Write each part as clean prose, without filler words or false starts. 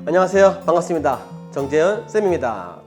안녕하세요. 반갑습니다. 정재현 쌤입니다.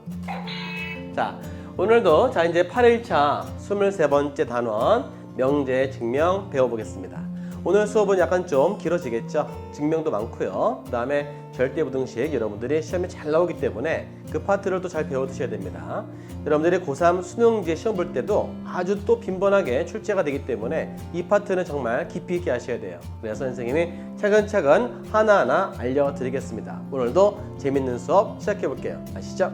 자, 오늘도 이제 8일차 23번째 단원 명제 증명 배워보겠습니다. 오늘 수업은 약간 좀 길어지겠죠. 증명도 많고요. 그 다음에 절대부등식 여러분들이 시험에 잘 나오기 때문에 그 파트를 또 잘 배워두셔야 됩니다. 여러분들이 고3 수능지에 시험 볼 때도 아주 또 빈번하게 출제가 되기 때문에 이 파트는 정말 깊이 있게 하셔야 돼요. 그래서 선생님이 차근차근 하나하나 알려드리겠습니다. 오늘도 재밌는 수업 시작해 볼게요. 아시죠?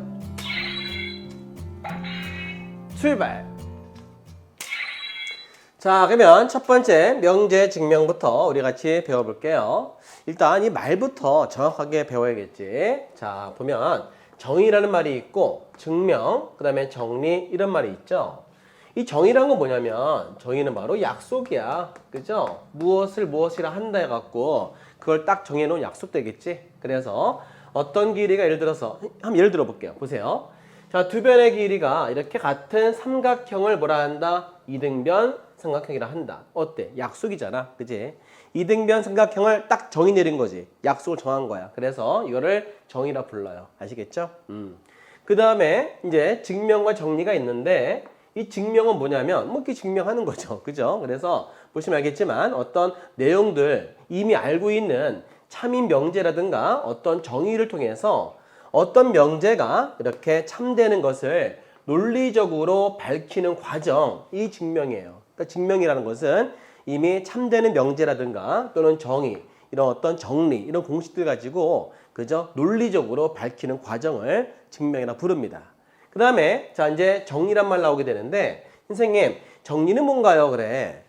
출발! 자, 그러면 첫 번째 명제 증명부터 우리 같이 배워볼게요. 일단 이 말부터 정확하게 배워야겠지. 자, 보면 정의라는 말이 있고 증명, 그 다음에 정리 이런 말이 있죠. 이 정의라는 건 뭐냐면 정의는 바로 약속이야. 그죠? 무엇이라 한다 해갖고 그걸 딱 정해놓은 약속 되겠지. 그래서 어떤 길이가 예를 들어서 한번 예를 들어 볼게요. 보세요. 자, 두 변의 길이가 이렇게 같은 삼각형을 뭐라 한다? 이등변 삼각형이라 한다. 어때? 약속이잖아. 그지? 이등변 삼각형을 딱 정의 내린 거지. 약속을 정한 거야. 그래서 이거를 정의라 불러요. 아시겠죠? 그 다음에 이제 증명과 정리가 있는데 이 증명은 뭐냐면 뭐 이렇게 증명하는 거죠. 그죠? 그래서 보시면 알겠지만 어떤 내용들 이미 알고 있는 참인 명제라든가 어떤 정의를 통해서 어떤 명제가 이렇게 참되는 것을 논리적으로 밝히는 과정, 이 증명이에요. 그러니까 증명이라는 것은 이미 참되는 명제라든가 또는 정의, 이런 어떤 정리, 이런 공식들 가지고 그죠? 논리적으로 밝히는 과정을 증명이라 부릅니다. 그 다음에 자 이제 정리란 말 나오게 되는데 선생님 정리는 뭔가요? 그래.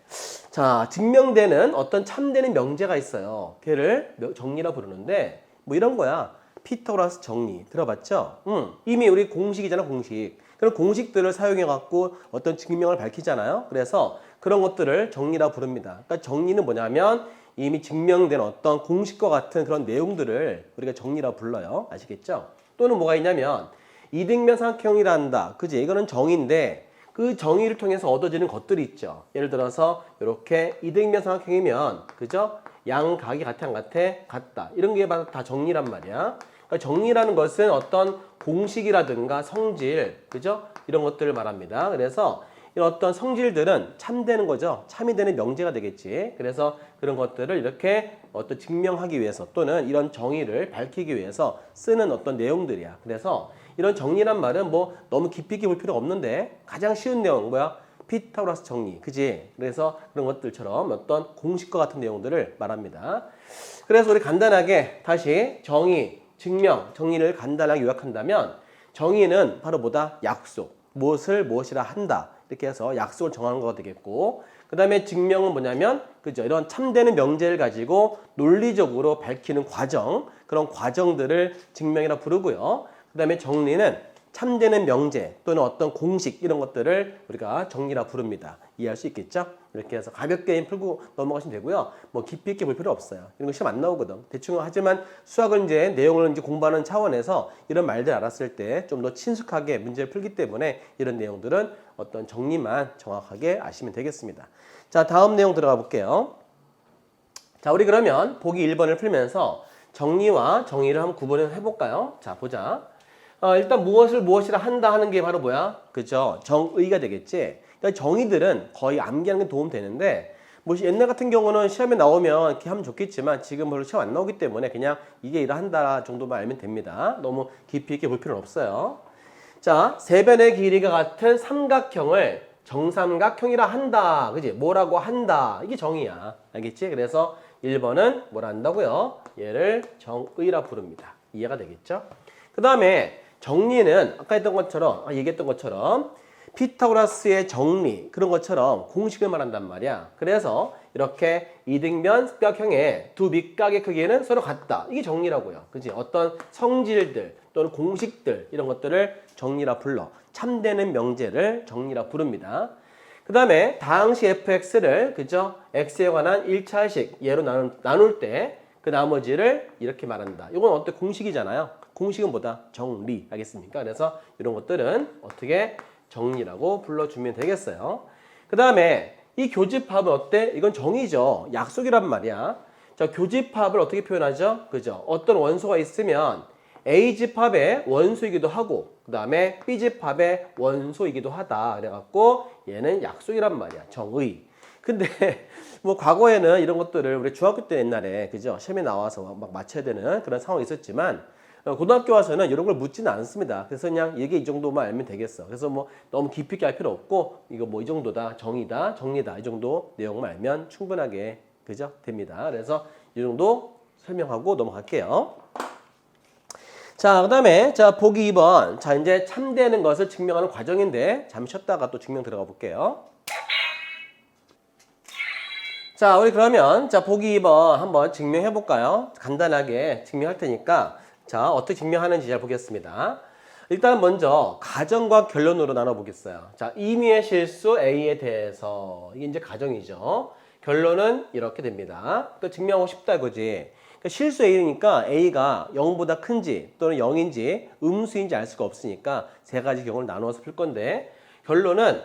자, 증명되는 어떤 참되는 명제가 있어요. 걔를 정리라 부르는데 뭐 이런 거야. 피타고라스 정리 들어봤죠? 이미 우리 공식이잖아, 공식. 그런 공식들을 사용해 갖고 어떤 증명을 밝히잖아요. 그래서 그런 것들을 정리라 부릅니다. 그러니까 정리는 뭐냐면 이미 증명된 어떤 공식과 같은 그런 내용들을 우리가 정리라 불러요. 아시겠죠? 또는 뭐가 있냐면 이등변 삼각형이라 한다. 그지? 이거는 정의인데 그 정의를 통해서 얻어지는 것들이 있죠. 예를 들어서 이렇게 이등변 삼각형이면 그죠? 양각이 같아 안 같아? 같다. 이런 게 바로 다 정리란 말이야. 그러니까 정리라는 것은 어떤 공식이라든가 성질, 그죠? 이런 것들을 말합니다. 그래서 이런 어떤 성질들은 참되는 거죠. 참이 되는 명제가 되겠지. 그래서 그런 것들을 이렇게 어떤 증명하기 위해서 또는 이런 정의를 밝히기 위해서 쓰는 어떤 내용들이야. 그래서 이런 정리란 말은 뭐 너무 깊이 있게 볼 필요가 없는데 가장 쉬운 내용은 뭐야? 피타고라스 정리, 그지? 그래서 그런 것들처럼 어떤 공식과 같은 내용들을 말합니다. 그래서 우리 간단하게 다시 정의, 증명, 정리를 간단하게 요약한다면 정의는 바로 뭐다? 약속, 무엇이라 한다. 이렇게 해서 약속을 정하는 거가 되겠고 그 다음에 증명은 뭐냐면 그죠? 이런 참되는 명제를 가지고 논리적으로 밝히는 과정, 그런 과정들을 증명이라 부르고요. 그 다음에 정리는 참되는 명제 또는 어떤 공식 이런 것들을 우리가 정리라 부릅니다. 이해할 수 있겠죠? 이렇게 해서 가볍게 풀고 넘어가시면 되고요. 뭐 깊이 있게 볼 필요 없어요. 이런 거 시험 안 나오거든. 대충 하지만 수학을 이제 내용을 이제 공부하는 차원에서 이런 말들 알았을 때 좀 더 친숙하게 문제를 풀기 때문에 이런 내용들은 어떤 정리만 정확하게 아시면 되겠습니다. 자, 다음 내용 들어가 볼게요. 자, 우리 그러면 보기 1번을 풀면서 정리와 정의를 한번 구분을 해볼까요? 자, 보자. 일단 무엇이라 한다 하는 게 바로 뭐야? 그죠? 정의가 되겠지? 그러니까 정의들은 거의 암기하는 게 도움 되는데, 뭐 옛날 같은 경우는 시험에 나오면 이렇게 하면 좋겠지만 지금 별로 시험 안 나오기 때문에 그냥 이게 이러한다 정도만 알면 됩니다. 너무 깊이 있게 볼 필요는 없어요. 자, 세 변의 길이가 같은 삼각형을 정삼각형이라 한다. 그지? 뭐라고 한다. 이게 정의야. 알겠지? 그래서 1번은 뭐라 한다고요? 얘를 정의라 부릅니다. 이해가 되겠죠? 그 다음에 정리는 아까 얘기했던 것처럼 피타고라스의 정리 그런 것처럼 공식을 말한단 말이야. 그래서 이렇게 이등변 삼각형의 두 밑각의 크기는 서로 같다. 이게 정리라고요. 그치? 어떤 성질들 또는 공식들 이런 것들을 정리라 불러. 참되는 명제를 정리라 부릅니다. 그 다음에 다항식 fx를 그죠? x에 관한 1차식 얘로 나눌 때 그 나머지를 이렇게 말한다. 이건 어때? 공식이잖아요. 공식은 뭐다? 정리. 알겠습니까? 그래서 이런 것들은 어떻게 정리라고 불러주면 되겠어요. 그 다음에 이 교집합은 어때? 이건 정의죠. 약속이란 말이야. 자, 교집합을 어떻게 표현하죠? 그죠? 어떤 원소가 있으면 A집합의 원소이기도 하고 그 다음에 B집합의 원소이기도 하다. 그래갖고 얘는 약속이란 말이야. 정의. 근데 뭐 과거에는 이런 것들을 우리 중학교 때 옛날에 그죠? 시험에 나와서 막 맞춰야 되는 그런 상황이 있었지만 고등학교 와서는 이런 걸 묻지는 않습니다. 그래서 그냥 이게 이 정도만 알면 되겠어. 그래서 뭐 너무 깊이 있게 할 필요 없고 이거 뭐 이 정도다, 정의다, 정리다 이 정도 내용만 알면 충분하게 그죠? 됩니다. 그래서 이 정도 설명하고 넘어갈게요. 자, 그 다음에 자 보기 2번. 자, 이제 참되는 것을 증명하는 과정인데 잠시 쉬었다가 또 증명 들어가 볼게요. 자, 우리 그러면 자 보기 2번 한번 증명해 볼까요? 간단하게 증명할 테니까 자 어떻게 증명하는지 잘 보겠습니다. 일단 먼저 가정과 결론으로 나눠보겠어요. 자, 임의의 실수 A에 대해서 이게 이제 가정이죠. 결론은 이렇게 됩니다. 또 증명하고 싶다 이거지. 그러니까 실수 A니까 A가 0보다 큰지 또는 0인지 음수인지 알 수가 없으니까 세 가지 경우를 나누어서 풀 건데 결론은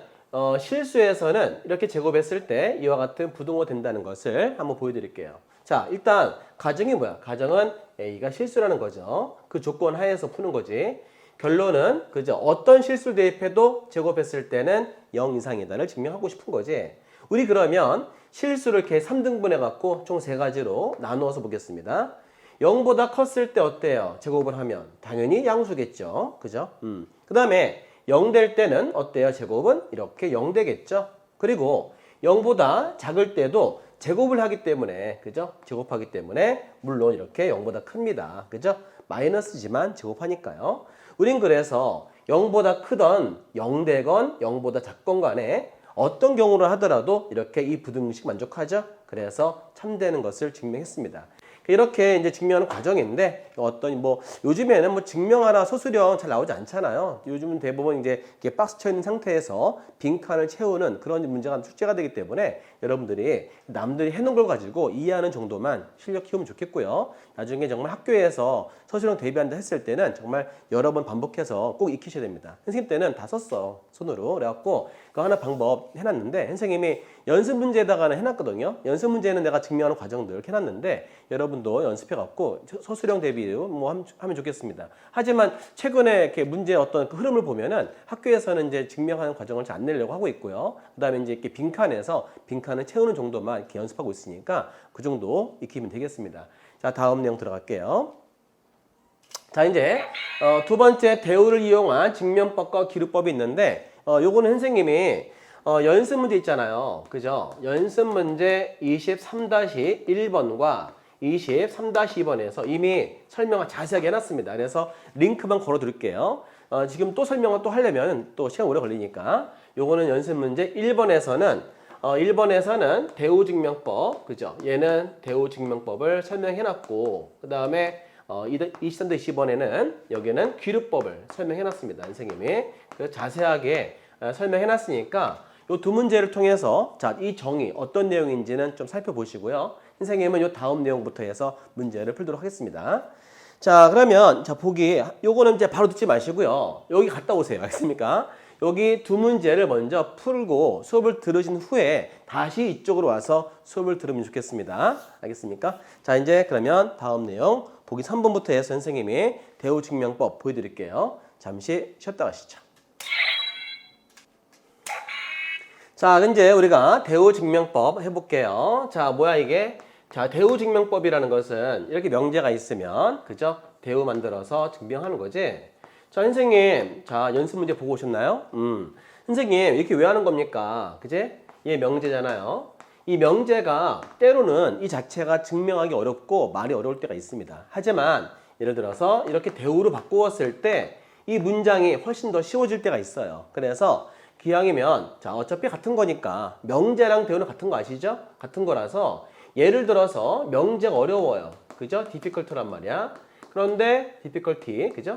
실수에서는 이렇게 제곱했을 때 이와 같은 부등호 된다는 것을 한번 보여드릴게요. 자, 일단 가정이 뭐야? 가정은 A가 실수라는 거죠. 그 조건 하에서 푸는 거지. 결론은 그죠? 어떤 실수를 대입해도 제곱했을 때는 0 이상이다를 증명하고 싶은 거지. 우리 그러면 실수를 이렇게 3등분해 갖고 총 세 가지로 나누어서 보겠습니다. 0보다 컸을 때 어때요? 제곱을 하면 당연히 양수겠죠. 그죠? 그 다음에 0 될 때는 어때요? 제곱은 이렇게 0 되겠죠. 그리고 0보다 작을 때도 제곱을 하기 때문에 그죠? 제곱하기 때문에 물론 이렇게 0보다 큽니다. 그죠? 마이너스지만 제곱하니까요. 우린 그래서 0보다 크던 0 되건 0보다 작건 간에 어떤 경우를 하더라도 이렇게 이 부등식 만족하죠. 그래서 참되는 것을 증명했습니다. 이렇게 이제 증명하는 과정인데 어떤 뭐 요즘에는 뭐 증명하라 소수령 잘 나오지 않잖아요. 요즘은 대부분 이제 이렇게 박스 쳐 있는 상태에서 빈칸을 채우는 그런 문제가 출제가 되기 때문에 여러분들이 남들이 해놓은 걸 가지고 이해하는 정도만 실력 키우면 좋겠고요. 나중에 정말 학교에서 소수령 대비한다 했을 때는 정말 여러 번 반복해서 꼭 익히셔야 됩니다. 선생님 때는 다 썼어 손으로. 그래갖고 그거 하나 방법 해놨는데 선생님이 연습 문제에다가는 해놨거든요. 연습 문제는 내가 증명하는 과정들 이렇게 해놨는데 여러분도 연습해갖고 소수령 대비로 뭐 하면 좋겠습니다. 하지만 최근에 이렇게 문제 어떤 그 흐름을 보면은 학교에서는 이제 증명하는 과정을 잘 안 내려고 하고 있고요. 그다음에 이제 이렇게 빈칸을 채우는 정도만 이렇게 연습하고 있으니까 그 정도 익히면 되겠습니다. 자, 다음 내용 들어갈게요. 자, 이제 두 번째 대우를 이용한 증명법과 기록법이 있는데 요거는 선생님이 연습 문제 있잖아요. 그죠? 연습 문제 23-1번과 23-2번에서 이미 설명을 자세하게 해놨습니다. 그래서 링크만 걸어 드릴게요. 지금 또 설명을 또 하려면 또 시간 오래 걸리니까 요거는 연습 문제 1번에서는 대우증명법, 그죠? 얘는 대우증명법을 설명해놨고 그 다음에 23-20번에는 여기는 기록법을 설명해놨습니다. 선생님이 자세하게 설명해놨으니까 이 두 문제를 통해서 자, 이 정의 어떤 내용인지는 좀 살펴보시고요. 선생님은 이 다음 내용부터 해서 문제를 풀도록 하겠습니다. 자, 그러면 자 보기 요거는 이제 바로 듣지 마시고요. 여기 갔다 오세요. 알겠습니까? 여기 두 문제를 먼저 풀고 수업을 들으신 후에 다시 이쪽으로 와서 수업을 들으면 좋겠습니다. 알겠습니까? 자, 이제 그러면 다음 내용 보기 3번부터 해서 선생님이 대우증명법 보여드릴게요. 잠시 쉬었다 가시죠. 자, 이제 우리가 대우증명법 해볼게요. 자, 뭐야 이게? 자, 대우증명법이라는 것은 이렇게 명제가 있으면 그죠? 대우 만들어서 증명하는 거지. 자, 선생님, 자 연습 문제 보고 오셨나요? 선생님 이렇게 왜 하는 겁니까? 그제? 얘 명제잖아요. 이 명제가 때로는 이 자체가 증명하기 어렵고 말이 어려울 때가 있습니다. 하지만 예를 들어서 이렇게 대우로 바꾸었을 때 이 문장이 훨씬 더 쉬워질 때가 있어요. 그래서 기왕이면 자 어차피 같은 거니까 명제랑 대우는 같은 거 아시죠? 같은 거라서 예를 들어서 명제가 어려워요. 그죠? difficult란 말이야. 그런데 difficulty, 그죠?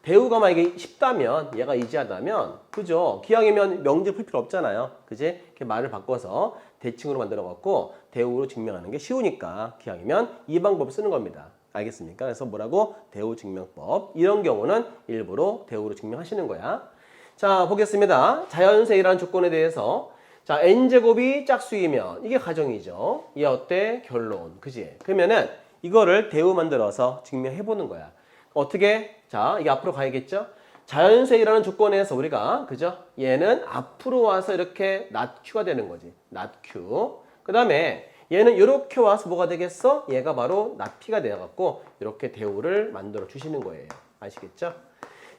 대우가 만약에 쉽다면 얘가 이지하다면 그죠? 기왕이면 명제 풀 필요 없잖아요. 그지? 이렇게 말을 바꿔서 대칭으로 만들어 갖고 대우로 증명하는 게 쉬우니까 기왕이면 이 방법을 쓰는 겁니다. 알겠습니까? 그래서 뭐라고? 대우 증명법. 이런 경우는 일부러 대우로 증명하시는 거야. 자, 보겠습니다. 자연세이라는 조건에 대해서 자, n제곱이 짝수이면 이게 가정이죠. 이게 어때? 결론. 그지? 그러면은 이거를 대우 만들어서 증명해 보는 거야. 어떻게? 자, 이게 앞으로 가야겠죠? 자연수이라는 조건에서 우리가 그죠? 얘는 앞으로 와서 이렇게 낫q가 되는 거지. 낫q. 그 다음에 얘는 이렇게 와서 뭐가 되겠어? 얘가 바로 낫p가 되어갖고 이렇게 대우를 만들어 주시는 거예요. 아시겠죠?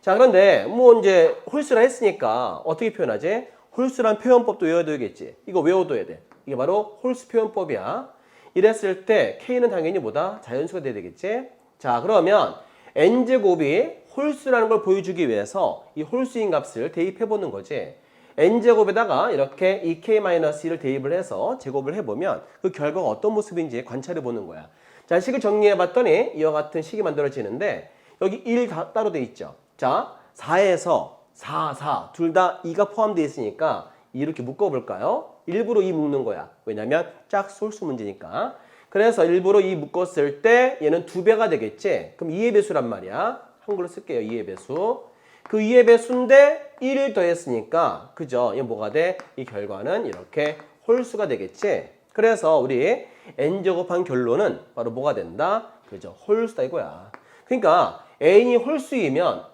자, 그런데 뭐 이제 홀수라 했으니까 어떻게 표현하지? 홀수란 표현법도 외워둬야겠지. 이거 외워둬야 돼. 이게 바로 홀수 표현법이야. 이랬을 때 K는 당연히 뭐다? 자연수가 돼야 되겠지? 자, 그러면 n제곱이 홀수라는 걸 보여주기 위해서 이 홀수인 값을 대입해 보는 거지. n제곱에다가 이렇게 2k-1을 대입을 해서 제곱을 해보면 그 결과가 어떤 모습인지 관찰해 보는 거야. 자, 식을 정리해 봤더니 이와 같은 식이 만들어지는데 여기 1 따로 돼 있죠. 자, 4에서 4 둘 다 2가 포함되어 있으니까 이렇게 묶어볼까요? 일부러 2 묶는 거야. 왜냐면 짝수 홀수 문제니까. 그래서 일부러 2 묶었을 때 얘는 2배가 되겠지? 그럼 2의 배수란 말이야. 한글로 쓸게요. 2의 배수. 그 2의 배수인데 1을 더했으니까 그죠? 이게 뭐가 돼? 이 결과는 이렇게 홀수가 되겠지? 그래서 우리 n제곱한 결론은 바로 뭐가 된다? 그죠? 홀수다 이거야. 그러니까 n이 홀수이면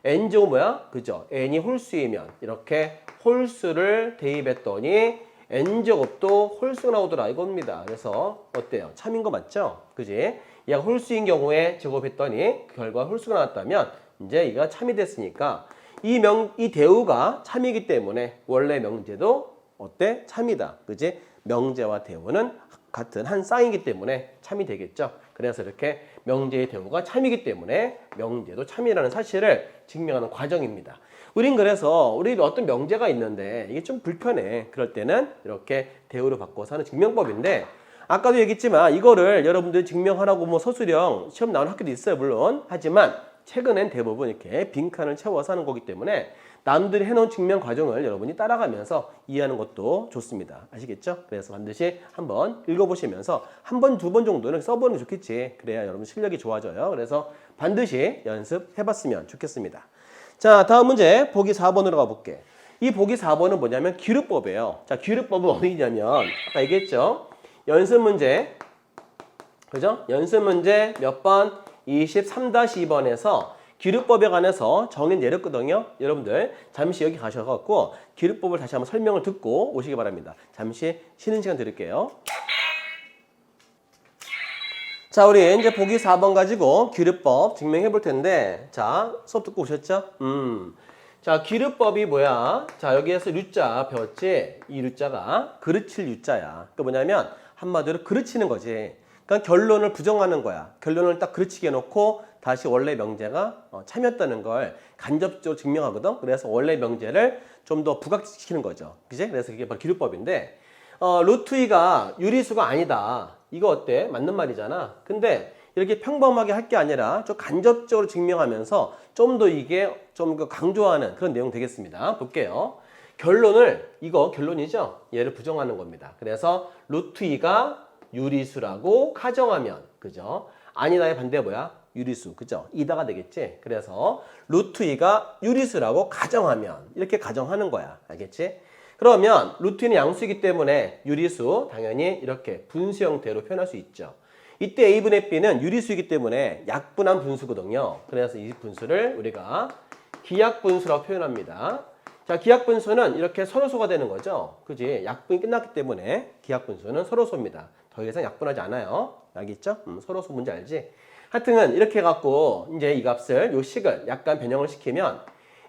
n제곱 뭐야? 그죠? n이 홀수이면 이렇게 홀수를 대입했더니 n제곱도 홀수가 나오더라 이겁니다. 그래서 어때요? 참인 거 맞죠? 그지? 얘가 홀수인 경우에 제곱했더니 그 결과 홀수가 나왔다면 이제 얘가 참이 됐으니까 이 대우가 참이기 때문에 원래 명제도 어때? 참이다. 그지? 명제와 대우는 같은 한 쌍이기 때문에 참이 되겠죠. 그래서 이렇게 명제의 대우가 참이기 때문에 명제도 참이라는 사실을 증명하는 과정입니다. 우린 그래서 우리 어떤 명제가 있는데 이게 좀 불편해. 그럴 때는 이렇게 대우로 바꿔서 하는 증명법인데 아까도 얘기했지만 이거를 여러분들이 증명하라고 뭐 서술형 시험 나오는 학교도 있어요. 물론. 하지만 최근엔 대부분 이렇게 빈칸을 채워서 하는 거기 때문에 남들이 해놓은 증명 과정을 여러분이 따라가면서 이해하는 것도 좋습니다. 아시겠죠? 그래서 반드시 한번 읽어보시면서 한 번, 두 번 정도는 써보는 게 좋겠지. 그래야 여러분 실력이 좋아져요. 그래서 반드시 연습해봤으면 좋겠습니다. 자, 다음 문제 보기 4번으로 가볼게. 이 보기 4번은 뭐냐면 기르법이에요. 자, 기르법은 어디냐면 아까 얘기했죠? 연습 문제, 그죠? 연습 문제 몇 번? 23-2번에서 기르법에 관해서 정의를 내렸거든요. 여러분들 잠시 여기 가셔갖고 기르법을 다시 한번 설명을 듣고 오시기 바랍니다. 잠시 쉬는 시간 드릴게요. 자, 우리 이제 보기 4번 가지고 기르법 증명해 볼 텐데, 자, 수업 듣고 오셨죠? 자, 기르법이 뭐야? 자, 여기에서 류자 배웠지? 이 류자가 그르칠 류자야. 그 뭐냐면 한마디로 그르치는 거지. 그러니까 결론을 부정하는 거야. 결론을 딱 그르치게 해놓고 다시 원래 명제가 참이었다는 걸 간접적으로 증명하거든. 그래서 원래 명제를 좀 더 부각시키는 거죠. 그지? 그래서 그게 바로 기르법인데, 루트 2가 유리수가 아니다. 이거 어때? 맞는 말이잖아. 근데 이렇게 평범하게 할 게 아니라 좀 간접적으로 증명하면서 좀 더 이게 좀 강조하는 그런 내용 되겠습니다. 볼게요. 결론을, 이거 결론이죠? 얘를 부정하는 겁니다. 그래서 루트 2가 유리수라고 가정하면, 그죠? 아니다의 반대 뭐야? 유리수, 그죠? 이다가 되겠지? 그래서 루트 2가 유리수라고 가정하면 이렇게 가정하는 거야. 알겠지? 그러면 루트 2는 양수이기 때문에 유리수 당연히 이렇게 분수 형태로 표현할 수 있죠. 이때 A분의 B는 유리수이기 때문에 약분한 분수거든요. 그래서 이 분수를 우리가 기약분수라고 표현합니다. 자, 기약분수는 이렇게 서로소가 되는 거죠. 그지? 약분이 끝났기 때문에 기약분수는 서로소입니다. 더 이상 약분하지 않아요. 알겠죠? 서로소 문제 알지? 하여튼 이렇게 해갖고 이제 이 값을, 요 식을 약간 변형을 시키면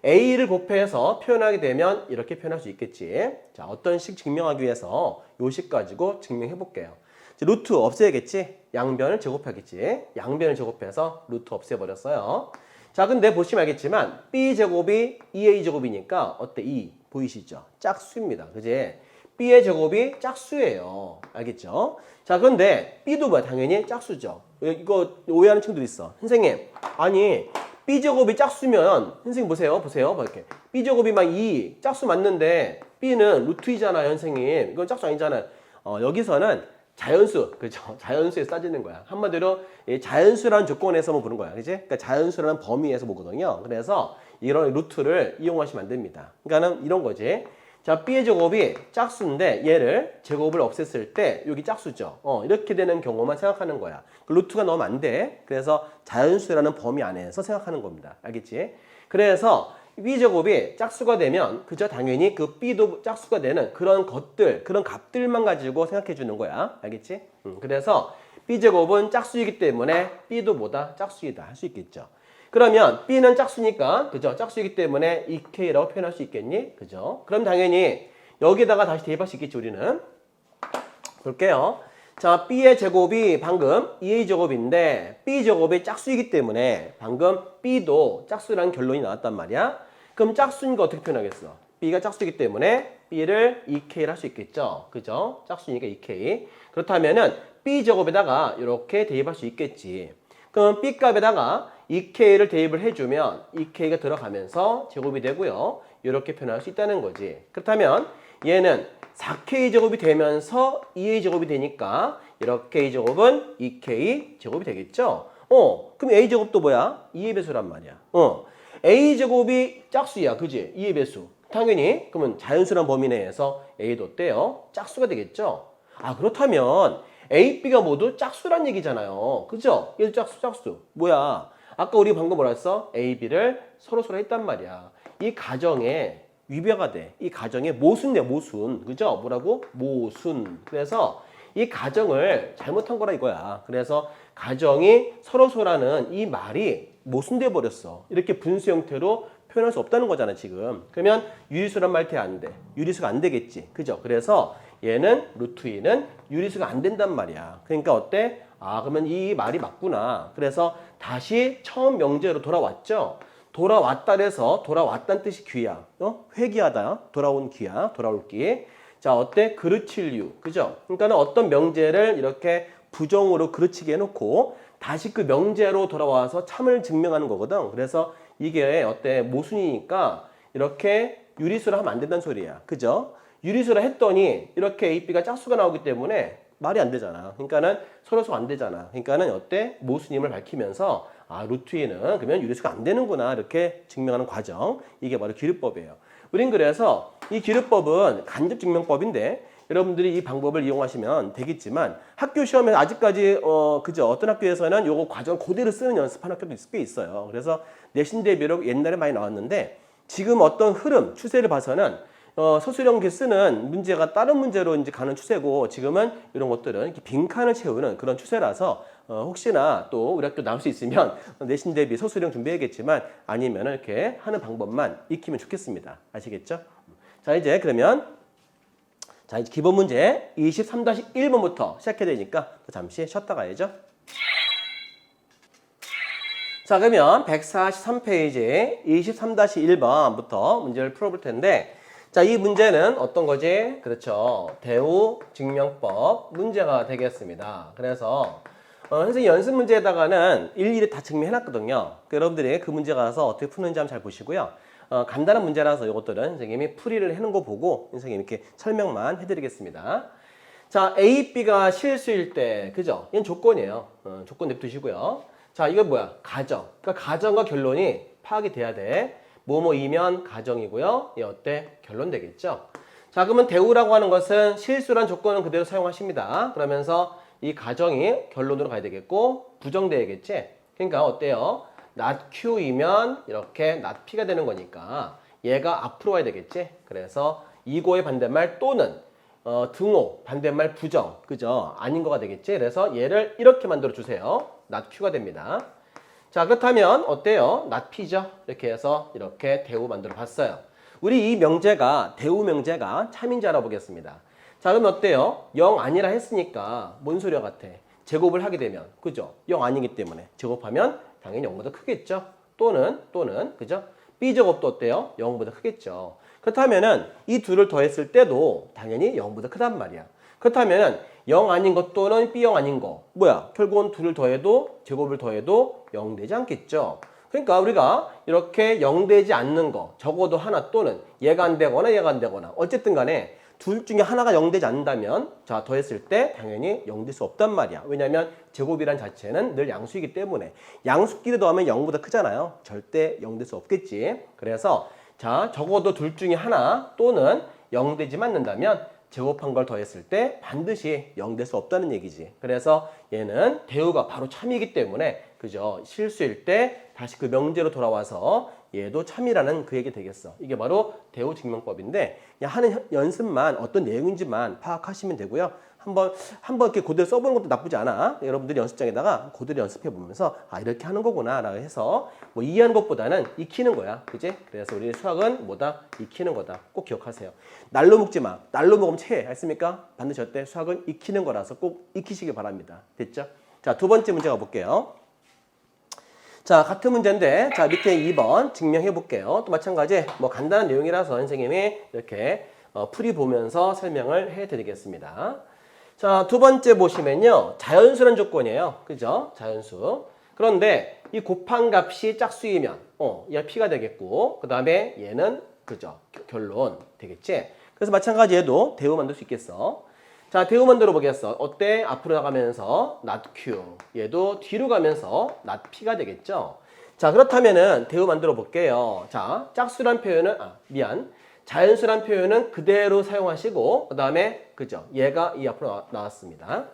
A를 곱해서 표현하게 되면 이렇게 표현할 수 있겠지. 자, 어떤 식 증명하기 위해서 요 식 가지고 증명해 볼게요. 루트 없애야겠지? 양변을 제곱하겠지? 양변을 제곱해서 루트 없애버렸어요. 자, 근데 보시면 알겠지만 B제곱이 2A제곱이니까 어때? 2 보이시죠? 짝수입니다. 그지? B의 제곱이 짝수예요. 알겠죠? 자, 그런데 B도 뭐야? 당연히 짝수죠. 이거 오해하는 친구들 있어. 선생님, 아니 B제곱이 짝수면 선생님 보세요. 이렇게 B제곱이 막 2 짝수 맞는데 B는 루트 2잖아요. 선생님, 이건 짝수 아니잖아요. 여기서는 자연수, 그죠? 자연수에서 따지는 거야. 한마디로 자연수라는 조건에서만 보는 거야. 그지? 그러니까 자연수라는 범위에서 보거든요. 그래서 이런 루트를 이용하시면 안 됩니다. 그러니까는 이런 거지. 자, B의 제곱이 짝수인데 얘를 제곱을 없앴을 때 여기 짝수죠. 이렇게 되는 경우만 생각하는 거야. 루트가 넣으면 안 돼. 그래서 자연수라는 범위 안에서 생각하는 겁니다. 알겠지? 그래서 B제곱이 짝수가 되면 그저 당연히 그 B도 짝수가 되는 그런 것들, 그런 값들만 가지고 생각해 주는 거야. 알겠지? 그래서 B제곱은 짝수이기 때문에 B도 뭐다? 짝수이다 할 수 있겠죠. 그러면 B는 짝수니까 그죠? 짝수이기 때문에 2K라고 표현할 수 있겠니? 그죠? 그럼 당연히 여기다가 다시 대입할 수 있겠지 우리는. 볼게요. 자, B의 제곱이 방금 2A제곱인데 B제곱이 짝수이기 때문에 방금 B도 짝수라는 결론이 나왔단 말이야. 그럼 짝수니까 어떻게 표현하겠어? B가 짝수이기 때문에 B를 2K를 할 수 있겠죠. 그죠? 짝수니까 2K. 그렇다면은 B제곱에다가 이렇게 대입할 수 있겠지. 그럼 B 값에다가 2K를 대입을 해주면 2K가 들어가면서 제곱이 되고요. 이렇게 표현할 수 있다는 거지. 그렇다면 얘는 4K 제곱이 되면서 2A 제곱이 되니까 이렇게 A 제곱은 2K 제곱이 되겠죠? 그럼 A 제곱도 뭐야? 2의 배수란 말이야. A 제곱이 짝수야. 그지? 2의 배수. 당연히 그러면 자연수란 범위 내에서 A도 어때요? 짝수가 되겠죠? 아, 그렇다면 A, B가 모두 짝수란 얘기잖아요. 그죠? 얘도 짝수. 뭐야? 아까 우리 방금 뭐라 했어? A, B를 서로 했단 말이야. 이 가정에 위배가 돼. 이 가정에 모순돼, 모순. 그죠? 뭐라고? 모순. 그래서 이 가정을 잘못한 거라 이거야. 그래서 가정이 서로라는 이 말이 모순돼 버렸어. 이렇게 분수 형태로 표현할 수 없다는 거잖아, 지금. 그러면 유리수란 말 돼, 안 돼? 유리수가 안 되겠지. 그죠? 그래서 얘는 루트 2는 유리수가 안 된단 말이야. 그러니까 어때? 아, 그러면 이 말이 맞구나. 그래서 다시 처음 명제로 돌아왔죠? 돌아왔다 해서 돌아왔다는 뜻이 귀야. 회귀하다. 돌아온 귀야. 돌아올 귀. 자, 어때? 그르칠 유. 그죠? 그러니까는 어떤 명제를 이렇게 부정으로 그르치게 해놓고 다시 그 명제로 돌아와서 참을 증명하는 거거든. 그래서 이게 어때? 모순이니까 이렇게 유리수를 하면 안 된다는 소리야. 그죠? 유리수를 했더니 이렇게 A, B가 짝수가 나오기 때문에 말이 안 되잖아. 그러니까는 서로가 안 되잖아. 그러니까는 어때? 모순임을 밝히면서 아, 루트 2는 그러면 유리수가 안 되는구나 이렇게 증명하는 과정. 이게 바로 기르법이에요. 우린 그래서 이 기르법은 간접 증명법인데 여러분들이 이 방법을 이용하시면 되겠지만 학교 시험에 아직까지 그죠? 어떤 학교에서는 요거 과정 그대로 쓰는 연습하는 학교도 꽤 있어요. 그래서 내신 대비로 옛날에 많이 나왔는데 지금 어떤 흐름, 추세를 봐서는 서술형기 쓰는 문제가 다른 문제로 이제 가는 추세고 지금은 이런 것들은 이렇게 빈칸을 채우는 그런 추세라서 혹시나 또 우리 학교 나올 수 있으면 내신 대비 서술형 준비해야겠지만 아니면 이렇게 하는 방법만 익히면 좋겠습니다. 아시겠죠? 자, 이제 그러면 자, 이제 기본 문제 23-1번부터 시작해야 되니까 잠시 쉬었다 가야죠. 자, 그러면 143페이지 23-1번부터 문제를 풀어볼 텐데 자, 이 문제는 어떤 거지? 그렇죠. 대우 증명법 문제가 되겠습니다. 그래서 선생님 연습 문제에다가는 일일이 다 증명해놨거든요. 여러분들이 그 문제 가서 어떻게 푸는지 한번 잘 보시고요. 간단한 문제라서 이것들은 선생님이 풀이를 해놓은 거 보고 선생님이 이렇게 설명만 해드리겠습니다. 자, A, B가 실수일 때, 그죠? 이건 조건이에요. 조건 냅두시고요. 자, 이건 뭐야? 가정. 그러니까 가정과 결론이 파악이 돼야 돼. 뭐뭐이면 가정이고요. 이 어때? 결론 되겠죠? 자, 그러면 대우라고 하는 것은 실수란 조건은 그대로 사용하십니다. 그러면서 이 가정이 결론으로 가야 되겠고 부정돼야겠지? 그러니까 어때요? not Q이면 이렇게 not P가 되는 거니까 얘가 앞으로 와야 되겠지? 그래서 이고의 반대말 또는 등호 반대말 부정 그죠? 아닌 거가 되겠지? 그래서 얘를 이렇게 만들어 주세요. not Q가 됩니다. 자, 그렇다면 어때요? not P죠? 이렇게 해서 이렇게 대우 만들어 봤어요. 우리 이 명제가 대우 명제가 참인지 알아보겠습니다. 자, 그럼 어때요? 0 아니라 했으니까 뭔 소리야 같아? 제곱을 하게 되면 그죠? 0 아니기 때문에 제곱하면 당연히 0보다 크겠죠? 또는 그죠? B제곱도 어때요? 0보다 크겠죠? 그렇다면은 이 둘을 더했을 때도 당연히 0보다 크단 말이야. 그렇다면은 0 아닌 것 또는 B0 아닌 거 뭐야? 결국은 둘을 더해도 제곱을 더해도 0 되지 않겠죠? 그러니까 우리가 이렇게 0 되지 않는 거 적어도 하나 또는 얘가 안 되거나 얘가 안 되거나 어쨌든 간에 둘 중에 하나가 0 되지 않는다면 자 더했을 때 당연히 0 될 수 없단 말이야. 왜냐하면 제곱이란 자체는 늘 양수이기 때문에 양수끼리 더하면 0보다 크잖아요. 절대 0 될 수 없겠지. 그래서 자 적어도 둘 중에 하나 또는 0되지 않는다면 제곱한 걸 더했을 때 반드시 0 될 수 없다는 얘기지. 그래서 얘는 대우가 바로 참이기 때문에 그죠? 실수일 때 다시 그 명제로 돌아와서 얘도 참이라는 그 얘기 되겠어. 이게 바로 대우 증명법인데 그냥 하는 연습만 어떤 내용인지만 파악하시면 되고요. 한번 이렇게 그대로 써보는 것도 나쁘지 않아. 여러분들이 연습장에다가 그대로 연습해 보면서 아 이렇게 하는 거구나라고 해서 뭐 이해하는 것보다는 익히는 거야, 그지? 그래서 우리 수학은 뭐다? 익히는 거다. 꼭 기억하세요. 날로 먹지 마. 날로 먹으면 체해. 알습니까? 반드시 어때? 수학은 익히는 거라서 꼭 익히시기 바랍니다. 됐죠? 자, 두 번째 문제 가볼게요. 자, 같은 문제인데, 자, 밑에 2번 증명해 볼게요. 또 마찬가지, 뭐 간단한 내용이라서 선생님이 이렇게 풀이 보면서 설명을 해 드리겠습니다. 자, 두 번째 보시면요. 자연수란 조건이에요. 그죠? 자연수. 그런데 이 곱한 값이 짝수이면, 얘가 P가 되겠고, 그 다음에 얘는, 그죠? 결론 되겠지? 그래서 마찬가지 얘도 대우 만들 수 있겠어. 자, 대우 만들어 보겠어. 어때? 앞으로 나가면서 not Q. 얘도 뒤로 가면서 not P가 되겠죠? 자, 그렇다면은 대우 만들어 볼게요. 자, 짝수란 표현은, 자연수란 표현은 그대로 사용하시고 그 다음에 그죠? 얘가 이 앞으로 나왔습니다.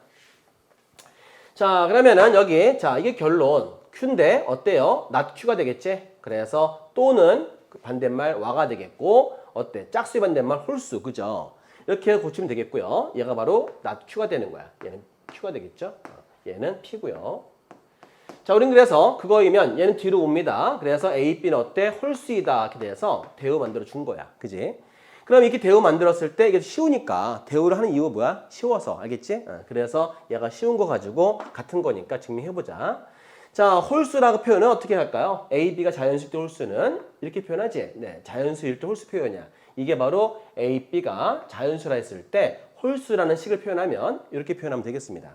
자, 그러면은 여기 자 이게 결론 Q인데 어때요? not Q가 되겠지? 그래서 또는 반대말 와가 되겠고 어때? 짝수의 반대말 홀수 그죠? 이렇게 고치면 되겠고요. 얘가 바로 not Q가 되는 거야. 얘는 Q가 되겠죠? 얘는 P고요. 자, 우린 그래서 그거이면 얘는 뒤로 옵니다. 그래서 A, B는 어때? 홀수이다. 이렇게 돼서 대우 만들어 준 거야. 그지? 그럼 이렇게 대우 만들었을 때 이게 쉬우니까 대우를 하는 이유가 뭐야? 쉬워서. 알겠지? 그래서 얘가 쉬운 거 가지고 같은 거니까 증명해보자. 자, 홀수라고 표현은 어떻게 할까요? A, B가 자연수일 때 홀수는 이렇게 표현하지? 네, 자연수일 때 홀수 표현이야. 이게 바로 A, B가 자연수라 했을 때 홀수라는 식을 표현하면 이렇게 표현하면 되겠습니다.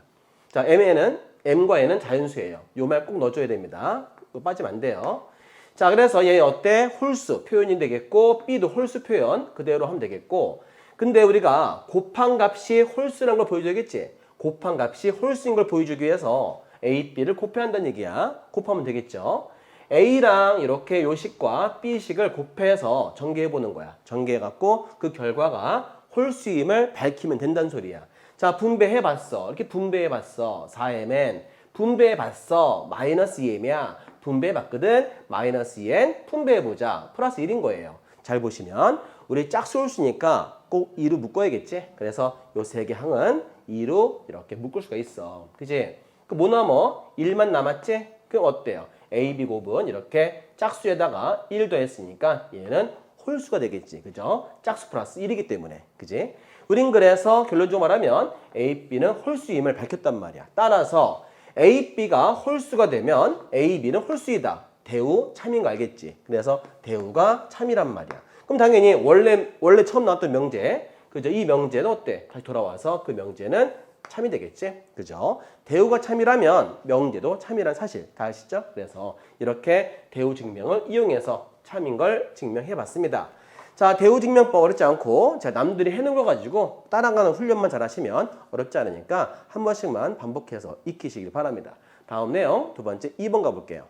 자, M과 N은 자연수예요. 요 말 꼭 넣어줘야 됩니다. 이거 빠지면 안 돼요. 자, 그래서 얘 어때? 홀수 표현이 되겠고 B도 홀수 표현 그대로 하면 되겠고 근데 우리가 곱한 값이 홀수라는 걸 보여줘야겠지? 곱한 값이 홀수인 걸 보여주기 위해서 A, B를 곱해야 한다는 얘기야. 곱하면 되겠죠? A랑 이렇게 요식과 B식을 곱해서 전개해보는 거야. 전개해갖고 그 결과가 홀수임을 밝히면 된다는 소리야. 자, 분배해봤어. 이렇게 분배해봤어. 4mn. 분배해봤어. 마이너스 2m이야. 분배해봤거든. 마이너스 2n. 분배해보자. 플러스 1인 거예요. 잘 보시면 우리 짝수 홀수니까 꼭 2로 묶어야겠지? 그래서 요 세 개 항은 2로 이렇게 묶을 수가 있어. 그지? 그 뭐 남어? 1만 남았지? 그럼 어때요? A, B 곱은 이렇게 짝수에다가 1 더했으니까 얘는 홀수가 되겠지. 그죠? 짝수 플러스 1이기 때문에. 그지? 우린 그래서 결론적으로 말하면 A, B는 홀수임을 밝혔단 말이야. 따라서 A, B가 홀수가 되면 A, B는 홀수이다. 대우 참인 거 알겠지? 그래서 대우가 참이란 말이야. 그럼 당연히 원래 처음 나왔던 명제, 그죠? 이 명제는 어때? 다시 돌아와서 그 명제는 참이 되겠지? 그죠? 대우가 참이라면 명제도 참이란 사실 다 아시죠? 그래서 이렇게 대우 증명을 이용해서 참인 걸 증명해 봤습니다. 자, 대우 증명법 어렵지 않고 자, 남들이 해놓은 거 가지고 따라가는 훈련만 잘 하시면 어렵지 않으니까 한 번씩만 반복해서 익히시길 바랍니다. 다음 내용 두 번째 2번 가볼게요.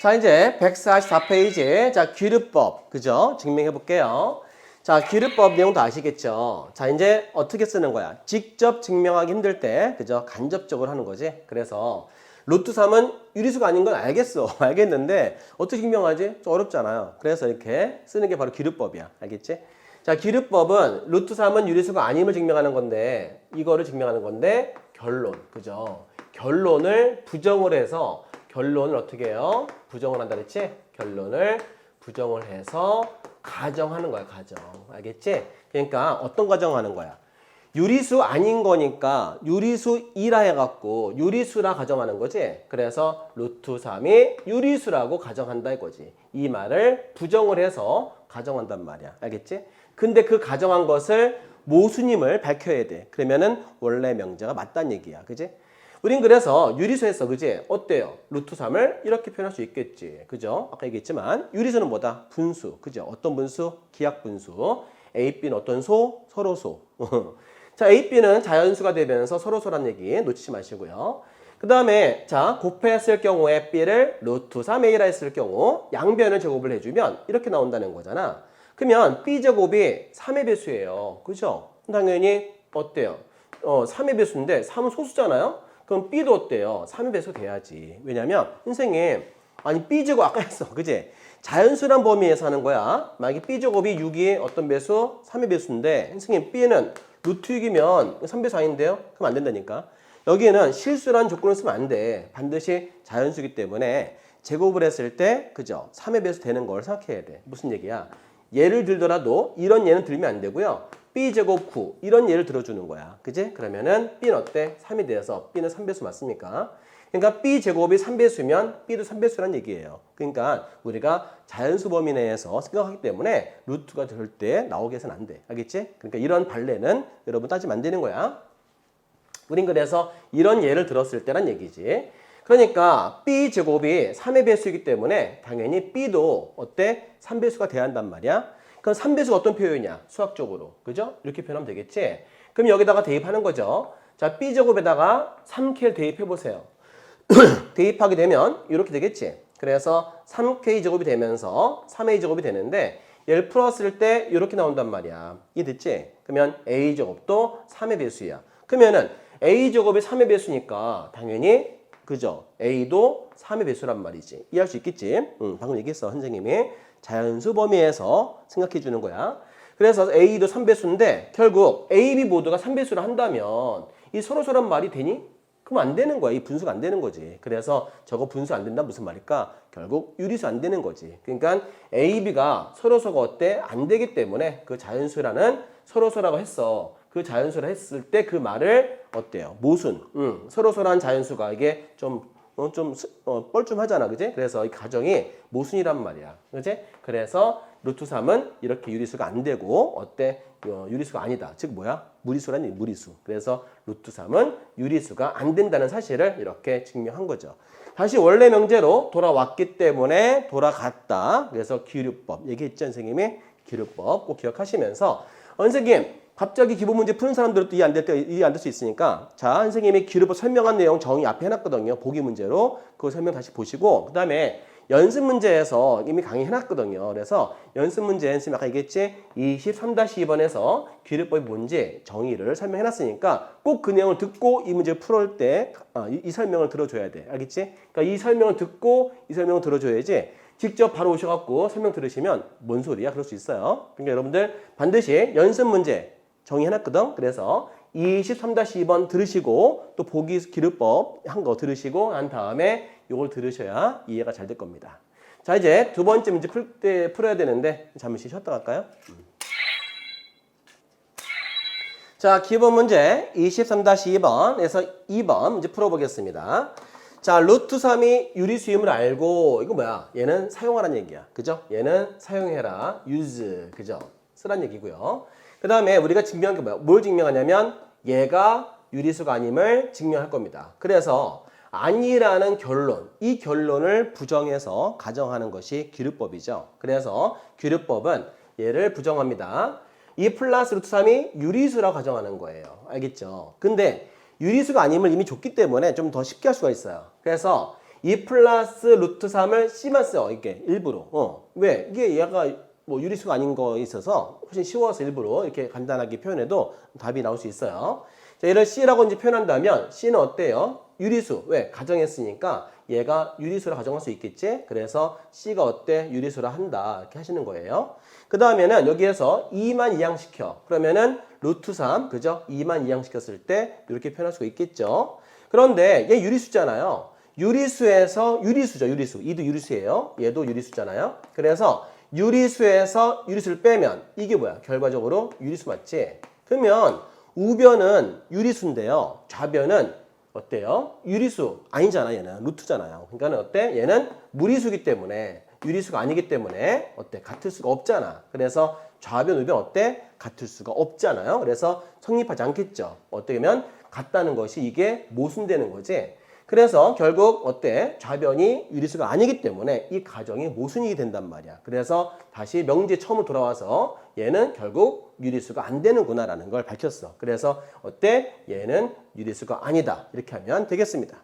자, 이제 144페이지 자, 기르법 그죠? 증명해 볼게요. 자, 기르법 내용도 아시겠죠? 자, 이제 어떻게 쓰는 거야? 직접 증명하기 힘들 때 그죠? 간접적으로 하는 거지. 그래서 루트 3은 유리수가 아닌 건 알겠어. 알겠는데 어떻게 증명하지? 좀 어렵잖아요. 그래서 이렇게 쓰는 게 바로 기르법이야. 알겠지? 자, 기르법은 루트 3은 유리수가 아님을 증명하는 건데 이거를 증명하는 건데 결론. 그죠? 결론을 부정을 해서 결론을 어떻게 해요? 부정을 한다 그랬지? 결론을 부정을 해서 가정하는 거야. 가정. 알겠지? 그러니까 어떤 가정하는 거야? 유리수 아닌 거니까 유리수이라 해갖고 유리수라 가정하는 거지. 그래서 루트 3이 유리수라고 가정한다 이거지. 이 말을 부정을 해서 가정한단 말이야. 알겠지? 근데 그 가정한 것을 모순임을 밝혀야 돼. 그러면은 원래 명제가 맞다는 얘기야. 그지? 우린 그래서 유리수 했어. 그지? 어때요? 루트 3을 이렇게 표현할 수 있겠지. 그죠? 아까 얘기했지만 유리수는 뭐다? 분수. 그죠? 어떤 분수? 기하 분수. A, B는 어떤 소? 서로소. 자, A, B는 자연수가 되면서 서로소란 얘기 놓치지 마시고요. 그 다음에 자 곱했을 경우에 B를 루트 3A라 했을 경우 양변을 제곱을 해주면 이렇게 나온다는 거잖아. 그러면 B제곱이 3의 배수예요. 그죠? 당연히 어때요? 3의 배수인데 3은 소수잖아요? 그럼 B도 어때요? 3의 배수 돼야지. 왜냐면 선생님 아니 B제곱 아까 했어. 그지? 자연수란 범위에서 하는 거야. 만약에 B제곱이 6이 어떤 배수? 3의 배수인데 선생님 B는 루트 6이면 3배수 아닌데요? 그럼 안 된다니까. 여기에는 실수란 조건을 쓰면 안 돼. 반드시 자연수기 때문에 제곱을 했을 때 그죠? 3의 배수 되는 걸 생각해야 돼. 무슨 얘기야? 예를 들더라도 이런 예는 들면 안 되고요. B제곱 9 이런 예를 들어주는 거야. 그지? 그러면은 B는 어때? 3이 돼서 B는 3배수 맞습니까? 그러니까 B제곱이 3배수면 B도 3배수란 얘기예요. 그러니까 우리가 자연수 범위 내에서 생각하기 때문에 루트가 절대 나오게 해서는 안 돼. 알겠지? 그러니까 이런 발레는 여러분 따지면 안 되는 거야. 우린 그래서 이런 예를 들었을 때란 얘기지. 그러니까 B제곱이 3의 배수이기 때문에 당연히 B도 어때? 3배수가 돼야 한단 말이야. 그럼 3배수가 어떤 표현이냐? 수학적으로. 그죠? 이렇게 표현하면 되겠지? 그럼 여기다가 대입하는 거죠. 자, B제곱에다가 3K를 대입해 보세요. 대입하게 되면 이렇게 되겠지. 그래서 3K제곱이 되면서 3A제곱이 되는데 얘를 풀었을 때 이렇게 나온단 말이야. 이해됐지? 그러면 A제곱도 3의 배수야. 그러면은 A제곱이 3의 배수니까 당연히 그죠? A도 3의 배수란 말이지. 이해할 수 있겠지? 방금 얘기했어. 선생님이 자연수 범위에서 생각해 주는 거야. 그래서 A도 3배수인데 결국 A, B 모두가 3배수를 한다면 이 서로서로란 말이 되니? 그럼 안 되는 거야. 이 분수가 안 되는 거지. 그래서 저거 분수 안 된다 무슨 말일까? 결국 유리수 안 되는 거지. 그러니까 A, B가 서로서가 어때? 안 되기 때문에 그 자연수라는 서로서라고 했어. 그 자연수를 했을 때 그 말을 어때요? 모순. 서로서란 자연수가 이게 뻘쭘하잖아. 그지? 그래서 이 가정이 모순이란 말이야. 그지? 그래서 루트 3은 이렇게 유리수가 안 되고 어때? 유리수가 아니다. 즉 뭐야? 무리수라니 무리수. 그래서 루트 3은 유리수가 안 된다는 사실을 이렇게 증명한 거죠. 다시 원래 명제로 돌아왔기 때문에 돌아갔다. 그래서 기류법 얘기했죠, 선생님이. 기류법 꼭 기억하시면서 선생님 갑자기 기본 문제 푸는 사람들도 이해 안 될 수 있으니까 자, 선생님이 기류법 설명한 내용 정의 앞에 해놨거든요. 보기 문제로 그거 설명 다시 보시고 그 다음에 연습 문제에서 이미 강의 해놨거든요. 그래서 연습 문제 선생님 아까 얘기했지 23-2번에서 기류법이 뭔지 정의를 설명해놨으니까 꼭 그 내용을 듣고 이 문제를 풀을 때 이 설명을 들어줘야 돼. 알겠지? 그러니까 이 설명을 듣고 이 설명을 들어줘야지 직접 바로 오셔갖고 설명 들으시면 뭔 소리야? 그럴 수 있어요. 그러니까 여러분들 반드시 연습 문제 정의해놨거든. 그래서 23-2번 들으시고 또 보기 기류법 한 거 들으시고 난 다음에 이걸 들으셔야 이해가 잘 될 겁니다. 자, 이제 두 번째 문제 풀어야 되는데 잠시 쉬었다 갈까요? 자, 기본 문제 23-2번에서 2번 문제 풀어보겠습니다. 자, 루트 3이 유리수임을 알고 이거 뭐야? 얘는 사용하라는 얘기야. 그죠? 얘는 사용해라. use. 그죠? 쓰란 얘기고요. 그 다음에 우리가 증명한 게 뭐야? 뭘 증명하냐면 얘가 유리수가 아님을 증명할 겁니다. 그래서 아니라는 결론, 이 결론을 부정해서 가정하는 것이 기류법이죠. 그래서 기류법은 얘를 부정합니다. 이 플러스 루트 3이 유리수라고 가정하는 거예요. 알겠죠? 근데 유리수가 아님을 이미 줬기 때문에 좀 더 쉽게 할 수가 있어요. 그래서 이 플러스 루트 3을 C만 써. 이렇게 일부러. 왜? 이게 얘가 뭐 유리수가 아닌 거 있어서 훨씬 쉬워서 일부러 이렇게 간단하게 표현해도 답이 나올 수 있어요. 자, 얘를 C라고 이제 표현한다면 C는 어때요? 유리수. 왜? 가정했으니까 얘가 유리수라 가정할 수 있겠지? 그래서 C가 어때? 유리수라 한다. 이렇게 하시는 거예요. 그 다음에는 여기에서 2만 이항시켜. 그러면은 루트 3, 그죠? 2만 이항시켰을 때 이렇게 표현할 수가 있겠죠? 그런데 얘 유리수잖아요. 유리수에서 유리수죠, 유리수. 이도 유리수예요. 얘도 유리수잖아요. 그래서 유리수에서 유리수를 빼면 이게 뭐야? 결과적으로 유리수 맞지? 그러면 우변은 유리수인데요. 좌변은 어때요? 유리수 아니잖아, 얘는. 루트잖아요. 그러니까 어때? 얘는 무리수기 때문에 유리수가 아니기 때문에 어때? 같을 수가 없잖아. 그래서 좌변, 우변 어때? 같을 수가 없잖아요. 그래서 성립하지 않겠죠. 어떻게 보면 같다는 것이 이게 모순되는 거지. 그래서 결국 어때? 좌변이 유리수가 아니기 때문에 이 가정이 모순이 된단 말이야. 그래서 다시 명제 처음으로 돌아와서 얘는 결국 유리수가 안 되는구나라는 걸 밝혔어. 그래서 어때? 얘는 유리수가 아니다. 이렇게 하면 되겠습니다.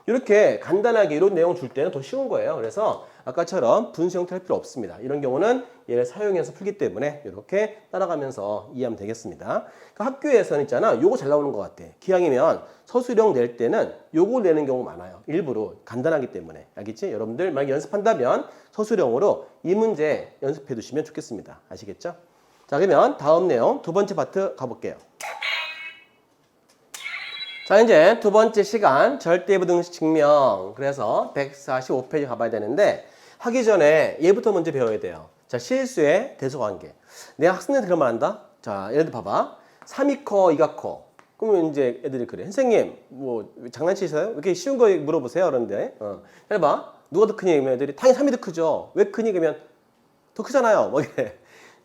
이렇게 간단하게 이런 내용 줄 때는 더 쉬운 거예요. 그래서 아까처럼 분수 형태 할 필요 없습니다. 이런 경우는 얘를 사용해서 풀기 때문에 이렇게 따라가면서 이해하면 되겠습니다. 그러니까 학교에서는 있잖아. 요거 잘 나오는 것 같아. 기왕이면 서술형 낼 때는 요거 내는 경우 많아요. 일부러 간단하기 때문에. 알겠지? 여러분들 만약 연습한다면 서술형으로 이 문제 연습해 두시면 좋겠습니다. 아시겠죠? 자, 그러면 다음 내용 두 번째 파트 가볼게요. 자, 이제 두 번째 시간 절대부등식 증명. 그래서 145페이지 가봐야 되는데 하기 전에 얘부터 먼저 배워야 돼요. 자, 실수의 대소관계. 내가 학생들한테 그런 말 한다? 자, 예를 들어 봐봐. 3이 커, 2가 커. 그러면 이제 애들이 그래. 선생님, 뭐 장난치세요? 왜 이렇게 쉬운 거 물어보세요? 그러는데 해봐. 누가 더 크니? 그러면 애들이 당연히 3이 더 크죠. 왜 크니? 그러면 더 크잖아요. 뭐 이래.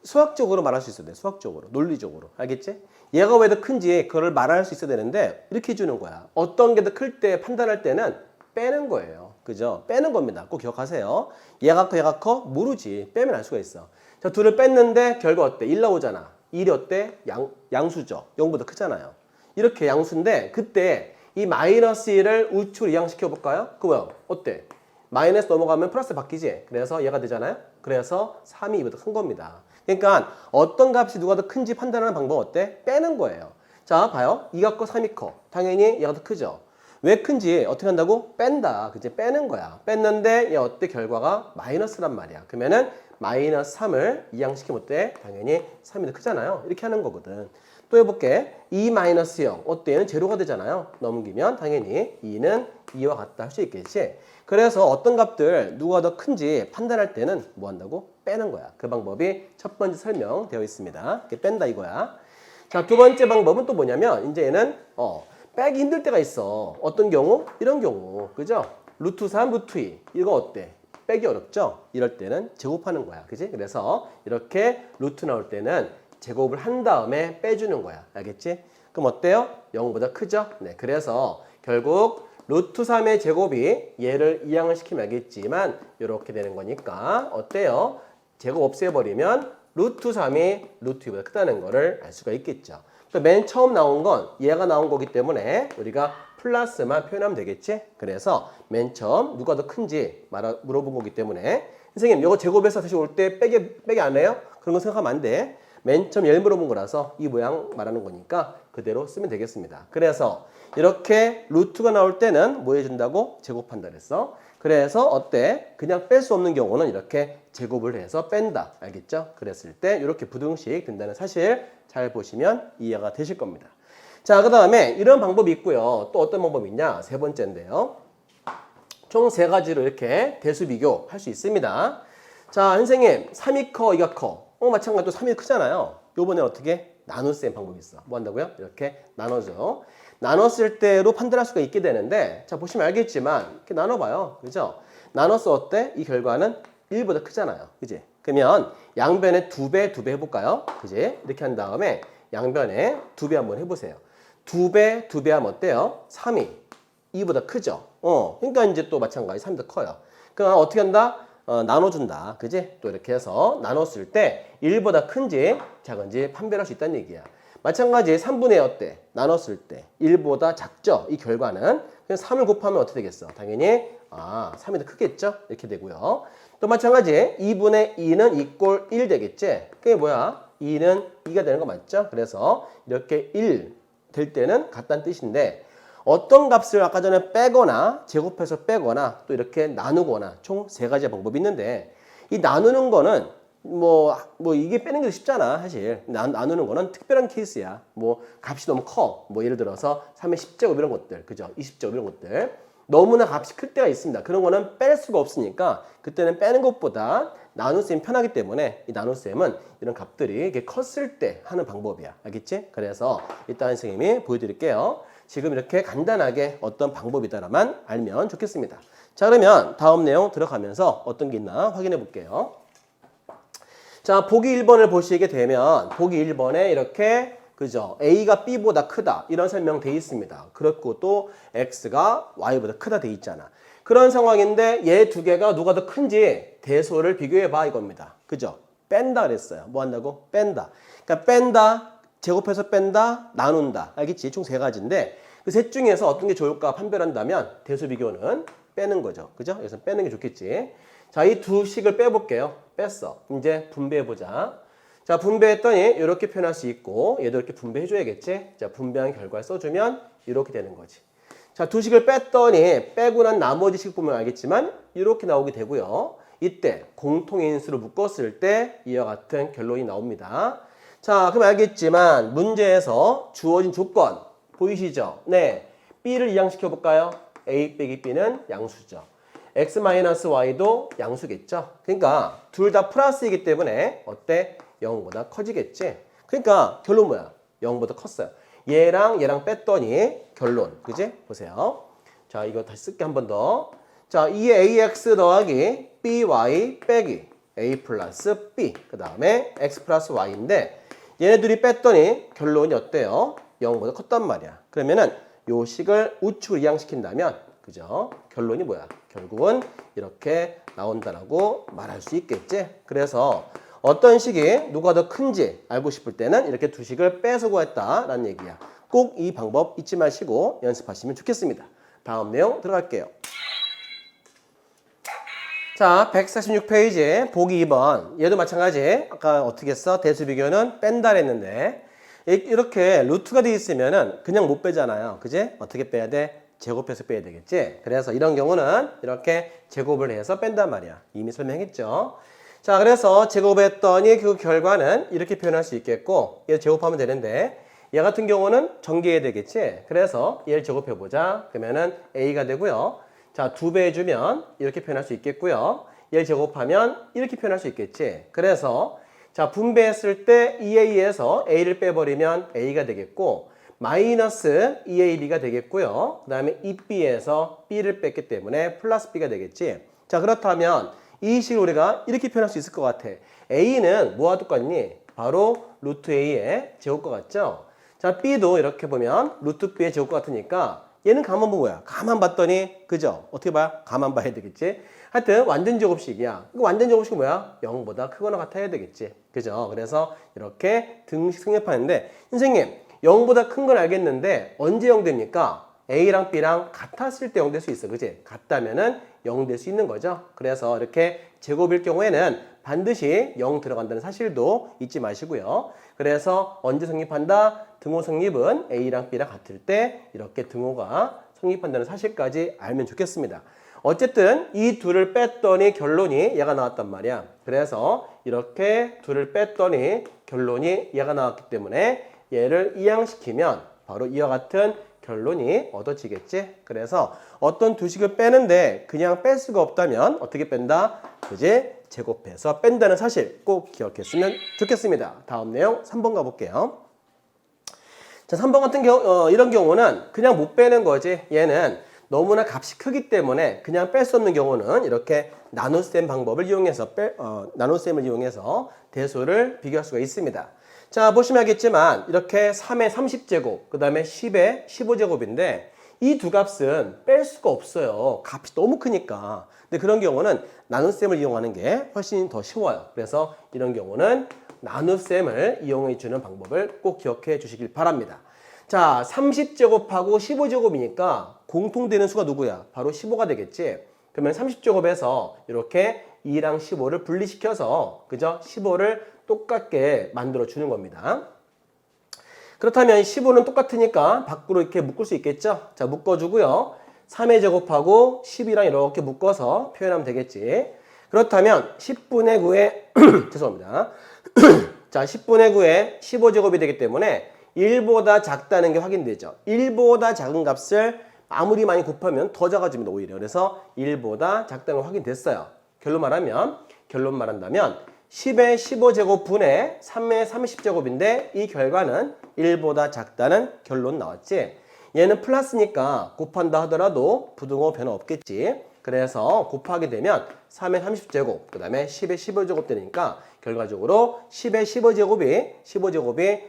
수학적으로 말할 수 있어야 돼. 수학적으로. 논리적으로. 알겠지? 얘가 왜 더 큰지 그걸 말할 수 있어야 되는데 이렇게 해주는 거야. 어떤 게 더 클 때 판단할 때는 빼는 거예요. 그죠? 빼는 겁니다. 꼭 기억하세요. 얘가 커, 얘가 커? 모르지. 빼면 알 수가 있어. 자, 둘을 뺐는데 결과 어때? 1 나오잖아. 1이 어때? 양수죠. 0보다 크잖아요. 이렇게 양수인데 그때 이 마이너스 1을 우측으로 이항시켜 볼까요? 그거요. 어때? 마이너스 넘어가면 플러스 바뀌지? 그래서 얘가 되잖아요. 그래서 3이 이보다 큰 겁니다. 그러니까 어떤 값이 누가 더 큰지 판단하는 방법은 어때? 빼는 거예요. 자, 봐요. 2가 커, 3이 커. 당연히 얘가 더 크죠. 왜 큰지 어떻게 한다고? 뺀다. 그치? 빼는 거야. 뺐는데 얘 어때? 결과가 마이너스란 말이야. 그러면은 마이너스 3을 이항시키면 어때? 당연히 3이 더 크잖아요. 이렇게 하는 거거든. 또 해볼게. 2 마이너스 0. 어때? 얘는 제로가 되잖아요. 넘기면 당연히 2는 2와 같다 할 수 있겠지. 그래서 어떤 값들 누가 더 큰지 판단할 때는 뭐 한다고? 빼는 거야. 그 방법이 첫 번째 설명되어 있습니다. 이렇게 뺀다 이거야. 자, 두 번째 방법은 또 뭐냐면 이제 얘는 빼기 힘들 때가 있어. 어떤 경우? 이런 경우. 그죠? 루트 3, 루트 2. 이거 어때? 빼기 어렵죠? 이럴 때는 제곱하는 거야. 그지? 그래서 이렇게 루트 나올 때는 제곱을 한 다음에 빼주는 거야. 알겠지? 그럼 어때요? 0보다 크죠? 네. 그래서 결국 루트 3의 제곱이 얘를 이항을 시키면 알겠지만 이렇게 되는 거니까 어때요? 제곱 없애버리면 루트 3이 루트 2보다 크다는 거를 알 수가 있겠죠. 맨 처음 나온 건 얘가 나온 거기 때문에 우리가 플러스만 표현하면 되겠지? 그래서 맨 처음 누가 더 큰지 물어본 거기 때문에 선생님 이거 제곱해서 다시 올 때 빼기 안 해요? 그런 거 생각하면 안 돼. 맨 처음 얘를 물어본 거라서 이 모양 말하는 거니까 그대로 쓰면 되겠습니다. 그래서 이렇게 루트가 나올 때는 뭐 해준다고? 제곱한다 그랬어. 그래서 어때? 그냥 뺄 수 없는 경우는 이렇게 제곱을 해서 뺀다. 알겠죠? 그랬을 때 이렇게 부등식 된다는 사실 잘 보시면 이해가 되실 겁니다. 자, 그 다음에 이런 방법이 있고요. 또 어떤 방법이 있냐? 세 번째인데요. 총 세 가지로 이렇게 대수 비교 할 수 있습니다. 자, 선생님 3이 커, 2가 커. 마찬가지로 또 3이 크잖아요. 요번에 어떻게? 나눗셈 방법이 있어. 뭐 한다고요? 이렇게 나눠줘. 나눴을 때로 판단할 수가 있게 되는데 자, 보시면 알겠지만 이렇게 나눠봐요. 그죠? 나눠서 어때? 이 결과는 1보다 크잖아요. 그지? 그러면 양변에 2배, 2배 해볼까요? 그지? 이렇게 한 다음에 양변에 2배 한번 해보세요. 2배, 2배 하면 어때요? 3이 2보다 크죠? 그러니까 이제 또 마찬가지 3이 더 커요. 그럼 어떻게 한다? 나눠준다. 그지? 또 이렇게 해서 나눴을 때 1보다 큰지 작은지 판별할 수 있다는 얘기야. 마찬가지 3분의 어때? 나눴을 때 1보다 작죠? 이 결과는. 그래서 3을 곱하면 어떻게 되겠어? 당연히 3이 더 크겠죠? 이렇게 되고요. 또 마찬가지 2분의 2는 2꼴 1 되겠지? 그게 뭐야? 2는 2가 되는 거 맞죠? 그래서 이렇게 1 될 때는 같다는 뜻인데 어떤 값을 아까 전에 빼거나 제곱해서 빼거나 또 이렇게 나누거나 총 세 가지 방법이 있는데 이 나누는 거는 뭐 이게 빼는 게 쉽잖아 사실. 나누는 거는 특별한 케이스야. 뭐 값이 너무 커. 뭐 예를 들어서 3의 10제곱 이런 것들. 그죠? 20제곱 이런 것들. 너무나 값이 클 때가 있습니다. 그런 거는 뺄 수가 없으니까 그때는 빼는 것보다 나눗셈이 편하기 때문에 이 나눗셈은 이런 값들이 이렇게 컸을 때 하는 방법이야. 알겠지? 그래서 일단 선생님이 보여드릴게요. 지금 이렇게 간단하게 어떤 방법이다라만 알면 좋겠습니다. 자, 그러면 다음 내용 들어가면서 어떤 게 있나 확인해 볼게요. 자, 보기 1번을 보시게 되면 보기 1번에 이렇게 그죠? A가 B보다 크다 이런 설명 돼 있습니다. 그렇고 또 X가 Y보다 크다 돼 있잖아. 그런 상황인데 얘 두 개가 누가 더 큰지 대소를 비교해 봐 이겁니다. 그죠? 뺀다 그랬어요. 뭐 한다고? 뺀다. 그러니까 뺀다, 제곱해서 뺀다, 나눈다. 알겠지? 총 세 가지인데 그 셋 중에서 어떤 게 좋을까 판별한다면 대수 비교는 빼는 거죠. 그죠? 여기서 빼는 게 좋겠지. 자, 이 두 식을 빼볼게요. 뺐어. 이제 분배해보자. 자, 분배했더니 이렇게 표현할 수 있고 얘도 이렇게 분배해줘야겠지. 자, 분배한 결과를 써주면 이렇게 되는 거지. 자, 두 식을 뺐더니 빼고 난 나머지 식 보면 알겠지만 이렇게 나오게 되고요. 이때 공통의 인수로 묶었을 때 이와 같은 결론이 나옵니다. 자, 그럼 알겠지만 문제에서 주어진 조건 보이시죠? 네, B를 이항시켜 볼까요? A 빼기 B는 양수죠. X-Y도 양수겠죠. 그러니까 둘 다 플러스이기 때문에 어때? 0보다 커지겠지. 그러니까 결론 뭐야? 0보다 컸어요. 얘랑 뺐더니 결론. 그지? 보세요. 자, 이거 다시 쓸게 한 번 더. 자, 2의 AX 더하기 BY 빼기 A 플러스 B. 그 다음에 X 플러스 Y인데 얘네들이 뺐더니 결론이 어때요? 0보다 컸단 말이야. 그러면은 요 식을 우측으로 이항시킨다면 그죠? 결론이 뭐야? 결국은 이렇게 나온다라고 말할 수 있겠지? 그래서 어떤 식이 누가 더 큰지 알고 싶을 때는 이렇게 두 식을 빼서 구했다라는 얘기야. 꼭 이 방법 잊지 마시고 연습하시면 좋겠습니다. 다음 내용 들어갈게요. 자, 146페이지 보기 2번. 얘도 마찬가지. 아까 어떻게 했어? 대수 비교는 뺀다 했는데 이렇게 루트가 되어 있으면은 그냥 못 빼잖아요. 그지? 어떻게 빼야 돼? 제곱해서 빼야 되겠지? 그래서 이런 경우는 이렇게 제곱을 해서 뺀단 말이야. 이미 설명했죠? 자, 그래서 제곱했더니 그 결과는 이렇게 표현할 수 있겠고 얘를 제곱하면 되는데 얘 같은 경우는 전개해야 되겠지? 그래서 얘를 제곱해보자. 그러면은 A가 되고요. 자, 2배 해주면 이렇게 표현할 수 있겠고요. 얘를 제곱하면 이렇게 표현할 수 있겠지? 그래서 자, 분배했을 때 2A에서 A를 빼버리면 A가 되겠고 마이너스 2AB가 되겠고요. 그 다음에 2B에서 B를 뺐기 때문에 플러스 B가 되겠지. 자, 그렇다면 이 식을 우리가 이렇게 표현할 수 있을 것 같아. A는 뭐와 똑같니? 바로 루트 A의 제곱과 같죠? 자, B도 이렇게 보면 루트 B의 제곱과 같으니까 얘는 가만 보면 뭐야? 가만 봤더니 그죠? 어떻게 봐? 가만 봐야 되겠지? 하여튼 완전 제곱식이야. 그 완전 제곱식은 뭐야? 0보다 크거나 같아야 되겠지. 그죠? 그래서 이렇게 등식 성립하는데 선생님 0보다 큰 건 알겠는데 언제 0 됩니까? A랑 B랑 같았을 때 0 될 수 있어. 그치? 같다면은 0 될 수 있는 거죠. 그래서 이렇게 제곱일 경우에는 반드시 0 들어간다는 사실도 잊지 마시고요. 그래서 언제 성립한다? 등호 성립은 A랑 B랑 같을 때 이렇게 등호가 성립한다는 사실까지 알면 좋겠습니다. 어쨌든 이 둘을 뺐더니 결론이 얘가 나왔단 말이야. 그래서 이렇게 둘을 뺐더니 결론이 얘가 나왔기 때문에 얘를 이항시키면 바로 이와 같은 결론이 얻어지겠지. 그래서 어떤 두 식을 빼는데 그냥 뺄 수가 없다면 어떻게 뺀다? 그지? 제곱해서 뺀다는 사실 꼭 기억했으면 좋겠습니다. 다음 내용 3번 가볼게요. 자, 3번 같은 경우 이런 경우는 그냥 못 빼는 거지. 얘는 너무나 값이 크기 때문에 그냥 뺄 수 없는 경우는 이렇게 나눗셈 방법을 이용해서 나눗셈을 이용해서 대수를 비교할 수가 있습니다. 자, 보시면 알겠지만 이렇게 3의 30제곱 그 다음에 10의 15제곱인데 이 두 값은 뺄 수가 없어요. 값이 너무 크니까. 근데 그런 경우는 나눗셈을 이용하는 게 훨씬 더 쉬워요. 그래서 이런 경우는 나눗셈을 이용해 주는 방법을 꼭 기억해 주시길 바랍니다. 자, 30제곱하고 15제곱이니까 공통되는 수가 누구야? 바로 15가 되겠지. 그러면 30제곱에서 이렇게 2랑 15를 분리시켜서 그죠? 15를 똑같게 만들어 주는 겁니다. 그렇다면 15는 똑같으니까 밖으로 이렇게 묶을 수 있겠죠? 자, 묶어주고요. 3의 제곱하고 10이랑 이렇게 묶어서 표현하면 되겠지. 그렇다면 10분의 9의 죄송합니다. 자, 10분의 9의 15제곱이 되기 때문에 1보다 작다는 게 확인되죠. 1보다 작은 값을 아무리 많이 곱하면 더 작아집니다. 오히려. 그래서 1보다 작다는 거 확인됐어요. 결론 말한다면 10의 15제곱 분의 3의 30제곱인데 이 결과는 1보다 작다는 결론 나왔지. 얘는 플러스니까 곱한다 하더라도 부등호 변화 없겠지. 그래서 곱하게 되면 3의 30제곱 그 다음에 10의 15제곱 되니까 결과적으로 10의 15제곱이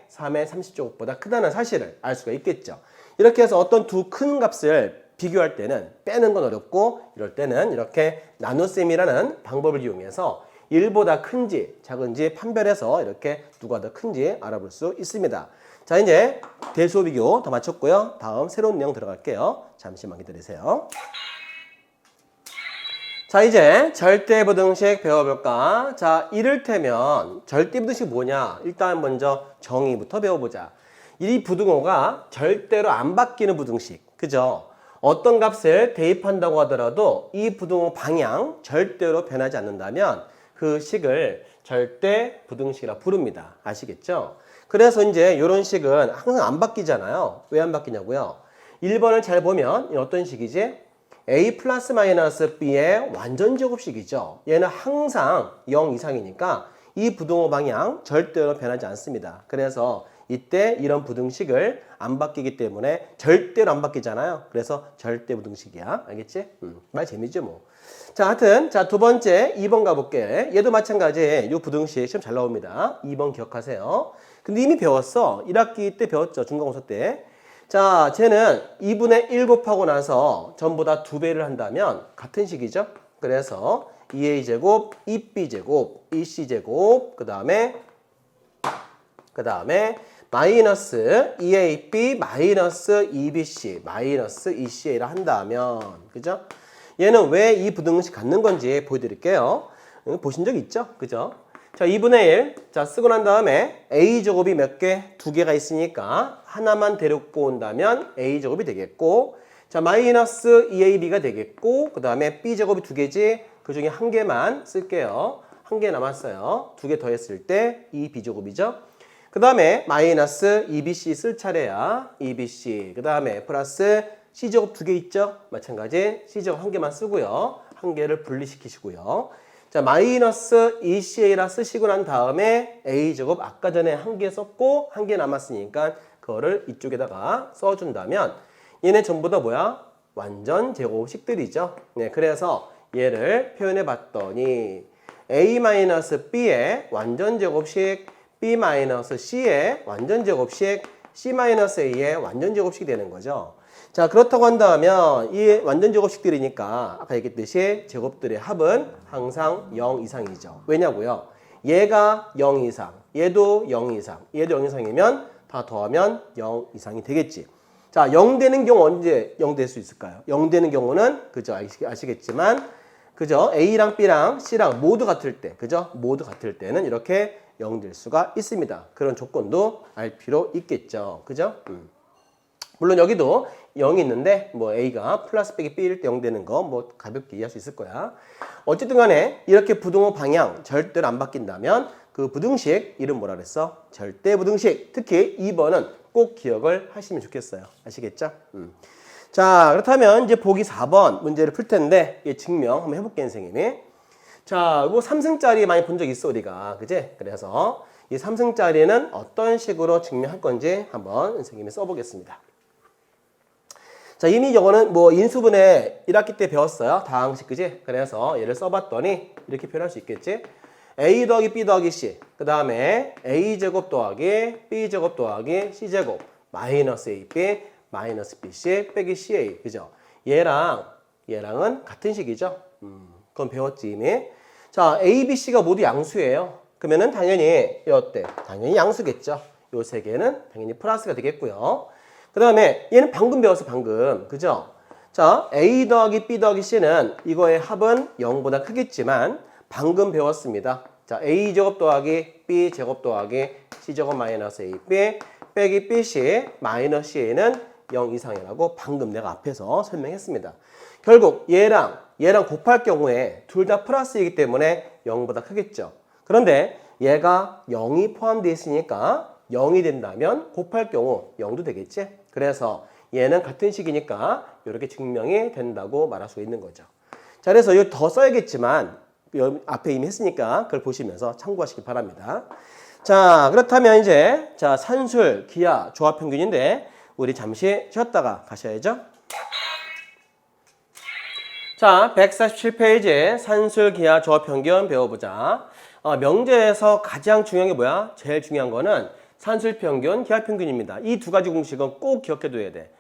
3의 30제곱보다 크다는 사실을 알 수가 있겠죠. 이렇게 해서 어떤 두 큰 값을 비교할 때는 빼는 건 어렵고 이럴 때는 이렇게 나눗셈이라는 방법을 이용해서 1보다 큰지 작은지 판별해서 이렇게 누가 더 큰지 알아볼 수 있습니다. 자, 이제 대수호 비교 다 마쳤고요. 다음 새로운 내용 들어갈게요. 잠시만 기다리세요. 자, 이제 절대부등식 배워볼까? 자, 이를테면 절대부등식 뭐냐? 일단 먼저 정의부터 배워보자. 이 부등호가 절대로 안 바뀌는 부등식. 그죠? 어떤 값을 대입한다고 하더라도 이 부등호 방향 절대로 변하지 않는다면 그 식을 절대부등식이라 부릅니다. 아시겠죠? 그래서 이제 이런 식은 항상 안 바뀌잖아요. 왜 안 바뀌냐고요? 1번을 잘 보면 어떤 식이지? a 플러스 마이너스 b의 완전 제곱식이죠. 얘는 항상 0 이상이니까 이 부등호 방향 절대로 변하지 않습니다. 그래서 이때 이런 부등식을 안 바뀌기 때문에 절대로 안 바뀌잖아요. 그래서 절대 부등식이야. 알겠지? 말 재미죠 뭐. 자, 하여튼 자, 두 번째 2번 가볼게. 얘도 마찬가지 이 부등식 시험 잘 나옵니다. 2번 기억하세요. 근데 이미 배웠어. 1학기 때 배웠죠. 중간고사 때. 자, 쟤는 2분의 1 곱하고 나서 전부 다 2배를 한다면 같은 식이죠. 그래서 2a제곱, 2b제곱, 2c제곱, 그 다음에 마이너스 2ab 마이너스 2bc 마이너스 2ca를 한다면, 그죠? 얘는 왜 이 부등식 갖는 건지 보여드릴게요. 보신 적 있죠? 그죠? 자, 2분의 1. 자, 쓰고 난 다음에 a제곱이 몇 개? 2개가 있으니까 하나만 데리고 온다면 a제곱이 되겠고, 자, 마이너스 2ab가 되겠고, 그 다음에 b제곱이 2개지? 그 중에 한 개만 쓸게요. 한 개 남았어요. 2개 더했을 때 2b제곱이죠? 그 다음에 마이너스 2bc 쓸 차례야. 2bc. 그 다음에 플러스 c제곱 2개 있죠? 마찬가지 c제곱 한 개만 쓰고요. 한 개를 분리시키시고요. 자, 마이너스 2ca라 쓰시고 난 다음에 a제곱 아까 전에 한 개 썼고 한 개 남았으니까 그거를 이쪽에다가 써준다면 얘네 전부 다 뭐야? 완전 제곱식들이죠. 네, 그래서 얘를 표현해 봤더니 a-b의 완전 제곱식, b-c의 완전 제곱식, c-a의 완전 제곱식이 되는 거죠. 자, 그렇다고 한다면 이 완전 제곱식들이니까 아까 얘기했듯이 제곱들의 합은 항상 0 이상이죠. 왜냐고요? 얘가 0 이상, 얘도 0 이상, 얘도 0 이상이면 다 더하면 0 이상이 되겠지. 자, 0 되는 경우 언제 0 될 수 있을까요? 0 되는 경우는 그죠? 아시겠지만 그죠? A랑 B랑 C랑 모두 같을 때, 그죠? 모두 같을 때는 이렇게 0 될 수가 있습니다. 그런 조건도 알 필요 있겠죠. 그죠? 물론 여기도 0이 있는데 뭐 A가 플러스 빼기 B일 때 0 되는 거 뭐 가볍게 이해할 수 있을 거야. 어쨌든 간에 이렇게 부등호 방향 절대로 안 바뀐다면 그 부등식 이름 뭐라 그랬어? 절대 부등식. 특히 2번은 꼭 기억을 하시면 좋겠어요. 아시겠죠? 자, 그렇다면 이제 보기 4번 문제를 풀 텐데 이 증명 한번 해볼게요, 선생님이. 자, 뭐 3승짜리 많이 본 적 있어 우리가. 그지? 그래서 이 3승짜리는 어떤 식으로 증명할 건지 한번 선생님이 써보겠습니다. 자, 이미 이거는 뭐 인수분해 1학기 때 배웠어요. 다항식, 그지? 그래서 얘를 써봤더니 이렇게 표현할 수 있겠지? a 더하기 b 더하기 c, 그 다음에 a제곱 더하기 b제곱 더하기 c제곱 마이너스 ab 마이너스 bc 빼기 ca, 그죠? 얘랑은 같은 식이죠? 그건 배웠지 이미. 자, a, b, c가 모두 양수예요. 그러면은 당연히 어때? 당연히 양수겠죠? 요 세 개는 당연히 플러스가 되겠고요. 그 다음에 얘는 방금 배웠어, 방금. 그죠? 자, a 더하기 b 더하기 c는 이거의 합은 0보다 크겠지만 방금 배웠습니다. 자, a제곱 더하기 b제곱 더하기 c제곱 마이너스 ab 빼기 bc 마이너스 ca는 0 이상이라고 방금 내가 앞에서 설명했습니다. 결국 얘랑 곱할 경우에 둘 다 플러스이기 때문에 0보다 크겠죠. 그런데 얘가 0이 포함되어 있으니까 0이 된다면 곱할 경우 0도 되겠지. 그래서 얘는 같은 식이니까 이렇게 증명이 된다고 말할 수 있는 거죠. 자, 그래서 이거 더 써야겠지만 앞에 이미 했으니까 그걸 보시면서 참고하시기 바랍니다. 자, 그렇다면 이제 자, 산술, 기하, 조합평균인데 우리 잠시 쉬었다가 가셔야죠. 자, 147페이지 산술, 기하, 조합평균 배워보자. 명제에서 가장 중요한 게 뭐야? 제일 중요한 거는 산술평균, 기하평균입니다. 이 두 가지 공식은 꼭 기억해둬야 돼.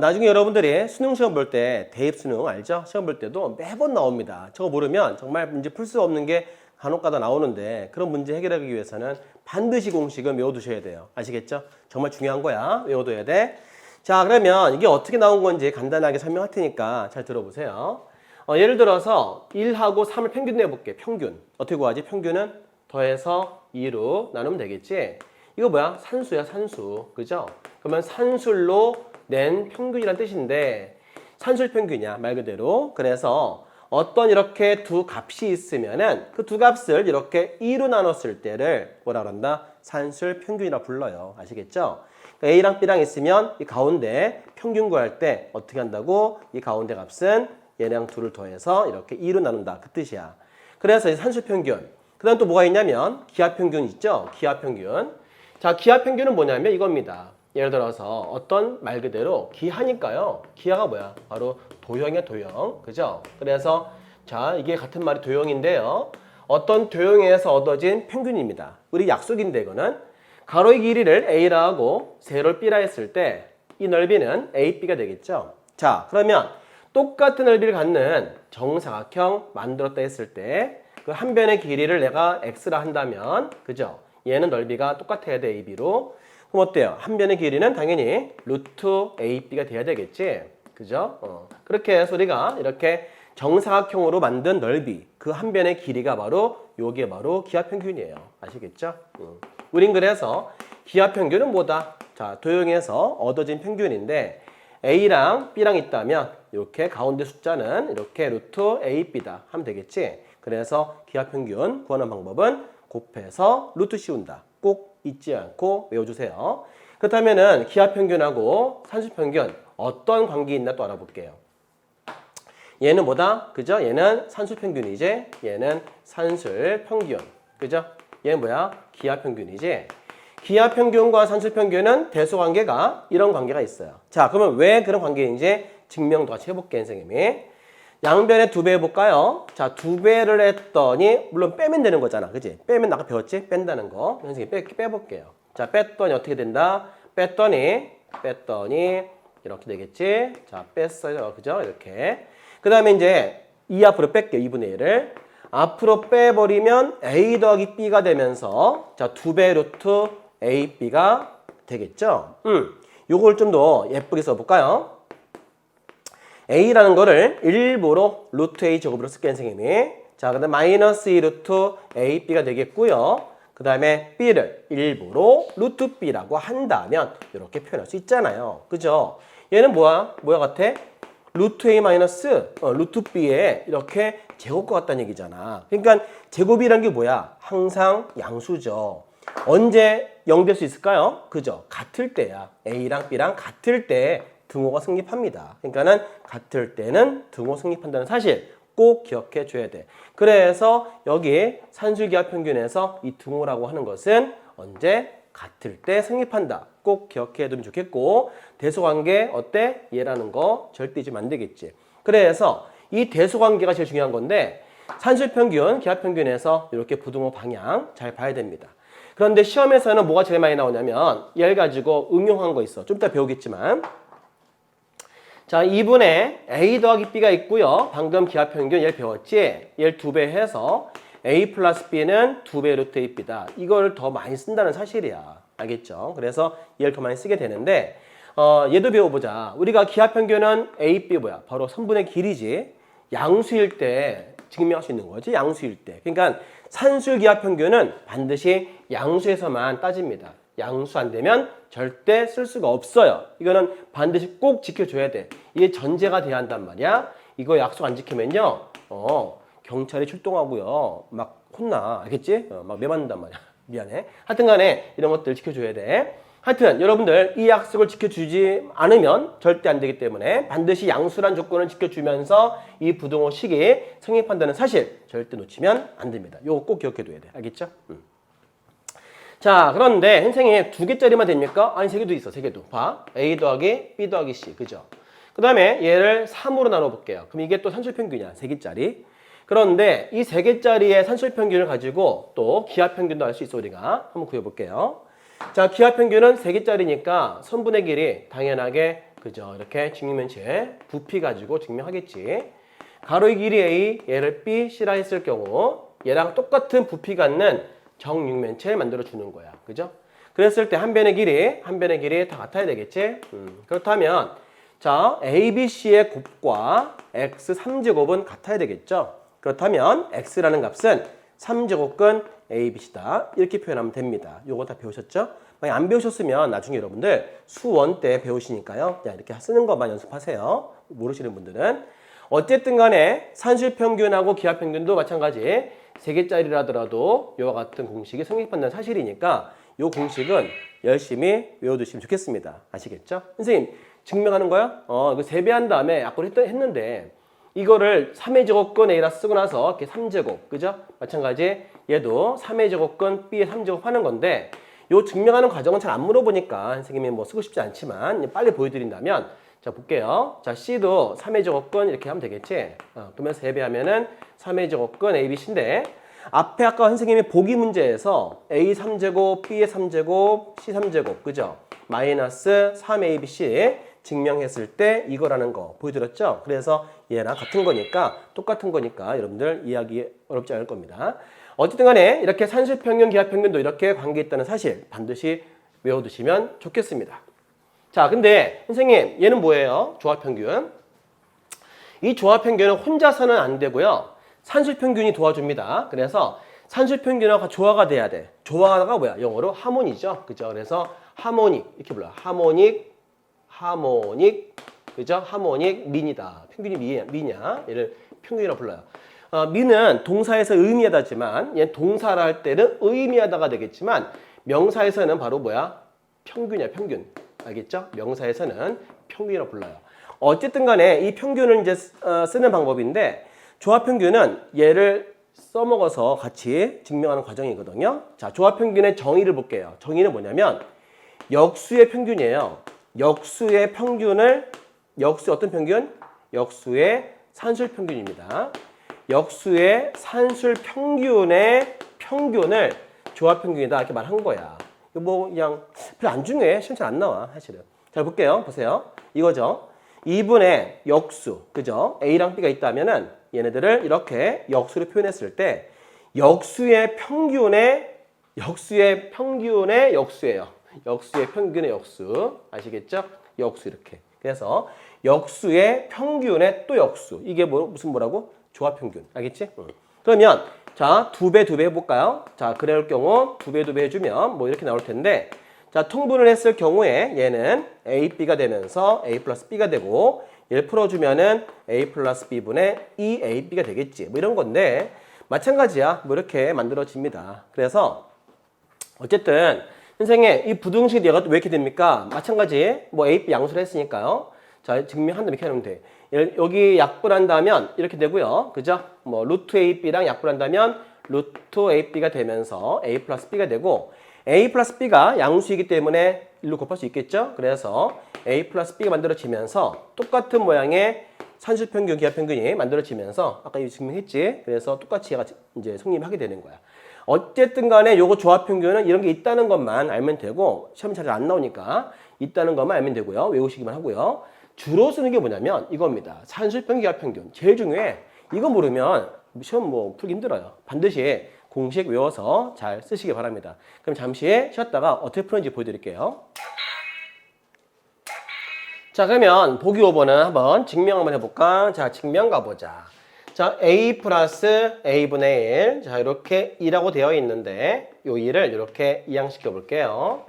나중에 여러분들이 수능 시험 볼 때 대입 수능 알죠? 시험 볼 때도 매번 나옵니다. 저거 모르면 정말 문제 풀 수 없는 게 간혹가다 나오는데 그런 문제 해결하기 위해서는 반드시 공식은 외워두셔야 돼요. 아시겠죠? 정말 중요한 거야. 외워둬야 돼. 자, 그러면 이게 어떻게 나온 건지 간단하게 설명할 테니까 잘 들어보세요. 예를 들어서 1하고 3을 평균 내볼게. 평균. 어떻게 구하지? 평균은 더해서 2로 나누면 되겠지? 이거 뭐야? 산수야, 산수. 그죠? 그러면 산술로 낸 평균이란 뜻인데 산술 평균이야, 말 그대로. 그래서 어떤 이렇게 두 값이 있으면은 그 두 값을 이렇게 2로 나눴을 때를 뭐라 그런다? 산술 평균이라 불러요. 아시겠죠? 그러니까 A랑 B랑 있으면 이 가운데 평균 구할 때 어떻게 한다고? 이 가운데 값은 얘랑 둘을 더해서 이렇게 2로 나눈다. 그 뜻이야. 그래서 이 산술 평균. 그 다음 또 뭐가 있냐면 기하 평균 있죠? 기하 평균. 자, 기하 평균은 뭐냐면 이겁니다. 예를 들어서 어떤 말 그대로 기하니까요. 기하가 뭐야? 바로 도형이야, 도형. 그죠? 그래서 자, 이게 같은 말이 도형인데요. 어떤 도형에서 얻어진 평균입니다. 우리 약속인데 이거는 가로의 길이를 A라 하고 세로를 B라 했을 때 이 넓이는 AB가 되겠죠. 자, 그러면 똑같은 넓이를 갖는 정사각형 만들었다 했을 때 그 한 변의 길이를 내가 X라 한다면 그죠? 얘는 넓이가 똑같아야 돼, AB로. 그럼 어때요? 한 변의 길이는 당연히 루트 AB가 돼야 되겠지? 그죠? 그렇게 해서 우리가 이렇게 정사각형으로 만든 넓이, 그 한 변의 길이가 바로 요게 바로 기하평균이에요. 아시겠죠? 우린 그래서 기하평균은 뭐다? 자, 도형에서 얻어진 평균인데 A랑 B랑 있다면 이렇게 가운데 숫자는 이렇게 루트 AB다 하면 되겠지? 그래서 기하평균 구하는 방법은 곱해서 루트 씌운다. 꼭 잊지 않고 외워주세요. 그렇다면은 기하평균하고 산술평균 어떤 관계 있나 또 알아볼게요. 얘는 뭐다? 그죠? 얘는 산술평균이지? 얘는 산술평균. 그죠? 얘는 뭐야? 기하평균이지? 기하평균과 산술평균은 대소관계가 이런 관계가 있어요. 자, 그러면 왜 그런 관계인지 증명도 같이 해볼게, 선생님이. 양변에 2배 해볼까요? 자, 2배를 했더니 물론 빼면 되는 거잖아. 그지? 빼면 아까 배웠지? 뺀다는 거. 선생님이 빼볼게요. 자, 뺐더니 어떻게 된다? 뺐더니 이렇게 되겠지? 자, 뺐어요. 그죠? 이렇게. 그 다음에 이제 2 앞으로 뺄게요. 2분의 1을. 앞으로 빼버리면 A 더하기 B가 되면서 자, 2배 루트 AB가 되겠죠? 요걸 좀 더 예쁘게 써볼까요? A라는 거를 일부러 루트 A 제곱으로 쓸게요, 선생님이. 자, 그 다음에 마이너스 2 루트 AB가 되겠고요. 그 다음에 B를 일부러 루트 B라고 한다면 이렇게 표현할 수 있잖아요. 그죠? 얘는 뭐야 같아? 루트 A 마이너스 루트 B에 이렇게 제곱과 같다는 얘기잖아. 그러니까 제곱이란 게 뭐야? 항상 양수죠. 언제 0 될 수 있을까요? 그죠? 같을 때야. A랑 B랑 같을 때 등호가 성립합니다. 그러니까는 같을 때는 등호 성립한다는 사실 꼭 기억해 줘야 돼. 그래서 여기 산술기하평균에서 이 등호라고 하는 것은 언제 같을 때 성립한다. 꼭 기억해 두면 좋겠고 대소관계 어때? 얘라는 거 절대 잊으면 안 되겠지. 그래서 이 대소관계가 제일 중요한 건데 산술평균, 기하평균에서 이렇게 부등호 방향 잘 봐야 됩니다. 그런데 시험에서는 뭐가 제일 많이 나오냐면 얘를 가지고 응용한 거 있어. 좀 이따 배우겠지만 자, 2분의 A 더하기 B가 있고요. 방금 기하평균 얘를 배웠지? 얘를 2배 해서 A 플러스 B는 2배 루트 AB다. 이걸 더 많이 쓴다는 사실이야. 알겠죠? 그래서 얘를 더 많이 쓰게 되는데 얘도 배워보자. 우리가 기하평균은 A, B 뭐야? 바로 선분의 길이지. 양수일 때 증명할 수 있는 거지. 양수일 때. 그러니까 산술 기하평균은 반드시 양수에서만 따집니다. 양수 안 되면 절대 쓸 수가 없어요. 이거는 반드시 꼭 지켜줘야 돼. 이게 전제가 돼야 한단 말이야. 이거 약속 안 지키면요. 경찰이 출동하고요. 막 혼나. 알겠지? 막 매맞는단 말이야. 미안해. 하여튼 간에 이런 것들 지켜줘야 돼. 하여튼 여러분들 이 약속을 지켜주지 않으면 절대 안 되기 때문에 반드시 양수란 조건을 지켜주면서 이 부등호 식이 성립한다는 사실 절대 놓치면 안 됩니다. 이거 꼭 기억해둬야 돼. 알겠죠? 자, 그런데 선생님 2개짜리만 됩니까? 아니 3개도 있어. 3개도. 봐. A 더하기 B 더하기 C. 그죠? 그 다음에 얘를 3으로 나눠볼게요. 그럼 이게 또 산술평균이야. 3개짜리. 그런데 이 3개짜리의 산술평균을 가지고 또 기하평균도 알 수 있어. 우리가 한번 구해볼게요. 자, 기하평균은 3개짜리니까 선분의 길이 당연하게 그죠? 이렇게 증명면체 부피 가지고 증명하겠지. 가로의 길이 A, 얘를 B, C라 했을 경우 얘랑 똑같은 부피 갖는 정육면체를 만들어 주는 거야. 그죠? 그랬을 때 한 변의 길이 다 같아야 되겠지? 그렇다면 자, ABC의 곱과 x 3제곱은 같아야 되겠죠? 그렇다면 x라는 값은 3제곱근 ABC다. 이렇게 표현하면 됩니다. 요거 다 배우셨죠? 만약 안 배우셨으면 나중에 여러분들 수원 때 배우시니까요. 자, 이렇게 쓰는 것만 연습하세요. 모르시는 분들은. 어쨌든 간에 산술평균하고 기하평균도 마찬가지 3개짜리라더라도 이와 같은 공식이 성립한다는 사실이니까 이 공식은 열심히 외워두시면 좋겠습니다. 아시겠죠? 선생님 증명하는 거야? 이거 세배한 다음에 아까 했는데 이거를 3의 제곱근 A라 쓰고 나서 이렇게 3제곱, 그죠? 마찬가지 얘도 3의 제곱근 B의 3제곱 하는 건데 요 증명하는 과정은 잘 안 물어보니까 선생님이 뭐 쓰고 싶지 않지만 빨리 보여드린다면 자 볼게요. 자 C도 3의 제곱근 이렇게 하면 되겠지? 그러면 세배하면은 3의 제곱근 ABC인데 앞에 아까 선생님이 보기 문제에서 A 3제곱, B의 3제곱, C 3제곱, 그죠? 마이너스 3ABC 증명했을 때 이거라는 거 보여드렸죠? 그래서 얘랑 같은 거니까 똑같은 거니까 여러분들 이해하기 어렵지 않을 겁니다. 어쨌든 간에 이렇게 산술평균, 기하평균도 이렇게 관계 있다는 사실 반드시 외워두시면 좋겠습니다. 자, 근데 선생님 얘는 뭐예요? 조합평균. 이 조합평균은 혼자서는 안 되고요. 산술평균이 도와줍니다. 그래서 산술평균하고 조화가 돼야 돼. 조화가 뭐야? 영어로 하모니죠. 그죠? 그래서 하모닉 이렇게 불러요. 하모닉, 그죠? 하모닉 민이다. 평균이 미냐? 얘를 평균이라고 불러요. 미는 동사에서 의미하다지만 얘는 동사를 할 때는 의미하다가 되겠지만 명사에서는 바로 뭐야? 평균이야, 평균. 알겠죠? 명사에서는 평균이라고 불러요. 어쨌든 간에 이 평균을 이제 쓰는 방법인데 조합평균은 얘를 써먹어서 같이 증명하는 과정이거든요. 자, 조합평균의 정의를 볼게요. 정의는 뭐냐면 역수의 평균이에요. 역수의 평균을 역수의 어떤 평균? 역수의 산술평균입니다. 역수의 산술평균의 평균을 조합평균이다 이렇게 말한 거야. 이거 뭐 그냥 별로 안 중요해. 시험 잘 안 나와 사실은. 자 볼게요. 보세요. 이거죠. 2분의 역수, 그죠? A랑 B가 있다면은 얘네들을 이렇게 역수로 표현했을 때 역수의 평균의 역수예요. 역수의 평균의 역수. 아시겠죠? 역수 이렇게. 그래서 역수의 평균의 또 역수. 이게 무슨 뭐라고? 조합평균. 알겠지? 그러면 자, 2배 해볼까요? 자, 그럴 경우 2배 해주면 뭐 이렇게 나올 텐데 자, 통분을 했을 경우에 얘는 A, B가 되면서 A 플러스 B가 되고 얘를 풀어주면은 A 플러스 B분의 2AB가 되겠지. 뭐 이런 건데 마찬가지야. 뭐 이렇게 만들어집니다. 그래서 어쨌든 선생님 이 부등식 얘가 왜 이렇게 됩니까? 마찬가지 뭐 A, B 양수를 했으니까요. 자, 증명한다면 이렇게 하면 돼. 여기 약분한다면 이렇게 되고요. 그죠? 뭐 루트 AB랑 약분한다면 루트 AB가 되면서 A 플러스 B가 되고 A 플러스 B가 양수이기 때문에 1로 곱할 수 있겠죠? 그래서 A 플러스 B가 만들어지면서 똑같은 모양의 산술평균, 기하평균이 만들어지면서 아까 이거 증명했지? 그래서 똑같이 얘가 이제 성립하게 되는 거야. 어쨌든 간에 요거 조합평균은 이런 게 있다는 것만 알면 되고 시험이 잘 안 나오니까 있다는 것만 알면 되고요. 외우시기만 하고요. 주로 쓰는 게 뭐냐면 이겁니다. 산술평균, 기하평균. 제일 중요해. 이거 모르면 시험 뭐 풀기 힘들어요. 반드시 공식 외워서 잘 쓰시기 바랍니다. 그럼 잠시 쉬었다가 어떻게 푸는지 보여드릴게요. 자, 그러면 보기 5번은 한번 증명 한번 해볼까? 자, 증명 가보자. 자, A 플러스 A분의 1. 자, 이렇게 2라고 되어 있는데 요 2를 이렇게 이항시켜 볼게요.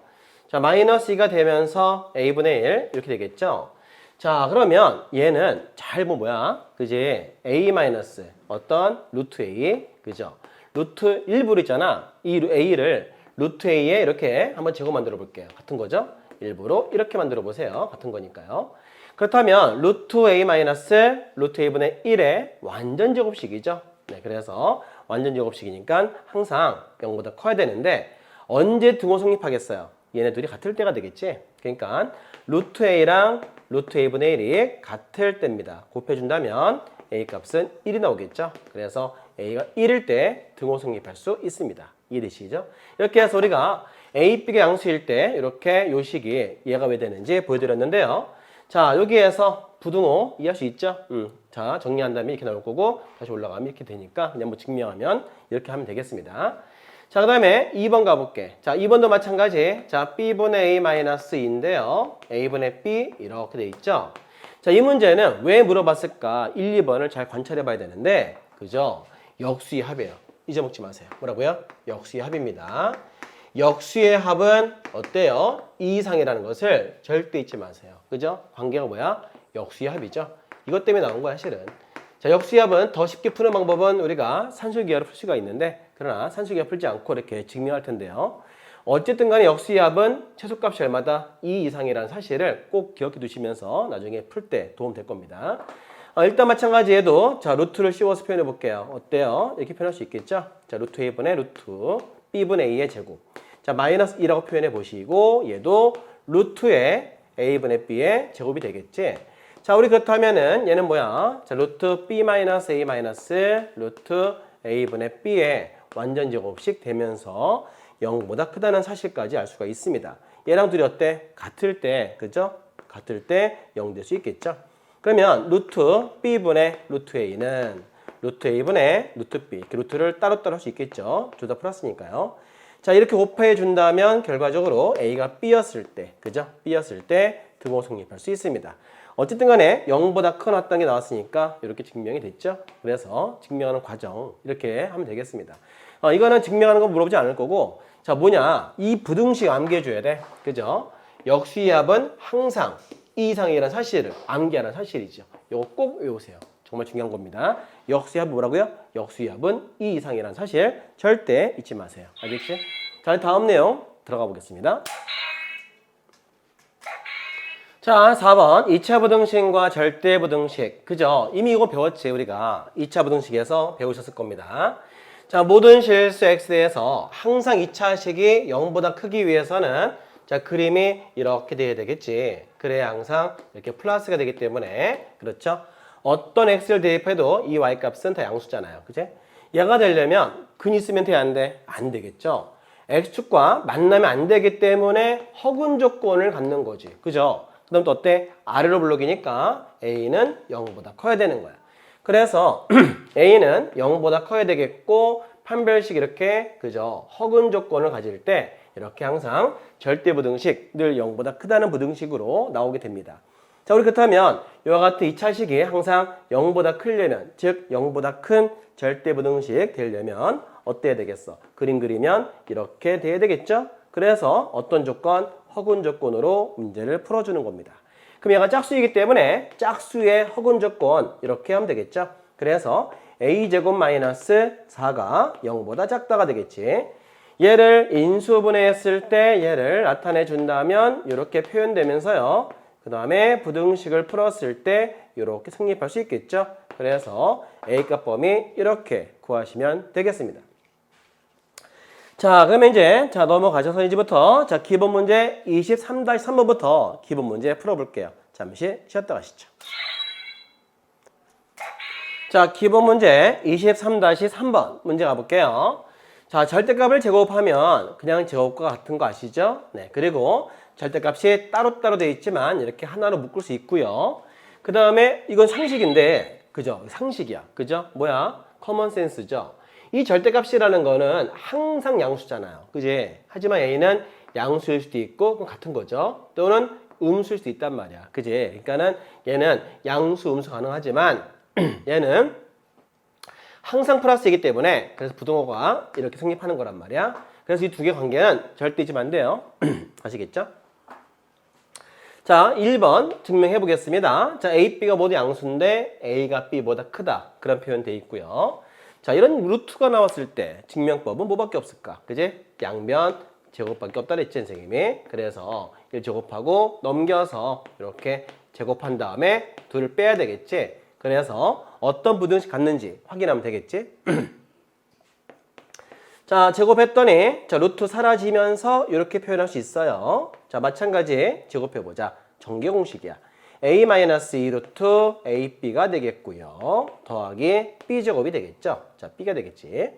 자, 마이너스 2가 되면서 A분의 1 이렇게 되겠죠? 자, 그러면 얘는 잘 뭐야? 그지? A 마이너스 어떤 루트 A, 그죠? 루트 1부로 있잖아. 이 A를 루트 A에 이렇게 한번 제곱 만들어 볼게요. 같은 거죠? 일부러 이렇게 만들어 보세요. 같은 거니까요. 그렇다면 루트 A 마이너스 루트 A분의 1의 완전 제곱식이죠. 네, 그래서 완전 제곱식이니까 항상 0보다 커야 되는데 언제 등호 성립하겠어요? 얘네들이 같을 때가 되겠지. 그러니까 루트 A랑 루트 A분의 1이 같을 때입니다. 곱해준다면 A 값은 1이 나오겠죠. 그래서 A가 1일 때 등호 성립할 수 있습니다. 이해되시죠? 이렇게 해서 우리가 A, B가 양수일 때 이렇게 요 식이 얘가 왜 되는지 보여드렸는데요. 자, 여기에서 부등호 이해할 수 있죠? 자, 정리한 다음에 이렇게 나올 거고 다시 올라가면 이렇게 되니까 그냥 뭐 증명하면 이렇게 하면 되겠습니다. 자, 그 다음에 2번 가볼게. 자, 2번도 마찬가지. 자, b분의 a-2인데요. a분의 b 이렇게 돼 있죠? 자, 이 문제는 왜 물어봤을까? 1, 2번을 잘 관찰해 봐야 되는데, 그죠? 역수의 합이에요. 잊어먹지 마세요. 뭐라고요? 역수의 합입니다. 역수의 합은 어때요? 2 이상이라는 것을 절대 잊지 마세요. 그죠? 관계가 뭐야? 역수의 합이죠. 이것 때문에 나온 거야, 실은. 자, 역수의 합은 더 쉽게 푸는 방법은 우리가 산술기하로 풀 수가 있는데, 그러나 산술기하 풀지 않고 이렇게 증명할 텐데요. 어쨌든 간에 역수의 합은 최소값이 얼마다 2 이상이라는 사실을 꼭 기억해 두시면서 나중에 풀 때 도움 될 겁니다. 일단 마찬가지에도 자, 루트를 씌워서 표현해 볼게요. 어때요? 이렇게 표현할 수 있겠죠? 자, 루트 a분의 루트 b분의 a의 제곱. 자, 마이너스 2라고 표현해 보시고 얘도 루트의 a분의 b의 제곱이 되겠지? 자, 우리 그렇다면은 얘는 뭐야? 자, 루트 b 마이너스 a 마이너스 루트 a분의 b의 완전 제곱씩 되면서 0보다 크다는 사실까지 알 수가 있습니다. 얘랑 둘이 어때? 같을 때, 그죠? 같을 때 0 될 수 있겠죠? 그러면 루트 b분의 루트 a는 루트 a분의 루트 b 이렇게 루트를 따로따로 할 수 있겠죠? 둘 다 플러스니까요. 자, 이렇게 곱해 준다면 결과적으로 a가 b였을 때, 그죠? b였을 때 등호 성립할 수 있습니다. 어쨌든 간에 0보다 큰 어떤 게 나왔으니까 이렇게 증명이 됐죠? 그래서 증명하는 과정 이렇게 하면 되겠습니다. 이거는 증명하는 거 물어보지 않을 거고, 자, 뭐냐? 이 부등식 암기해줘야 돼. 그죠? 역수의 합은 항상 2 이상이라는 사실을 암기하는 사실이죠. 이거 꼭 외우세요. 정말 중요한 겁니다. 역수의 합은 뭐라고요? 역수의 합은 2 이상이라는 사실 절대 잊지 마세요. 알겠지? 자, 다음 내용 들어가 보겠습니다. 자, 4번 2차 부등식과 절대 부등식. 그죠? 이미 이거 배웠지, 우리가. 2차 부등식에서 배우셨을 겁니다. 자, 모든 실수 x에서 항상 2차식이 0보다 크기 위해서는 자, 그림이 이렇게 돼야 되겠지. 그래야 항상 이렇게 플러스가 되기 때문에, 그렇죠? 어떤 x를 대입해도 이 y값은 다 양수잖아요. 그치? 얘가 되려면 근 있으면 돼, 안 돼? 안 되겠죠? x축과 만나면 안 되기 때문에 허근 조건을 갖는 거지. 그죠? 그 다음 또 어때? 아래로 블록이니까 a는 0보다 커야 되는 거야. 그래서 a는 0보다 커야 되겠고 판별식 이렇게, 그죠? 허근 조건을 가질 때 이렇게 항상 절대 부등식 늘 0보다 크다는 부등식으로 나오게 됩니다. 자, 우리 그렇다면 이와 같은 2차식이 항상 0보다 크려면, 즉 0보다 큰 절대 부등식 되려면 어때야 되겠어? 그림 그리면 이렇게 돼야 되겠죠? 그래서 어떤 조건? 허근 조건으로 문제를 풀어주는 겁니다. 그럼 얘가 짝수이기 때문에 짝수의 허근 조건 이렇게 하면 되겠죠? 그래서 a제곱 마이너스 4가 0보다 작다가 되겠지. 얘를 인수분해했을 때 얘를 나타내 준다면 이렇게 표현되면서요. 그 다음에 부등식을 풀었을 때 이렇게 성립할 수 있겠죠. 그래서 A값 범위 이렇게 구하시면 되겠습니다. 자, 그러면 이제 자 넘어가셔서 이제부터 자 기본 문제 23-3번부터 기본 문제 풀어볼게요. 잠시 쉬었다 가시죠. 자, 기본 문제 23-3번 문제 가볼게요. 자, 절대값을 제곱하면 그냥 제곱과 같은 거 아시죠? 네, 그리고 절대값이 따로따로 되어 있지만 이렇게 하나로 묶을 수 있고요. 그 다음에 이건 상식인데, 그죠? 상식이야. 그죠? 뭐야? 커먼센스죠? 이 절대값이라는 거는 항상 양수잖아요. 그지? 하지만 A는 양수일 수도 있고, 그럼 같은 거죠. 또는 음수일 수도 있단 말이야. 그지? 그러니까는 얘는 양수, 음수 가능하지만 얘는 항상 플러스이기 때문에 그래서 부등호가 이렇게 성립하는 거란 말이야. 그래서 이 두 개 관계는 절대 잊으면 안 돼요. 아시겠죠? 자, 1번 증명해 보겠습니다. 자, A, B가 모두 양수인데 A가 B보다 크다. 그런 표현 돼 있고요. 자, 이런 루트가 나왔을 때 증명법은 뭐밖에 없을까? 그지? 양변 제곱밖에 없다 그랬지, 선생님이. 그래서 1 제곱하고 넘겨서 이렇게 제곱한 다음에 2를 빼야 되겠지? 그래서 어떤 부등식 갖는지 확인하면 되겠지? 자, 제곱했더니 자, 루트 사라지면서 이렇게 표현할 수 있어요. 자, 마찬가지 제곱해보자. 전개공식이야. a-2 루트 ab가 되겠고요. 더하기 b제곱이 되겠죠. 자, b가 되겠지.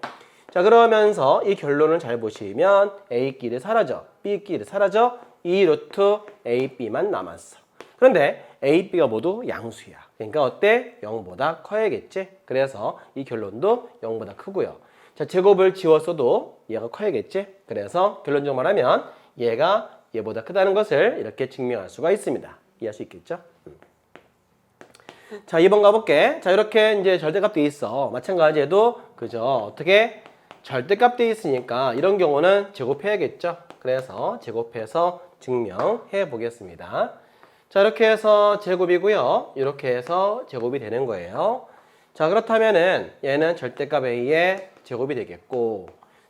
자, 그러면서 이 결론을 잘 보시면 a끼리 사라져, b끼리 사라져, 2 루트 ab만 남았어. 그런데 A, B가 모두 양수야. 그러니까 어때? 0보다 커야겠지? 그래서 이 결론도 0보다 크고요. 자, 제곱을 지웠어도 얘가 커야겠지? 그래서 결론적으로 말하면 얘가 얘보다 크다는 것을 이렇게 증명할 수가 있습니다. 이해할 수 있겠죠? 자, 2번 가볼게. 자, 이렇게 이제 절대값 돼 있어. 마찬가지로 그죠? 어떻게 절대값 돼 있으니까 이런 경우는 제곱해야겠죠? 그래서 제곱해서 증명해 보겠습니다. 자, 이렇게 해서 제곱이고요. 이렇게 해서 제곱이 되는 거예요. 자, 그렇다면은 얘는 절대값 A의 제곱이 되겠고,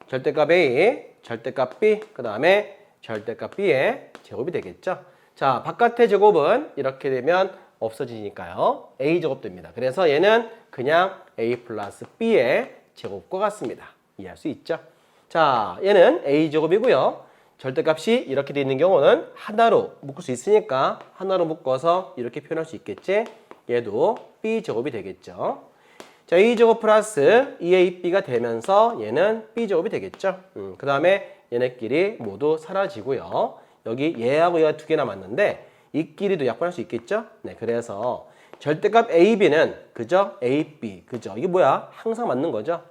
절대값 A, 절대값 B, 그 다음에 절대값 B의 제곱이 되겠죠. 자, 바깥의 제곱은 이렇게 되면 없어지니까요. A제곱 됩니다. 그래서 얘는 그냥 A 플러스 B의 제곱과 같습니다. 이해할 수 있죠? 자, 얘는 A제곱이고요. 절대값이 이렇게 돼 있는 경우는 하나로 묶을 수 있으니까 하나로 묶어서 이렇게 표현할 수 있겠지? 얘도 B제곱이 되겠죠. 자, A제곱 플러스 2AB가 되면서 얘는 B제곱이 되겠죠. 그 다음에 얘네끼리 모두 사라지고요. 여기 얘하고 얘가 두 개 남았는데 이 끼리도 약분할 수 있겠죠? 네, 그래서 절대값 AB는 그죠? AB, 그죠? 이게 뭐야? 항상 맞는 거죠?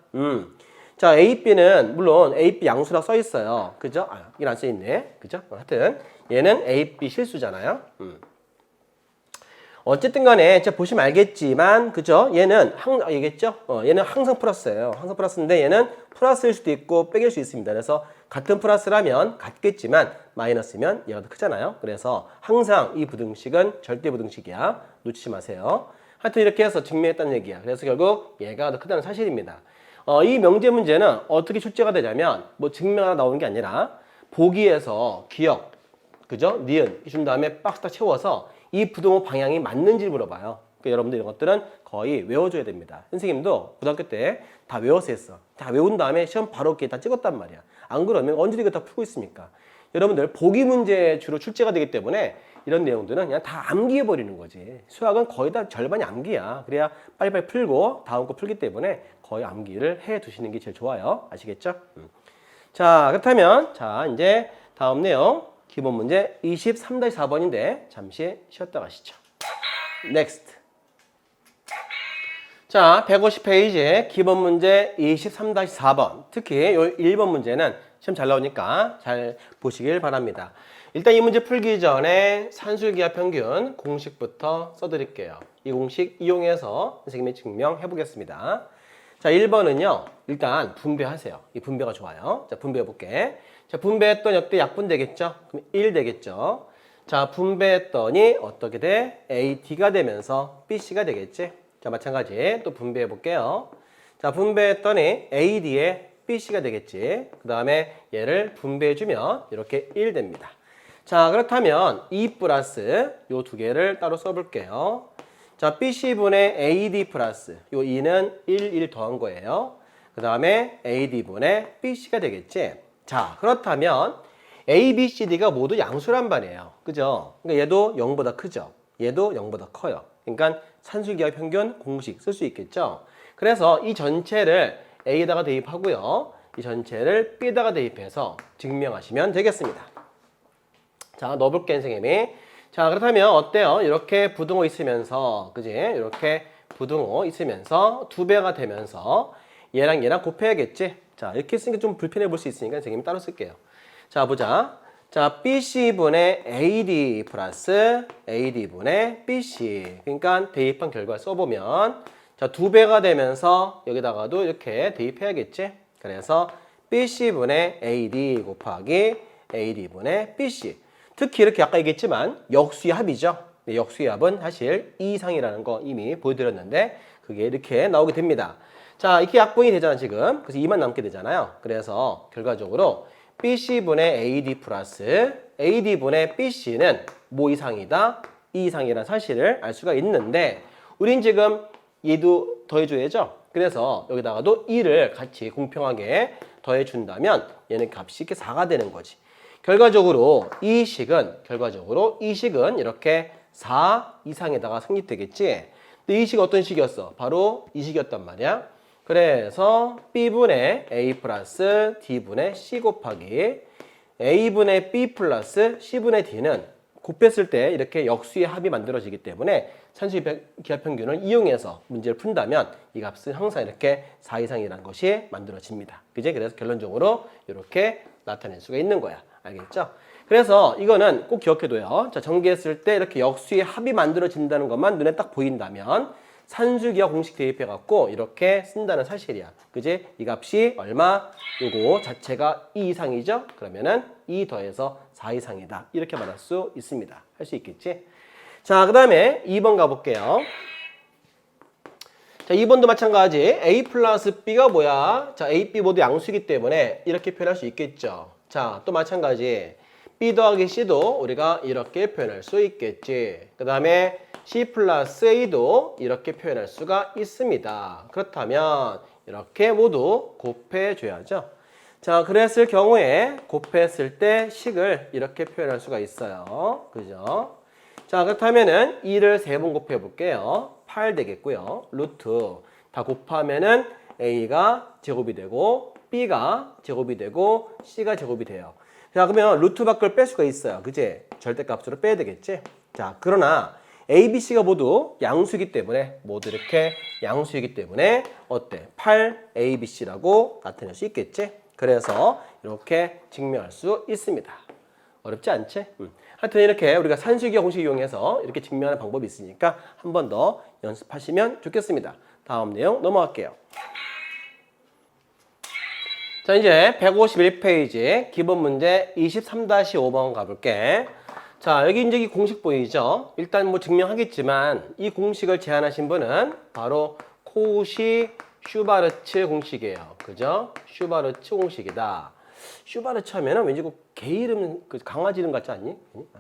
자, AB는 물론 AB 양수라고 써 있어요. 그죠? 아, 이건 안 써 있네. 그죠? 하여튼 얘는 AB 실수잖아요. 어쨌든 간에 제가 보시면 알겠지만 그죠? 얘는 얘겠죠? 얘는 항상 플러스예요. 항상 플러스인데 얘는 플러스일 수도 있고 빼길 수 있습니다. 그래서 같은 플러스라면 같겠지만 마이너스면 얘가 더 크잖아요. 그래서 항상 이 부등식은 절대 부등식이야. 놓치지 마세요. 하여튼 이렇게 해서 증명했다는 얘기야. 그래서 결국 얘가 더 크다는 사실입니다. 이 명제 문제는 어떻게 출제가 되냐면 뭐 증명하다 나오는 게 아니라 보기에서 기억, 그죠? 니은 준 다음에 박스 딱 채워서 이 부등호 방향이 맞는지를 물어봐요. 그러니까 여러분들 이런 것들은 거의 외워줘야 됩니다. 선생님도 고등학교 때 다 외워서 했어. 다 외운 다음에 시험 바로 이렇게 다 찍었단 말이야. 안 그러면 언제 이거 다 풀고 있습니까? 여러분들 보기 문제 주로 출제가 되기 때문에 이런 내용들은 그냥 다 암기해 버리는 거지. 수학은 거의 다 절반이 암기야. 그래야 빨리빨리 풀고 다음 거 풀기 때문에 거의 암기를 해 두시는 게 제일 좋아요. 아시겠죠? 자, 그렇다면 자, 이제 다음 내용 기본 문제 23-4번인데 잠시 쉬었다 가시죠. Next. 자, 150페이지 기본 문제 23-4번. 특히 요 1번 문제는 시험 잘 나오니까 잘 보시길 바랍니다. 일단 이 문제 풀기 전에 산술기하 평균 공식부터 써드릴게요. 이 공식 이용해서 선생님이 증명해 보겠습니다. 자, 1번은요. 일단 분배하세요. 이 분배가 좋아요. 자, 분배해 볼게. 자, 분배했더니 어때? 약분 되겠죠? 그럼 1 되겠죠? 자, 분배했더니 어떻게 돼? AD가 되면서 BC가 되겠지? 자, 마찬가지 또 분배해 볼게요. 자, 분배했더니 AD에 BC가 되겠지? 그 다음에 얘를 분배해 주면 이렇게 1 됩니다. 자, 그렇다면 2 플러스 요 두 개를 따로 써볼게요. 자, BC분의 AD 플러스 요 2는 1 더한 거예요. 그 다음에 AD분의 BC가 되겠지? 자, 그렇다면 A, B, C, D가 모두 양수란 말이에요. 그죠? 그러니까 얘도 0보다 크죠? 얘도 0보다 커요. 그러니까 산술기하 평균 공식 쓸 수 있겠죠? 그래서 이 전체를 A에다가 대입하고요. 이 전체를 B에다가 대입해서 증명하시면 되겠습니다. 자, 넣어볼게, 선생님이. 자, 그렇다면 어때요? 이렇게 부등호 있으면서, 그지? 이렇게 부등호 있으면서 2배가 되면서 얘랑 얘랑 곱해야겠지? 자, 이렇게 쓰니까 좀 불편해 볼 수 있으니까 선생님이 따로 쓸게요. 자, 보자. 자, BC분의 AD 플러스 AD분의 BC. 그러니까 대입한 결과 써보면 자, 2배가 되면서 여기다가도 이렇게 대입해야겠지? 그래서 BC분의 AD 곱하기 AD분의 BC. 특히 이렇게 아까 얘기했지만 역수의 합이죠. 역수의 합은 사실 2 이상이라는 거 이미 보여드렸는데 그게 이렇게 나오게 됩니다. 자, 이렇게 약분이 되잖아 지금. 그래서 2만 남게 되잖아요. 그래서 결과적으로 BC분의 AD 플러스 AD분의 BC는 뭐 이상이다? 2 이상이라는 사실을 알 수가 있는데 우린 지금 얘도 더해줘야죠. 그래서 여기다가도 2를 같이 공평하게 더해준다면 얘는 값이 이렇게 4가 되는 거지. 결과적으로 이 식은 이렇게 4 이상에다가 성립되겠지. 근데 이 식은 어떤 식이었어? 바로 이 식이었단 말이야. 그래서 B분의 A 플러스 D분의 C 곱하기 A분의 B 플러스 C분의 D는 곱했을 때 이렇게 역수의 합이 만들어지기 때문에 산수의 기하평균을 이용해서 문제를 푼다면 이 값은 항상 이렇게 4 이상이라는 것이 만들어집니다. 그지? 그래서 결론적으로 이렇게 나타낼 수가 있는 거야. 알겠죠? 그래서 이거는 꼭 기억해둬요. 자, 전개했을 때 이렇게 역수의 합이 만들어진다는 것만 눈에 딱 보인다면 산수기하 공식 대입해갖고 이렇게 쓴다는 사실이야. 그지? 이 값이 얼마? 요거 자체가 2 이상이죠? 그러면은 2 더해서 4 이상이다. 이렇게 말할 수 있습니다. 할 수 있겠지? 자, 그 다음에 2번 가볼게요. 자, 2번도 마찬가지. A 플러스 B가 뭐야? 자, A, B 모두 양수이기 때문에 이렇게 표현할 수 있겠죠. 자, 또 마찬가지. B 더하기 C도 우리가 이렇게 표현할 수 있겠지. 그 다음에 C 플러스 A도 이렇게 표현할 수가 있습니다. 그렇다면 이렇게 모두 곱해줘야죠. 자, 그랬을 경우에 곱했을 때 식을 이렇게 표현할 수가 있어요. 그죠? 자, 그렇다면은 2를 3번 곱해 볼게요. 8 되겠고요. 루트 다 곱하면은 A가 제곱이 되고 B가 제곱이 되고 C가 제곱이 돼요. 자, 그러면 루트 밖을 뺄 수가 있어요. 그치? 절대값으로 빼야 되겠지? 자, 그러나 A, B, C가 모두 양수이기 때문에 모두 이렇게 양수이기 때문에 어때? 8 A, B, C라고 나타낼 수 있겠지? 그래서 이렇게 증명할 수 있습니다. 어렵지 않지? 하여튼 이렇게 우리가 산수기하 공식 이용해서 이렇게 증명하는 방법이 있으니까 한 번 더 연습하시면 좋겠습니다. 다음 내용 넘어갈게요. 자, 이제 151페이지 기본 문제 23-5번 가볼게. 자, 여기 이제 이 공식 보이죠? 일단 뭐 증명하겠지만 이 공식을 제안하신 분은 바로 코시 슈바르츠 공식이에요. 그죠? 슈바르츠 공식이다. 슈바르츠 하면은 왠지 그 개 이름, 그 강아지 이름 같지 않니?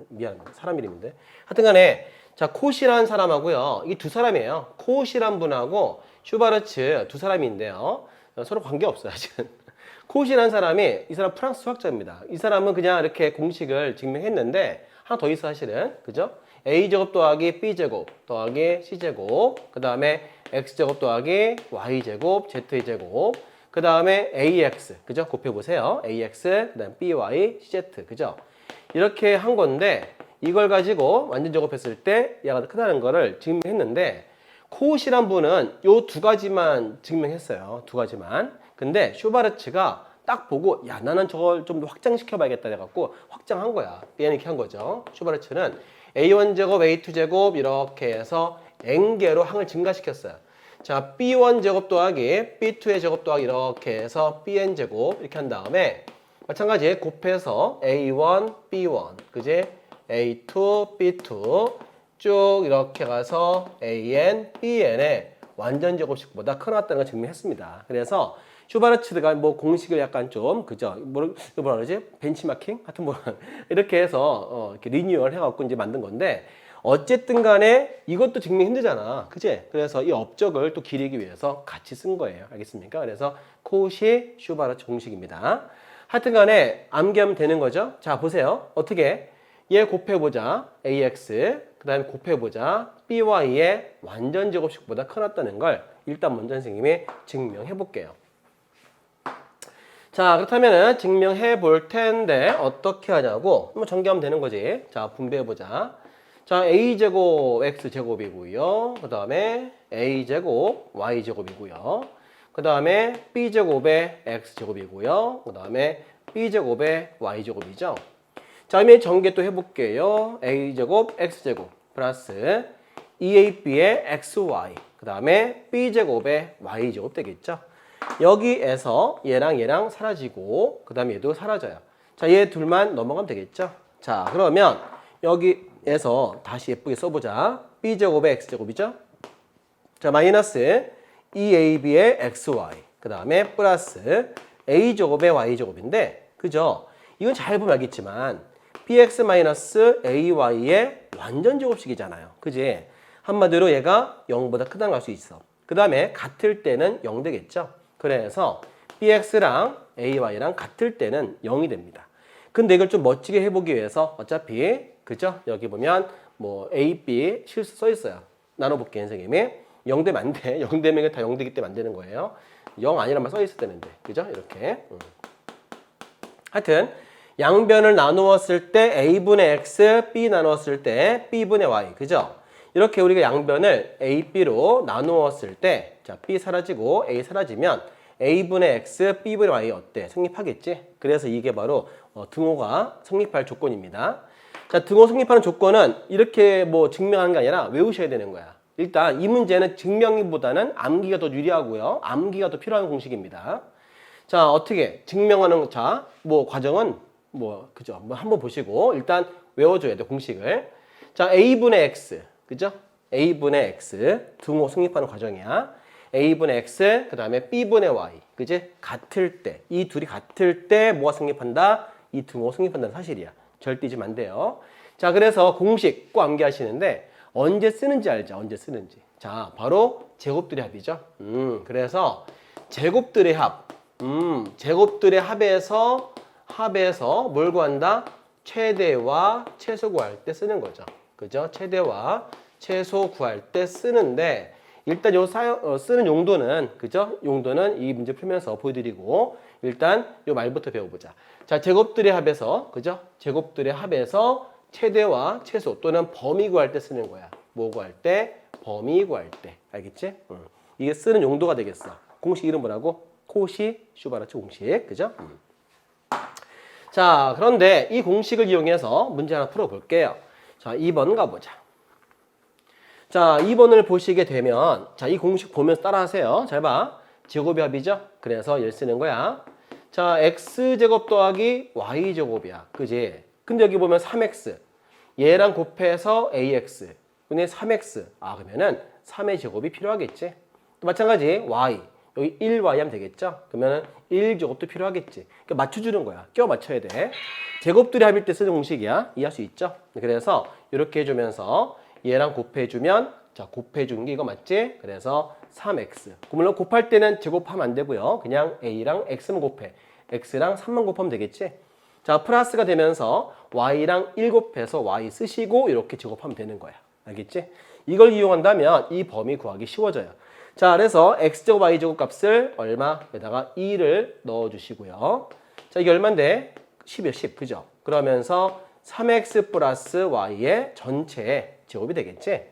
미안, 사람 이름인데. 하여튼 간에, 자, 코시라는 사람하고요. 이게 두 사람이에요. 코시란 분하고 슈바르츠 두 사람인데요. 서로 관계없어요, 아직은. 코시라는 사람이, 이 사람 프랑스 수학자입니다. 이 사람은 그냥 이렇게 공식을 증명했는데, 하나 더 있어, 사실은. 그죠? A제곱 더하기 B제곱 더하기 C제곱, 그 다음에 X제곱 더하기 Y제곱, Z제곱, 그 다음에 AX, 그죠? 곱해보세요. AX, 그 다음 BY, CZ, 그죠? 이렇게 한 건데, 이걸 가지고 완전 제곱했을 때 얘가 더 크다는 거를 증명했는데, 코시란 분은 요 두 가지만 증명했어요. 두 가지만. 근데 슈바르츠가 딱 보고, 야, 나는 저걸 좀 더 확장시켜봐야겠다 해갖고 확장한 거야. 얘는 이렇게 한 거죠. 슈바르츠는 A1제곱, A2제곱 이렇게 해서 n개로 항을 증가시켰어요. 자, B1 제곱 더하기 B2의 제곱 더하기 이렇게 해서 BN 제곱 이렇게 한 다음에 마찬가지 곱해서 A1, B1, 그지? A2, B2 쭉 이렇게 가서 AN, BN의 완전 제곱식보다 크다는 걸 증명했습니다. 그래서 슈바르츠가 뭐 공식을 약간 좀 그죠? 뭐라 그러지? 벤치마킹? 하여튼 뭐 이렇게 해서 이렇게 리뉴얼 해갖고 이제 만든 건데. 어쨌든 간에 이것도 증명 힘들잖아. 그치? 그래서 이 업적을 또 기리기 위해서 같이 쓴 거예요. 알겠습니까? 그래서 코시 슈바르츠 공식입니다. 하여튼 간에 암기하면 되는 거죠. 자, 보세요. 어떻게? 얘 곱해보자. AX. 그 다음에 곱해보자. BY의 완전 제곱식보다 커놨다는 걸 일단 먼저 선생님이 증명해 볼게요. 자, 그렇다면 증명해 볼 텐데 어떻게 하냐고 한번 전개하면 되는 거지. 자, 분배해보자. 자, A제곱 X제곱이고요. 그 다음에 A제곱 Y제곱이고요. 그 다음에 B제곱의 X제곱이고요. 그 다음에 B제곱의 Y제곱이죠. 자, 그러면 전개 또 해볼게요. A제곱 X제곱 플러스 2AB의 XY 그 다음에 B제곱의 Y제곱 되겠죠. 여기에서 얘랑 얘랑 사라지고 그 다음에 얘도 사라져요. 자, 얘 둘만 넘어가면 되겠죠. 자, 그러면 여기에서 다시 예쁘게 써보자. B제곱의 X제곱이죠. 자, 마이너스 2AB의 XY 그 다음에 플러스 A제곱의 Y제곱인데 그죠? 이건 잘 보면 알겠지만 BX-AY의 완전 제곱식이잖아요. 그지? 한마디로 얘가 0보다 크다는 걸 알 수 있어. 그 다음에 같을 때는 0 되겠죠? 그래서 BX랑 AY랑 같을 때는 0이 됩니다. 근데 이걸 좀 멋지게 해보기 위해서 어차피 그죠? 여기 보면 뭐 A, B 실수 써 있어요. 나눠볼게요, 선생님이. 0 되면 안 돼. 0 되면 이게 다 0 되기 때문에 안 되는 거예요. 0 아니란 말 써 있을 때는데. 그죠? 이렇게. 하여튼 양변을 나누었을 때 A분의 X, B 나누었을 때 B분의 Y. 그죠? 이렇게 우리가 양변을 A, B로 나누었을 때, 자, B 사라지고 A 사라지면 A분의 X, B분의 Y 어때? 성립하겠지? 그래서 이게 바로 등호가 성립할 조건입니다. 자, 등호 성립하는 조건은 이렇게 뭐 증명하는 게 아니라 외우셔야 되는 거야. 일단 이 문제는 증명보다는 암기가 더 유리하고요. 암기가 더 필요한 공식입니다. 자, 어떻게 증명하는, 자, 뭐 과정은 그죠? 뭐 한번 보시고 일단 외워줘야 돼, 공식을. 자, A분의 X, 그죠? A분의 X 등호 성립하는 과정이야. A분의 X, 그 다음에 B분의 Y, 그지? 같을 때, 이 둘이 같을 때 뭐가 성립한다? 이 등호 성립한다는 사실이야. 절대 잊으면 안 돼요. 자, 그래서 공식 꼭 암기하시는데 언제 쓰는지 알죠? 언제 쓰는지. 자, 바로 제곱들의 합이죠. 그래서 제곱들의 합. 제곱들의 합에서 뭘 구한다? 최대와 최소 구할 때 쓰는 거죠. 그죠? 최대와 최소 구할 때 쓰는데 일단 요 쓰는 용도는, 그죠? 용도는 이 문제 풀면서 보여드리고 일단 요 말부터 배워보자. 자, 제곱들의 합에서, 그죠? 제곱들의 합에서 최대와 최소 또는 범위 구할 때 쓰는 거야. 뭐 구할 때? 범위 구할 때. 알겠지? 이게 쓰는 용도가 되겠어. 공식 이름 뭐라고? 코시-슈바르츠 공식. 그죠? 자, 그런데 이 공식을 이용해서 문제 하나 풀어볼게요. 자, 2번 가보자. 자, 2번을 보시게 되면, 자, 이 공식 보면서 따라하세요. 잘 봐. 제곱의 합이죠? 그래서 얘를 쓰는 거야. 자, x제곱 더하기 y제곱이야. 그지? 근데 여기 보면 3x. 얘랑 곱해서 ax. 근데 3x. 아, 그러면은 3의 제곱이 필요하겠지? 또 마찬가지, y. 여기 1y 하면 되겠죠? 그러면은 1제곱도 필요하겠지. 그러니까 맞춰주는 거야. 껴 맞춰야 돼. 제곱들의 합일 때 쓰는 공식이야. 이해할 수 있죠? 그래서 이렇게 해주면서 얘랑 곱해주면, 자, 곱해주는 게 이거 맞지? 그래서 3x. 물론 곱할 때는 제곱하면 안 되고요. 그냥 a랑 x만 곱해. x랑 3만 곱하면 되겠지? 자, 플러스가 되면서 y랑 1 곱해서 y 쓰시고 이렇게 제곱하면 되는 거야. 알겠지? 이걸 이용한다면 이 범위 구하기 쉬워져요. 자, 그래서 x제곱 y제곱 값을 얼마에다가 2를 넣어주시고요. 자, 이게 얼마인데? 10이요, 10. 그죠? 그러면서 3x 플러스 y의 전체 제곱이 되겠지?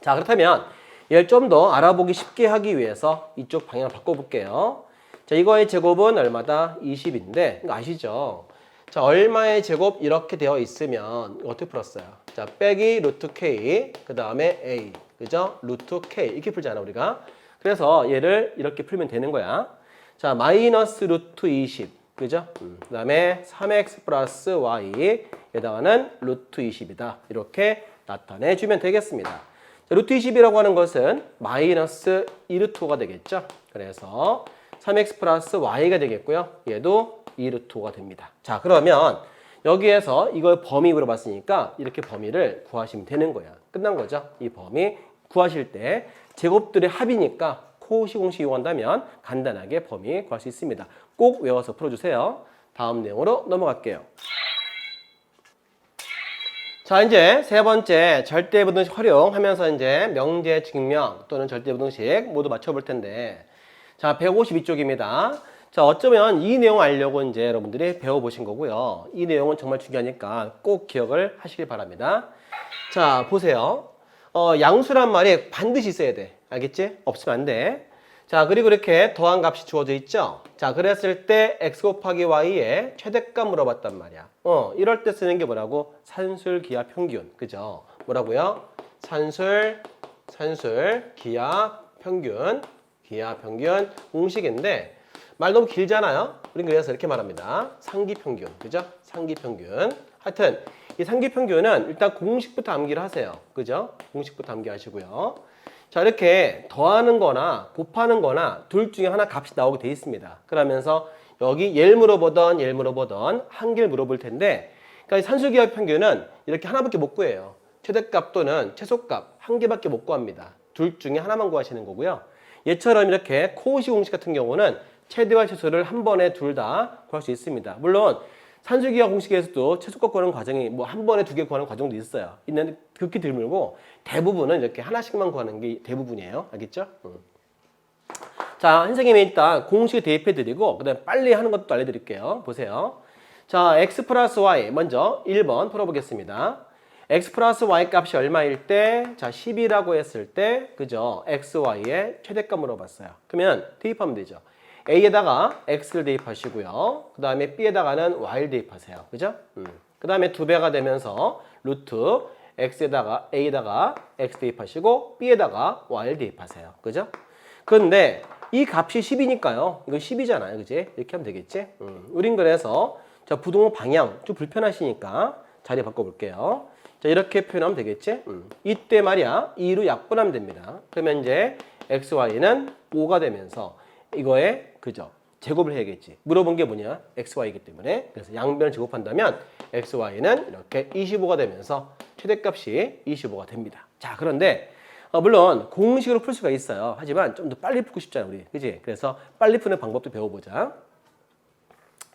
자, 그렇다면 얘를 좀 더 알아보기 쉽게 하기 위해서 이쪽 방향을 바꿔볼게요. 자, 이거의 제곱은 얼마다? 20인데, 이거 아시죠? 자, 얼마의 제곱 이렇게 되어 있으면 어떻게 풀었어요? 자, 빼기 루트 k, 그 다음에 a, 그죠? 루트 k 이렇게 풀잖아, 우리가. 그래서 얘를 이렇게 풀면 되는 거야. 자, 마이너스 루트 20, 그죠? 그 다음에 3x 플러스 y, 에다가는 루트 20이다. 이렇게 나타내주면 되겠습니다. 자, 루트 20이라고 하는 것은 마이너스 2루트5가 되겠죠? 그래서 3x 플러스 y가 되겠고요. 얘도 2루트5가 됩니다. 자, 그러면 여기에서 이걸 범위 물어봤으니까 이렇게 범위를 구하시면 되는 거야. 끝난 거죠? 이 범위 구하실 때 제곱들의 합이니까 코시 공식 이용한다면 간단하게 범위 구할 수 있습니다. 꼭 외워서 풀어주세요. 다음 내용으로 넘어갈게요. 자, 이제 세 번째 절대부등식 활용하면서 이제 명제 증명 또는 절대부등식 모두 맞춰볼 텐데, 자, 152쪽입니다. 자, 어쩌면 이 내용 알려고 이제 여러분들이 배워보신 거고요. 이 내용은 정말 중요하니까 꼭 기억을 하시길 바랍니다. 자, 보세요. 양수란 말이 반드시 있어야 돼. 알겠지? 없으면 안 돼. 자, 그리고 이렇게 더한 값이 주어져 있죠? 자, 그랬을 때 x 곱하기 y의 최대값 물어봤단 말이야. 이럴 때 쓰는 게 뭐라고? 산술, 기하, 평균. 그죠? 뭐라고요? 산술, 기하, 평균. 기하, 평균 공식인데 말 너무 길잖아요? 우린 그래서 이렇게 말합니다. 상기평균. 그죠? 상기평균. 하여튼 이 상기평균은 일단 공식부터 암기를 하세요. 그죠? 공식부터 암기하시고요. 자, 이렇게 더하는 거나 곱하는 거나 둘 중에 하나 값이 나오게 돼 있습니다. 그러면서 여기 얘를 물어보던 한 개를 물어볼 텐데, 그러니까 산술기하 평균은 이렇게 하나밖에 못 구해요. 최대값 또는 최소값 한 개밖에 못 구합니다. 둘 중에 하나만 구하시는 거고요. 얘처럼 이렇게 코오시 공식 같은 경우는 최대와 최소를 한 번에 둘 다 구할 수 있습니다. 물론 산술기하 공식에서도 최소값 구하는 과정이 뭐 한 번에 두 개 구하는 과정도 있어요. 있는데 극히 드물고 대부분은 이렇게 하나씩만 구하는 게 대부분이에요. 알겠죠? 자, 선생님이 일단 공식에 대입해 드리고 그다음에 빨리 하는 것도 알려드릴게요. 보세요. 자, x 플러스 y 먼저 1번 풀어보겠습니다. x 플러스 y 값이 얼마일 때, 자 10이라고 했을 때, 그죠? x, y의 최대값 물어봤어요. 그러면 대입하면 되죠. a에다가 x를 대입하시고요. 그 다음에 b에다가는 y를 대입하세요. 그죠? 그 다음에 2배가 되면서 루트 x에다가 a에다가 x 대입하시고 b에다가 y를 대입하세요. 그죠? 그런데 이 값이 10이니까요. 이거 10이잖아요. 그지? 이렇게 하면 되겠지? 우린 그래서 자, 부동호 방향 좀 불편하시니까 자리 바꿔볼게요. 자, 이렇게 표현하면 되겠지? 이때 말이야 2로 약분하면 됩니다. 그러면 이제 x, y는 5가 되면서 이거에 그죠? 제곱을 해야겠지. 물어본 게 뭐냐? x, y이기 때문에. 그래서 양변을 제곱한다면 x, y는 이렇게 25가 되면서 최대값이 25가 됩니다. 자, 그런데 물론 공식으로 풀 수가 있어요. 하지만 좀 더 빨리 풀고 싶잖아, 우리. 그지? 그래서 빨리 푸는 방법도 배워보자.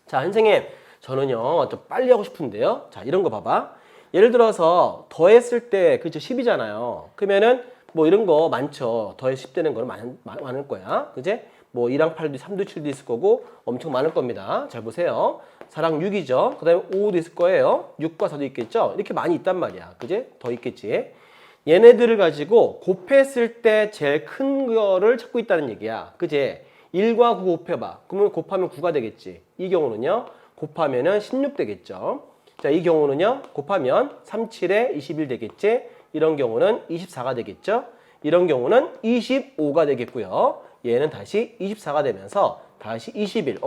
자, 선생님, 저는요, 좀 빨리 하고 싶은데요. 자, 이런 거 봐봐. 예를 들어서 더했을 때, 그죠? 10이잖아요. 그러면은 뭐 이런 거 많죠. 더해 10 되는 거는 많을 거야. 그지? 뭐 2랑 8도 3도 7도 있을 거고 엄청 많을 겁니다. 잘 보세요. 4랑 6이죠. 그 다음에 5도 있을 거예요. 6과 4도 있겠죠. 이렇게 많이 있단 말이야. 그지? 더 있겠지. 얘네들을 가지고 곱했을 때 제일 큰 거를 찾고 있다는 얘기야. 그지? 1과 9 곱해봐. 그러면 곱하면 9가 되겠지. 이 경우는요. 곱하면은 16 되겠죠. 자, 이 경우는요. 곱하면 3, 7에 21 되겠지. 이런 경우는 24가 되겠죠. 이런 경우는 25가 되겠고요. 얘는 다시 24가 되면서 다시 21.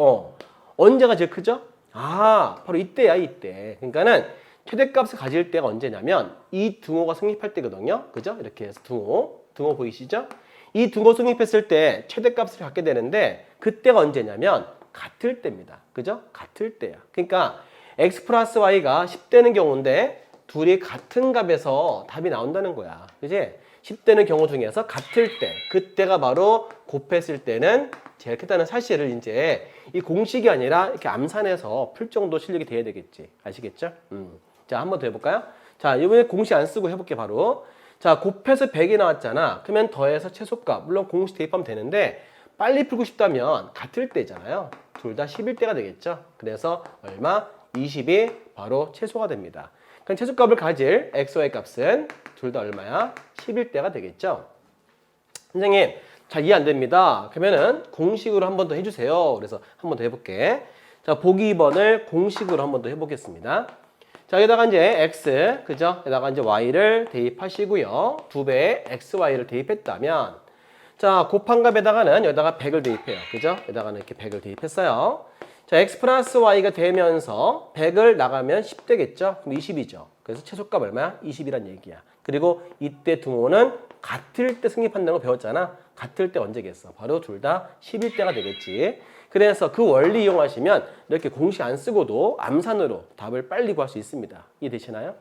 언제가 제일 크죠? 아, 바로 이때야, 이때. 그러니까는 최대값을 가질 때가 언제냐면 이 등호가 성립할 때거든요. 그죠? 이렇게 해서 등호 보이시죠? 이 등호 성립했을 때 최대값을 갖게 되는데 그때가 언제냐면 같을 때입니다. 그죠? 같을 때야. 그러니까 x 플러스 y가 10 되는 경우인데 둘이 같은 값에서 답이 나온다는 거야. 그지? 10 되는 경우 중에서 같을 때, 그때가 바로 곱했을 때는 제일 크다는 사실을 이제 이 공식이 아니라 이렇게 암산해서 풀 정도 실력이 돼야 되겠지. 아시겠죠? 자, 한 번 더 해볼까요? 자, 이번에 공식 안 쓰고 해볼게, 바로. 자, 곱해서 100이 나왔잖아. 그러면 더해서 최소값. 물론 공식 대입하면 되는데, 빨리 풀고 싶다면 같을 때잖아요. 둘 다 10일 때가 되겠죠. 그래서 얼마? 20이 바로 최소가 됩니다. 그럼 최소값을 가질 x, y 값은 둘 다 얼마야? 10일 때가 되겠죠. 선생님, 자, 이해 안 됩니다. 그러면은 공식으로 한 번 더 해주세요. 그래서 한 번 더 해볼게. 자, 보기 2번을 공식으로 한 번 더 해보겠습니다. 자, 여기다가 이제 x, 그죠? 여기다가 이제 y를 대입하시고요. 2배의 x, y를 대입했다면, 자, 곱한 값에다가는 여기다가 100을 대입해요. 그죠? 여기다가는 이렇게 100을 대입했어요. 자, x 플러스 y가 되면서 100을 나가면 10 되겠죠? 그럼 20이죠. 그래서 최소값 얼마야? 20이란 얘기야. 그리고 이때 등호는 같을 때 성립한다는 거 배웠잖아. 같을 때 언제겠어? 바로 둘 다 10일 때가 되겠지. 그래서 그 원리 이용하시면 이렇게 공식 안 쓰고도 암산으로 답을 빨리 구할 수 있습니다. 이해되시나요?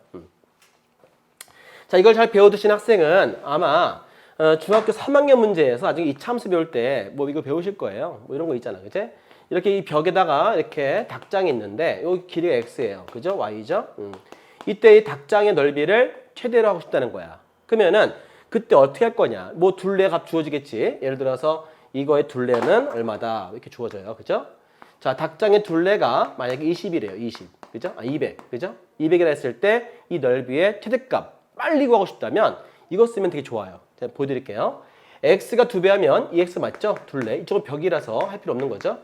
자, 이걸 잘 배워두신 학생은 아마 중학교 3학년 문제에서 나중에 이차함수 배울 때 뭐 이거 배우실 거예요. 뭐 이런 거 있잖아. 그치? 이렇게 이 벽에다가 이렇게 닭장이 있는데 여기 길이가 x예요. 그죠? y죠? 이때 이 닭장의 넓이를 최대로 하고 싶다는 거야. 그러면은 그때 어떻게 할 거냐? 뭐 둘레 값 주어지겠지. 예를 들어서 이거의 둘레는 얼마다 이렇게 주어져요. 그죠? 자, 닭장의 둘레가 만약에 20이래요. 20. 그죠? 200. 그죠? 200이라 했을 때 이 넓이의 최대값 빨리 구하고 싶다면 이거 쓰면 되게 좋아요. 제가 보여드릴게요. x가 2배 하면 2x 맞죠? 둘레. 이쪽은 벽이라서 할 필요 없는 거죠.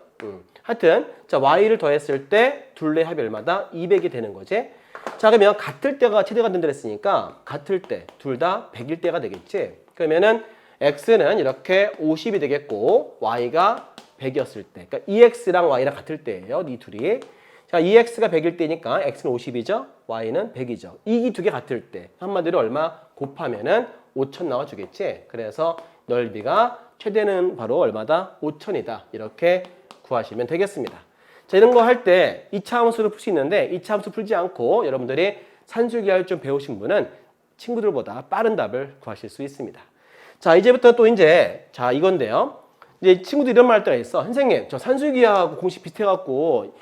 하여튼 자, y를 더했을 때 둘레 합이 얼마다? 200이 되는 거지. 자, 그러면 같을 때가 최대가 된다 했으니까 같을 때 둘 다 100일 때가 되겠지. 그러면은 x는 이렇게 50이 되겠고 y가 100이었을 때. 그러니까 2x랑 y랑 같을 때예요. 이 둘이. 자, 2x가 100일 때니까 x는 50이죠. y는 100이죠. 이 두 개 같을 때. 한마디로 얼마 곱하면은 5000 나와 주겠지. 그래서 넓이가 최대는 바로 얼마다? 5000이다. 이렇게 구하시면 되겠습니다. 자, 이런 거 할 때 2차 함수를 풀 수 있는데 2차 함수 풀지 않고 여러분들이 산술기하를 좀 배우신 분은 친구들보다 빠른 답을 구하실 수 있습니다. 자, 이제부터 또 이제 자, 이건데요. 이제 친구들이 이런 말 할 때가 있어. 선생님, 저 산술기하고 공식 비슷해갖고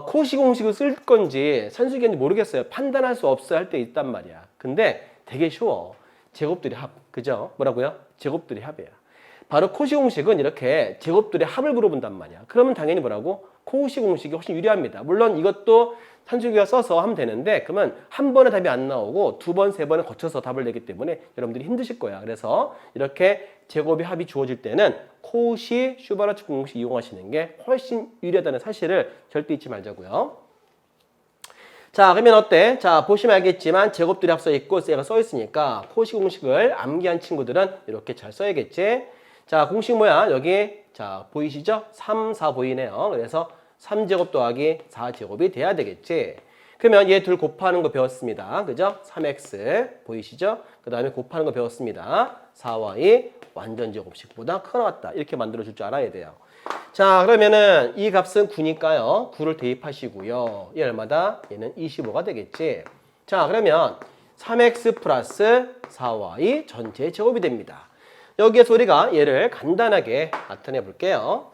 코시 공식을 쓸 건지 산술기인지 모르겠어요. 판단할 수 없어 할 때 있단 말이야. 근데 되게 쉬워. 제곱들이 합. 그죠? 뭐라고요? 제곱들이 합이에요. 바로 코시 공식은 이렇게 제곱들의 합을 물어본단 말이야. 그러면 당연히 뭐라고? 코우시 공식이 훨씬 유리합니다. 물론 이것도 산술기가 써서 하면 되는데 그러면 한 번에 답이 안 나오고 두 번, 세 번을 거쳐서 답을 내기 때문에 여러분들이 힘드실 거야. 그래서 이렇게 제곱이 합이 주어질 때는 코우시 슈바르츠 공식 이용하시는 게 훨씬 유리하다는 사실을 절대 잊지 말자고요. 자, 그러면 어때? 자, 보시면 알겠지만 제곱들이 앞서 있고 쇠가 써 있으니까 코우시 공식을 암기한 친구들은 이렇게 잘 써야겠지. 자, 공식 뭐야? 여기 자 보이시죠? 3, 4 보이네요. 그래서 3제곱 더하기 4제곱이 돼야 되겠지. 그러면 얘 둘 곱하는 거 배웠습니다. 그죠? 3x 보이시죠? 그 다음에 곱하는 거 배웠습니다. 4y 완전 제곱식보다 커나왔다. 이렇게 만들어줄 줄 알아야 돼요. 자, 그러면은 이 값은 9니까요. 9를 대입하시고요. 얘 얼마다? 얘는 25가 되겠지. 자, 그러면 3x 플러스 4y 전체 제곱이 됩니다. 여기에서 우리가 얘를 간단하게 나타내 볼게요.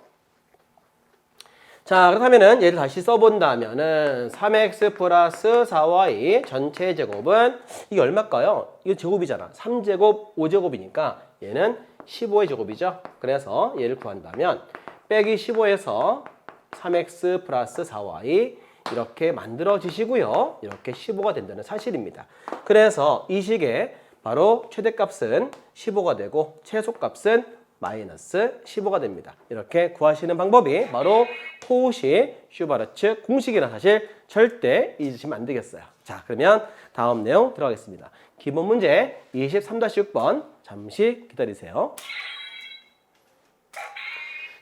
자, 그렇다면은 얘를 다시 써본다면은 3x 플러스 4y 전체 제곱은 이게 얼마일까요? 이거 제곱이잖아. 3제곱, 5제곱이니까 얘는 15의 제곱이죠. 그래서 얘를 구한다면 빼기 15에서 3x 플러스 4y 이렇게 만들어지시고요. 이렇게 15가 된다는 사실입니다. 그래서 이 식에 바로 최대값은 15가 되고 최소값은 마이너스 15가 됩니다. 이렇게 구하시는 방법이 바로 코우시 슈바르츠 공식이라는 사실 절대 잊으시면 안 되겠어요. 자, 그러면 다음 내용 들어가겠습니다. 기본 문제 23-6번 잠시 기다리세요.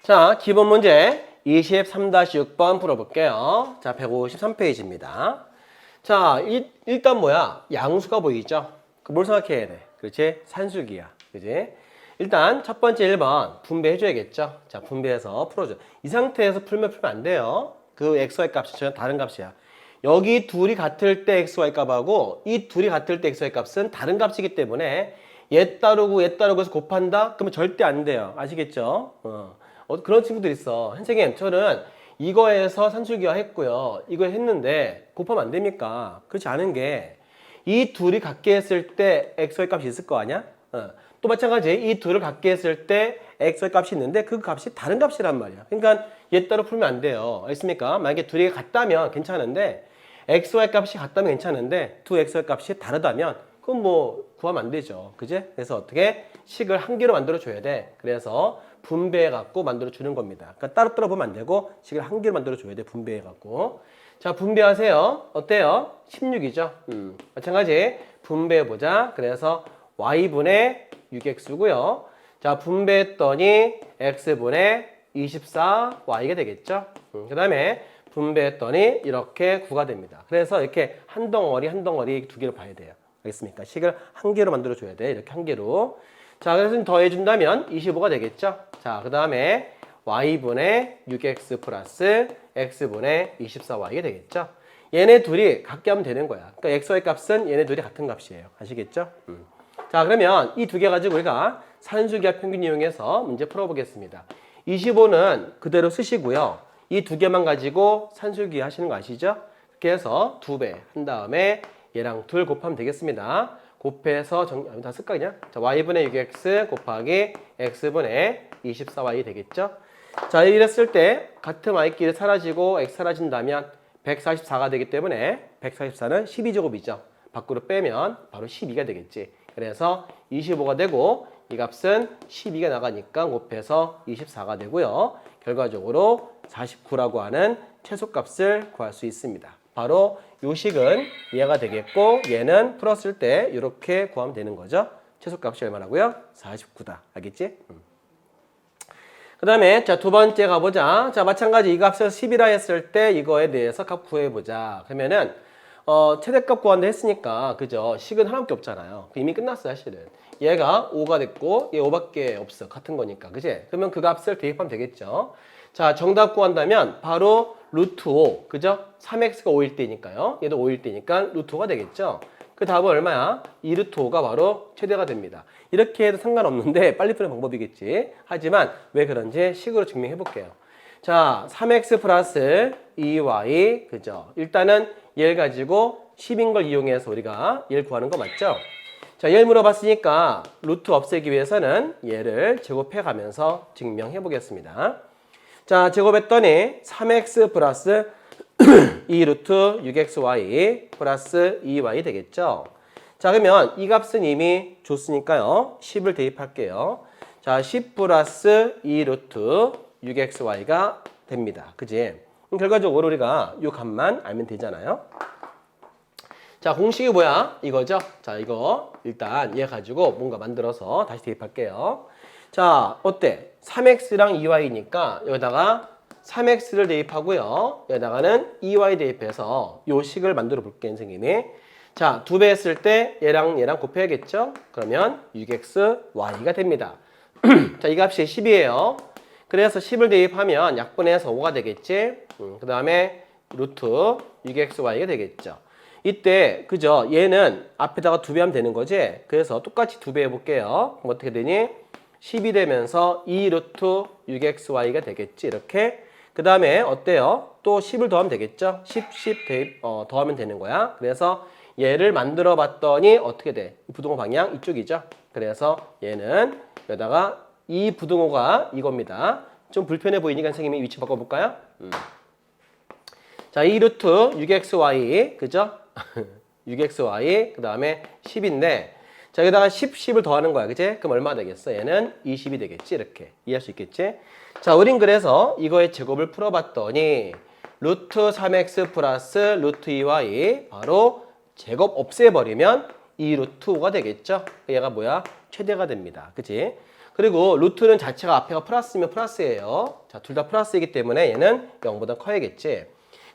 자, 기본 문제 23-6번 풀어볼게요. 자, 153페이지입니다. 자, 일단 뭐야? 양수가 보이죠? 뭘 생각해야 돼? 그렇지? 산술기야. 그지? 일단 첫 번째 1번 분배해줘야겠죠? 자, 분배해서 풀어줘. 이 상태에서 풀면 안 돼요. 그 XY 값이 전혀 다른 값이야. 여기 둘이 같을 때 XY 값하고 이 둘이 같을 때 XY 값은 다른 값이기 때문에 얘 따르고 해서 곱한다? 그러면 절대 안 돼요. 아시겠죠? 그런 친구들 있어. 선생님, 저는 이거에서 산술기화 했고요. 이거 했는데 곱하면 안 됩니까? 그렇지 않은 게 이 둘이 같게 했을 때 XY 값이 있을 거 아니야? 또 마찬가지 이 둘을 같게 했을 때 XY 값이 있는데 그 값이 다른 값이란 말이야. 그러니까 얘 따로 풀면 안 돼요. 알겠습니까? 만약에 둘이 같다면 괜찮은데 XY 값이 같다면 괜찮은데 두 XY 값이 다르다면 그건 뭐 구하면 안 되죠. 그지? 그래서 어떻게 식을 한 개로 만들어 줘야 돼. 그래서 분배해 갖고 만들어 주는 겁니다. 그러니까 따로따로 보면 안 되고 식을 한 개로 만들어 줘야 돼. 분배해 갖고. 자, 분배하세요. 어때요? 16이죠. 마찬가지 분배해 보자. 그래서 y분의 6x고요. 자, 분배했더니 x분의 24y가 되겠죠. 그 다음에 분배했더니 이렇게 9가 됩니다. 그래서 이렇게 한 덩어리 두 개로 봐야 돼요. 알겠습니까? 식을 한 개로 만들어 줘야 돼. 이렇게 한 개로. 자, 그래서 더해 준다면 25가 되겠죠. 자, 그 다음에 y분의 6x 플러스 x분의 24y가 되겠죠. 얘네 둘이 같게 하면 되는 거야. 그러니까 xy 값은 얘네 둘이 같은 값이에요. 아시겠죠? 자, 그러면 이 두 개 가지고 우리가 산술기하 평균 이용해서 문제 풀어보겠습니다. 25는 그대로 쓰시고요. 이 두 개만 가지고 산술기하 하시는 거 아시죠? 이렇게 해서 2배 한 다음에 얘랑 2 곱하면 되겠습니다. 곱해서 다 쓸까 그냥? 자, y분의 6x 곱하기 x분의 24y 되겠죠? 자, 이랬을 때 같은 y끼리 사라지고 x 사라진다면 144가 되기 때문에 144는 12제곱이죠. 밖으로 빼면 바로 12가 되겠지. 그래서 25가 되고 이 값은 12가 나가니까 곱해서 24가 되고요. 결과적으로 49라고 하는 최소값을 구할 수 있습니다. 바로 요 식은 얘가 되겠고 얘는 풀었을 때 이렇게 구하면 되는 거죠. 최소값이 얼마라고요? 49다. 알겠지? 그 다음에 자, 두 번째 가보자. 자, 마찬가지 이 값을 10이라 했을 때 이거에 대해서 값 구해보자. 그러면은 최대값 구한다 했으니까 그죠? 식은 하나밖에 없잖아요. 이미 끝났어 사실은. 얘가 5가 됐고 얘 5밖에 없어. 같은 거니까. 그지? 그러면 그 값을 대입하면 되겠죠. 자, 정답 구한다면 바로 루트 5. 그죠? 3x가 5일 때니까요. 얘도 5일 때니까 루트 5가 되겠죠. 그 답은 얼마야? 2루트 5가 바로 최대가 됩니다. 이렇게 해도 상관없는데 빨리 푸는 방법이겠지. 하지만 왜 그런지 식으로 증명해 볼게요. 자, 3x 플러스 2y 그죠? 일단은 얘를 가지고 10인 걸 이용해서 우리가 얘를 구하는 거 맞죠? 자, 얘를 물어봤으니까 루트 없애기 위해서는 얘를 제곱해 가면서 증명해 보겠습니다. 자, 제곱했더니 3x 플러스 2 루트 6xy 플러스 2y 되겠죠. 자, 그러면 이 값은 이미 줬으니까요. 10을 대입할게요. 자, 10 플러스 2 루트 6xy가 됩니다. 그지? 그럼 결과적으로 우리가 이 값만 알면 되잖아요. 자, 공식이 뭐야? 이거죠? 자, 이거 일단 얘 가지고 뭔가 만들어서 다시 대입할게요. 자, 어때? 3x랑 2y니까 여기다가 3x를 대입하고요. 여기다가는 2y 대입해서 요 식을 만들어 볼게요, 선생님이. 자, 2배 했을 때 얘랑 얘랑 곱해야겠죠? 그러면 6xy가 됩니다. 자, 이 값이 10이에요. 그래서 10을 대입하면 약분해서 5가 되겠지? 그 다음에 루트 6xy가 되겠죠. 이때 그죠? 얘는 앞에다가 2배 하면 되는 거지? 그래서 똑같이 2배 해볼게요. 그럼 어떻게 되니? 10이 되면서 2 루트 6xy가 되겠지? 이렇게. 그 다음에 어때요? 또 10을 더하면 되겠죠? 10 대입, 더하면 되는 거야. 그래서 얘를 만들어 봤더니 어떻게 돼? 부등호 방향 이쪽이죠? 그래서 얘는 여기다가 이 부등호가 이겁니다. 좀 불편해 보이니까 선생님이 위치 바꿔볼까요? 자, 2 루트 6xy, 그죠? 6xy, 그 다음에 10인데, 자, 여기다가 10을 더하는 거야. 그치? 그럼 얼마 되겠어? 얘는 20이 되겠지? 이렇게. 이해할 수 있겠지? 자, 우린 그래서 이거의 제곱을 풀어봤더니, 루트 3x 플러스 루트 2y, 바로 제곱 없애버리면 2 루트 5가 되겠죠? 얘가 뭐야? 최대가 됩니다. 그치? 그리고 루트는 자체가 앞에가 플러스면 플러스예요. 자, 둘 다 플러스이기 때문에 얘는 0보다 커야겠지.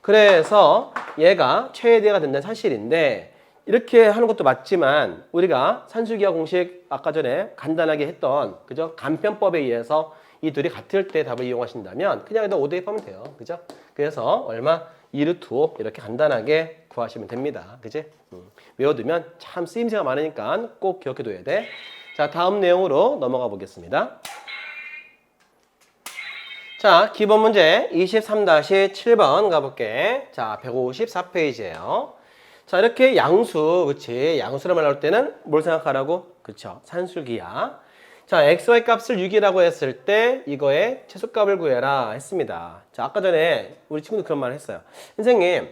그래서 얘가 최대가 된다는 사실인데 이렇게 하는 것도 맞지만 우리가 산술기하 공식 아까 전에 간단하게 했던 그죠? 간편법에 의해서 이 둘이 같을 때 답을 이용하신다면 그냥 여기다 5 대입하면 돼요. 그죠? 그래서 얼마? 2 루트 5 이렇게 간단하게 구하시면 됩니다. 그지? 외워두면 참 쓰임새가 많으니까 꼭 기억해둬야 돼. 자, 다음 내용으로 넘어가 보겠습니다. 자, 기본 문제 23-7번 가볼게. 자, 154페이지예요. 자, 이렇게 양수, 그치? 양수를 말할 때는 뭘 생각하라고? 그쵸? 산술기하. 자, xy 값을 6이라고 했을 때 이거의 최소값을 구해라 했습니다. 자, 아까 전에 우리 친구도 그런 말을 했어요. 선생님,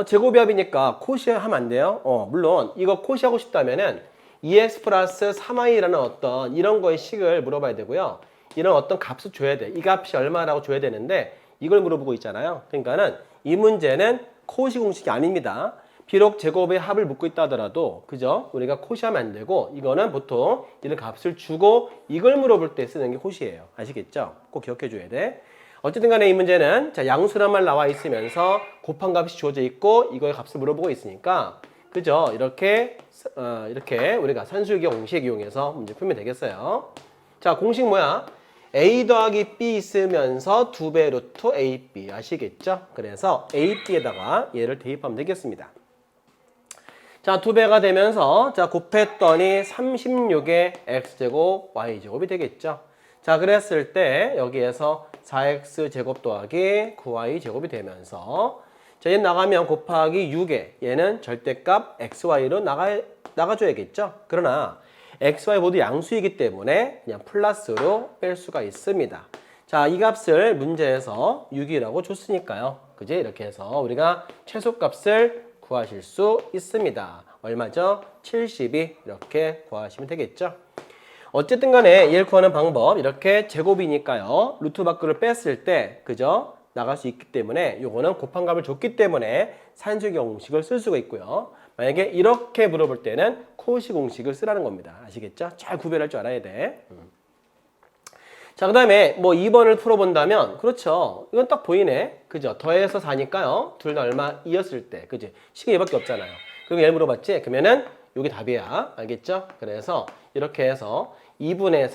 제곱이합이니까 코시 하면 안 돼요? 물론 이거 코시 하고 싶다면은 2x 플러스 3y라는 어떤 이런 거의 식을 물어봐야 되고요. 이런 어떤 값을 줘야 돼. 이 값이 얼마라고 줘야 되는데 이걸 물어보고 있잖아요. 그러니까는 이 문제는 코시 공식이 아닙니다. 비록 제곱의 합을 묻고 있다 하더라도 그죠? 우리가 코시하면 안 되고 이거는 보통 이런 값을 주고 이걸 물어볼 때 쓰는 게 코시예요. 아시겠죠? 꼭 기억해 줘야 돼. 어쨌든 간에 이 문제는 자, 양수란 말 나와 있으면서 곱한 값이 주어져 있고 이거의 값을 물어보고 있으니까 그죠? 이렇게 우리가 산술기하 공식 이용해서 문제 풀면 되겠어요. 자, 공식 뭐야? a 더하기 b 있으면서 2배 루트 ab 아시겠죠? 그래서 ab에다가 얘를 대입하면 되겠습니다. 자, 2배가 되면서 자, 곱했더니 36의 x제곱 y제곱이 되겠죠? 자, 그랬을 때 여기에서 4x제곱 더하기 9y제곱이 되면서 자, 얘 나가면 곱하기 6에 얘는 절대값 xy로 나가줘야겠죠? 그러나 xy 모두 양수이기 때문에 그냥 플러스로 뺄 수가 있습니다. 자, 이 값을 문제에서 6이라고 줬으니까요. 그지? 이렇게 해서 우리가 최소값을 구하실 수 있습니다. 얼마죠? 70이 이렇게 구하시면 되겠죠? 어쨌든 간에 얘를 구하는 방법 이렇게 제곱이니까요. 루트 밖으로 뺐을 때 그죠? 나갈 수 있기 때문에 요거는 곱한 값을 줬기 때문에 산술기하 공식을 쓸 수가 있고요. 만약에 이렇게 물어볼 때는 코시 공식을 쓰라는 겁니다. 아시겠죠? 잘 구별할 줄 알아야 돼. 자, 그 다음에 뭐 2번을 풀어본다면 그렇죠. 이건 딱 보이네. 그죠? 더해서 4니까요. 둘 다 얼마? 2였을 때. 그지? 식이 얘밖에 없잖아요. 그럼 얘를 물어봤지? 그러면은 여기 답이야. 알겠죠? 그래서 이렇게 해서 2분의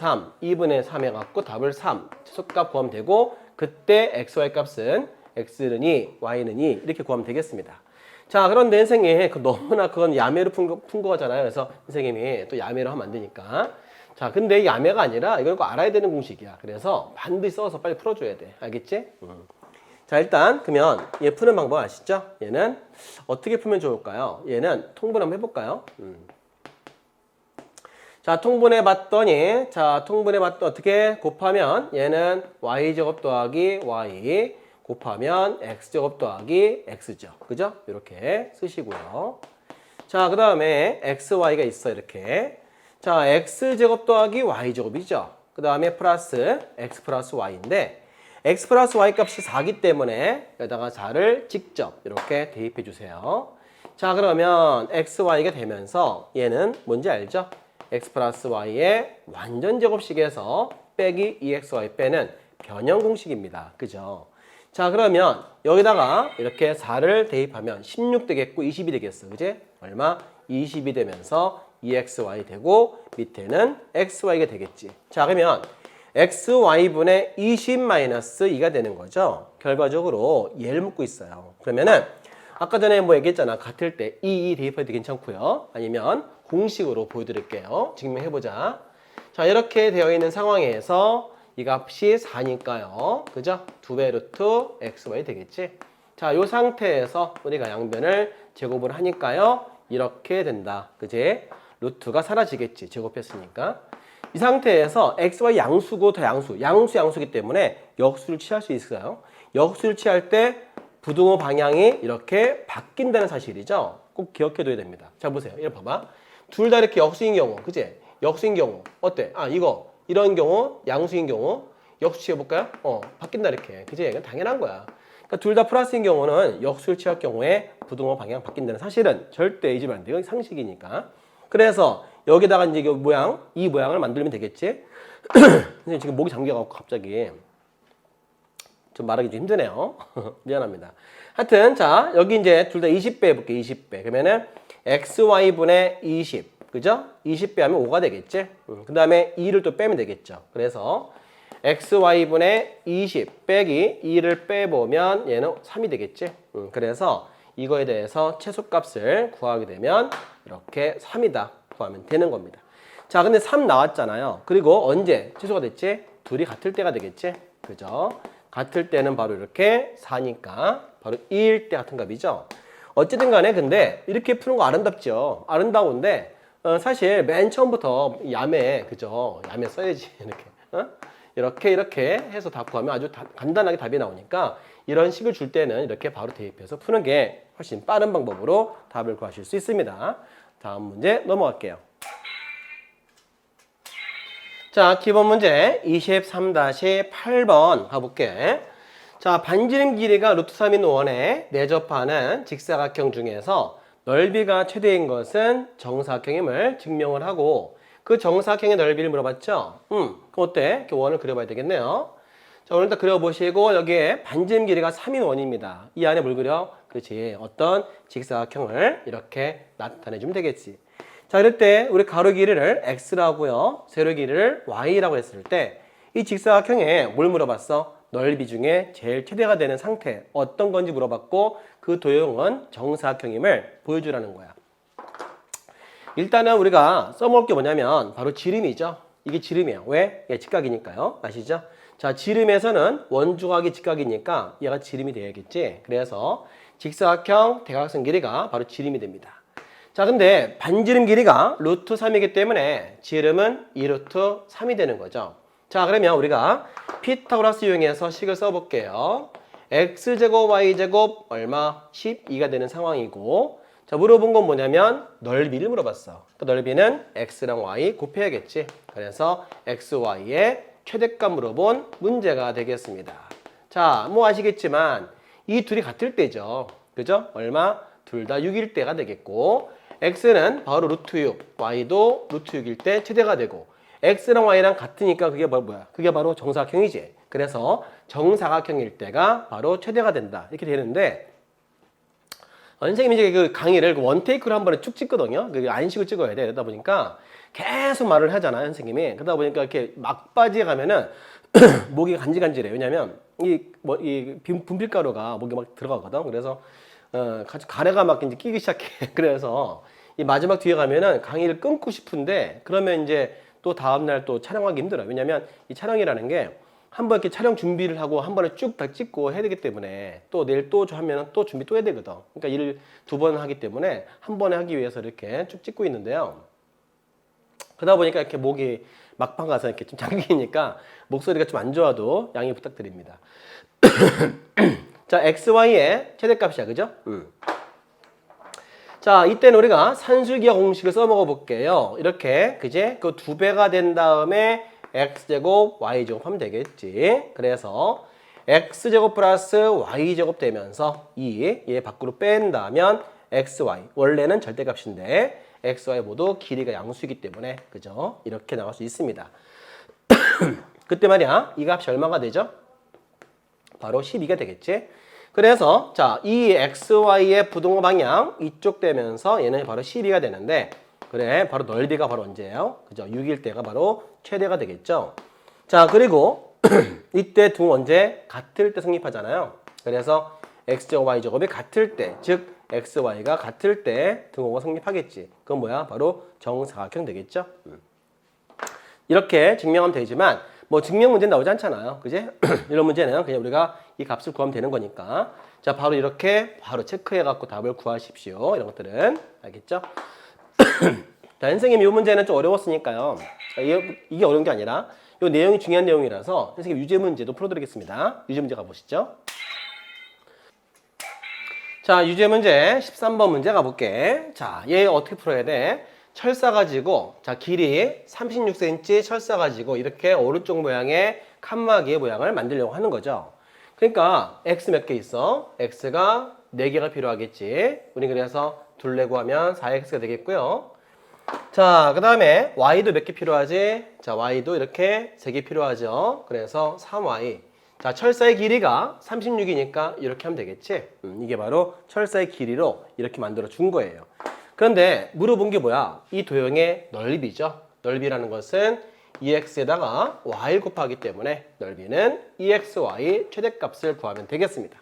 3 해갖고 답을 3. 최소값 구하면 되고 그때 xy 값은 x는 2, y는 2 이렇게 구하면 되겠습니다. 자, 그런데 선생님 너무나 그건 야매로 푼 거잖아요. 그래서 선생님이 또 야매로 하면 안 되니까. 자, 근데 야매가 아니라 이걸 꼭 알아야 되는 공식이야. 그래서 반드시 써서 빨리 풀어줘야 돼. 알겠지? 자, 일단 그러면 얘 푸는 방법 아시죠? 얘는 어떻게 풀면 좋을까요? 얘는 통분 한번 해볼까요? 자, 통분해 봤더니, 어떻게 곱하면 얘는 y제곱 더하기 y 곱하면 x제곱 더하기 x죠. 그죠? 이렇게 쓰시고요. 자, 그 다음에 xy가 있어, 이렇게. 자, x제곱 더하기 y제곱이죠. 그 다음에 플러스 x 플러스 y인데, x 플러스 y 값이 4기 때문에 여기다가 4를 직접 이렇게 대입해 주세요. 자, 그러면 xy가 되면서 얘는 뭔지 알죠? x 플러스 y의 완전 제곱식에서 빼기 2xy 빼는 변형 공식입니다. 그죠? 자, 그러면 여기다가 이렇게 4를 대입하면 16 되겠고 20이 되겠어. 그지? 얼마? 20이 되면서 2xy 되고 밑에는 xy가 되겠지. 자, 그러면 xy분의 20-2가 되는 거죠. 결과적으로 얘를 묻고 있어요. 그러면은 아까 전에 뭐 얘기했잖아. 같을 때 2 대입해도 괜찮고요. 아니면 공식으로 보여드릴게요. 증명해보자. 자, 이렇게 되어 있는 상황에서 이 값이 4니까요. 그죠? 2배 루트 xy 되겠지? 자, 이 상태에서 우리가 양변을 제곱을 하니까요. 이렇게 된다. 그지? 루트가 사라지겠지. 제곱했으니까. 이 상태에서 xy 양수고 더 양수이기 때문에 역수를 취할 수 있어요. 역수를 취할 때 부등호 방향이 이렇게 바뀐다는 사실이죠. 꼭 기억해둬야 됩니다. 자, 보세요. 이거 봐봐. 둘 다 이렇게 역수인 경우, 그치? 역수인 경우 어때? 아, 이런 경우, 양수인 경우 역수 취해볼까요? 바뀐다 이렇게. 그치? 이건 당연한 거야. 그러니까 둘 다 플러스인 경우는 역수를 취할 경우에 부등호 방향 바뀐다는 사실은 절대 잊으면 안 돼요. 이건 상식이니까. 그래서 여기다가 이제 이 모양을 만들면 되겠지? 근데 지금 목이 잠겨갖고 갑자기 좀 말하기 좀 힘드네요. 미안합니다. 하여튼, 자, 여기 이제 둘 다 20배 해볼게요. 20배. 그러면은 xy분의 20. 그죠? 20배 하면 5가 되겠지? 그 다음에 2를 또 빼면 되겠죠. 그래서 xy분의 20 빼기 2를 빼보면 얘는 3이 되겠지? 그래서 이거에 대해서 최소값을 구하게 되면 이렇게 3이다 구하면 되는 겁니다. 자, 근데 3 나왔잖아요. 그리고 언제 최소가 됐지? 둘이 같을 때가 되겠지? 그죠? 같을 때는 바로 이렇게 4니까 바로 2일 때 같은 값이죠. 어쨌든 간에 근데 이렇게 푸는 거 아름답죠. 아름다운데 사실 맨 처음부터 야매, 그죠? 야매 써야지. 이렇게 해서 답 구하면 아주 간단하게 답이 나오니까 이런 식을 줄 때는 이렇게 바로 대입해서 푸는 게 훨씬 빠른 방법으로 답을 구하실 수 있습니다. 다음 문제 넘어갈게요. 자, 기본 문제 23-8번 가볼게. 자, 반지름 길이가 루트 3인 원에 내접하는 직사각형 중에서 넓이가 최대인 것은 정사각형임을 증명을 하고 그 정사각형의 넓이를 물어봤죠? 그럼 어때? 이렇게 원을 그려봐야 되겠네요. 자, 오늘 딱 그려보시고 여기에 반지름 길이가 3인 원입니다. 이 안에 뭘 그려? 그렇지. 어떤 직사각형을 이렇게 나타내주면 되겠지. 자, 이럴 때 우리 가로 길이를 x라고요. 세로 길이를 y라고 했을 때 이 직사각형에 뭘 물어봤어? 넓이 중에 제일 최대가 되는 상태 어떤 건지 물어봤고 그 도형은 정사각형임을 보여주라는 거야. 일단은 우리가 써먹을 게 뭐냐면 바로 지름이죠. 이게 지름이에요. 왜? 얘 직각이니까요. 아시죠? 자, 지름에서는 원주각이 직각이니까 얘가 지름이 돼야겠지. 그래서 직사각형 대각선 길이가 바로 지름이 됩니다. 자, 근데 반지름 길이가 루트 3이기 때문에 지름은 2루트 3이 되는 거죠. 자, 그러면 우리가 피타고라스 이용해서 식을 써볼게요. x제곱 y제곱 얼마? 12가 되는 상황이고 자, 물어본 건 뭐냐면 넓이를 물어봤어. 그 넓이는 x랑 y 곱해야겠지. 그래서 x, y의 최대값 물어본 문제가 되겠습니다. 자, 뭐 아시겠지만 이 둘이 같을 때죠. 그죠? 얼마? 둘 다 6일 때가 되겠고 x는 바로 루트 6, y도 루트 6일 때 최대가 되고 x랑 y랑 같으니까 그게 뭐야? 그게 바로 정사각형이지. 그래서 정사각형일 때가 바로 최대가 된다. 이렇게 되는데 선생님이 이제 그 강의를 원테이크로 한 번에 쭉 찍거든요. 그 안식을 찍어야 돼. 그러다 보니까 계속 말을 하잖아요, 선생님이. 그러다 보니까 이렇게 막바지에 가면은 목이 간질간질해요. 왜냐면 이 분필가루가 목에 막 들어가거든. 그래서 가래가 막 이제 끼기 시작해. 그래서 이 마지막 뒤에 가면은 강의를 끊고 싶은데 그러면 이제 또 다음날 또 촬영하기 힘들어요. 왜냐면 이 촬영이라는 게 한 번 이렇게 촬영 준비를 하고 한 번에 쭉 다 찍고 해야 되기 때문에 또 내일 또 하면은 또 준비 또 해야 되거든. 그러니까 일을 2번 하기 때문에 한 번에 하기 위해서 이렇게 쭉 찍고 있는데요. 그러다 보니까 이렇게 목이 막판 가서 이렇게 좀 잠기니까 목소리가 좀 안 좋아도 양해 부탁드립니다. 자, xy의 최대값이야, 그죠? 자, 이때는 우리가 산술기하 공식을 써먹어 볼게요. 이렇게, 그제? 그 2배가 된 다음에 x제곱, y제곱 하면 되겠지. 그래서 x제곱 플러스 y제곱 되면서 얘 밖으로 뺀다면 xy. 원래는 절대값인데 xy 모두 길이가 양수이기 때문에, 그죠? 이렇게 나올 수 있습니다. 그때 말이야, 이 값이 얼마가 되죠? 바로 12가 되겠지. 그래서 자, 이 xy의 부동호 방향 이쪽 되면서 얘는 바로 12가 되는데, 그래, 바로 넓이가 바로 언제예요? 그죠? 6일 때가 바로 최대가 되겠죠. 자, 그리고 이때 등 언제? 같을 때 성립하잖아요. 그래서 x제곱 y제곱이 같을 때, 즉 xy가 같을 때 등호가 성립하겠지. 그건 뭐야? 바로 정사각형 되겠죠. 이렇게 증명하면 되지만 뭐 증명 문제 나오지 않잖아요. 그지? 이런 문제는 그냥 우리가 이 값을 구하면 되는 거니까. 자, 바로 이렇게 바로 체크해 갖고 답을 구하십시오. 이런 것들은. 알겠죠? 자, 선생님 이 문제는 좀 어려웠으니까요. 자, 이게 어려운 게 아니라 이 내용이 중요한 내용이라서 선생님 유제 문제도 풀어드리겠습니다. 유제 문제 가보시죠. 자, 유제 문제 13번 문제 가볼게. 자, 얘 어떻게 풀어야 돼? 철사 가지고, 자, 길이 36cm 철사 가지고 이렇게 오른쪽 모양의 칸막이의 모양을 만들려고 하는 거죠. 그러니까 x 몇 개 있어? x가 4개가 필요하겠지. 우리 그래서 둘 내고 하면 4x가 되겠고요. 자, 그 다음에 y도 몇 개 필요하지? 자, y도 이렇게 3개 필요하죠. 그래서 3y. 자, 철사의 길이가 36이니까 이렇게 하면 되겠지. 이게 바로 철사의 길이로 이렇게 만들어 준 거예요. 그런데 물어본 게 뭐야? 이 도형의 넓이죠. 넓이라는 것은 2x에다가 y 곱하기 때문에 넓이는 2xy 최대값을 구하면 되겠습니다.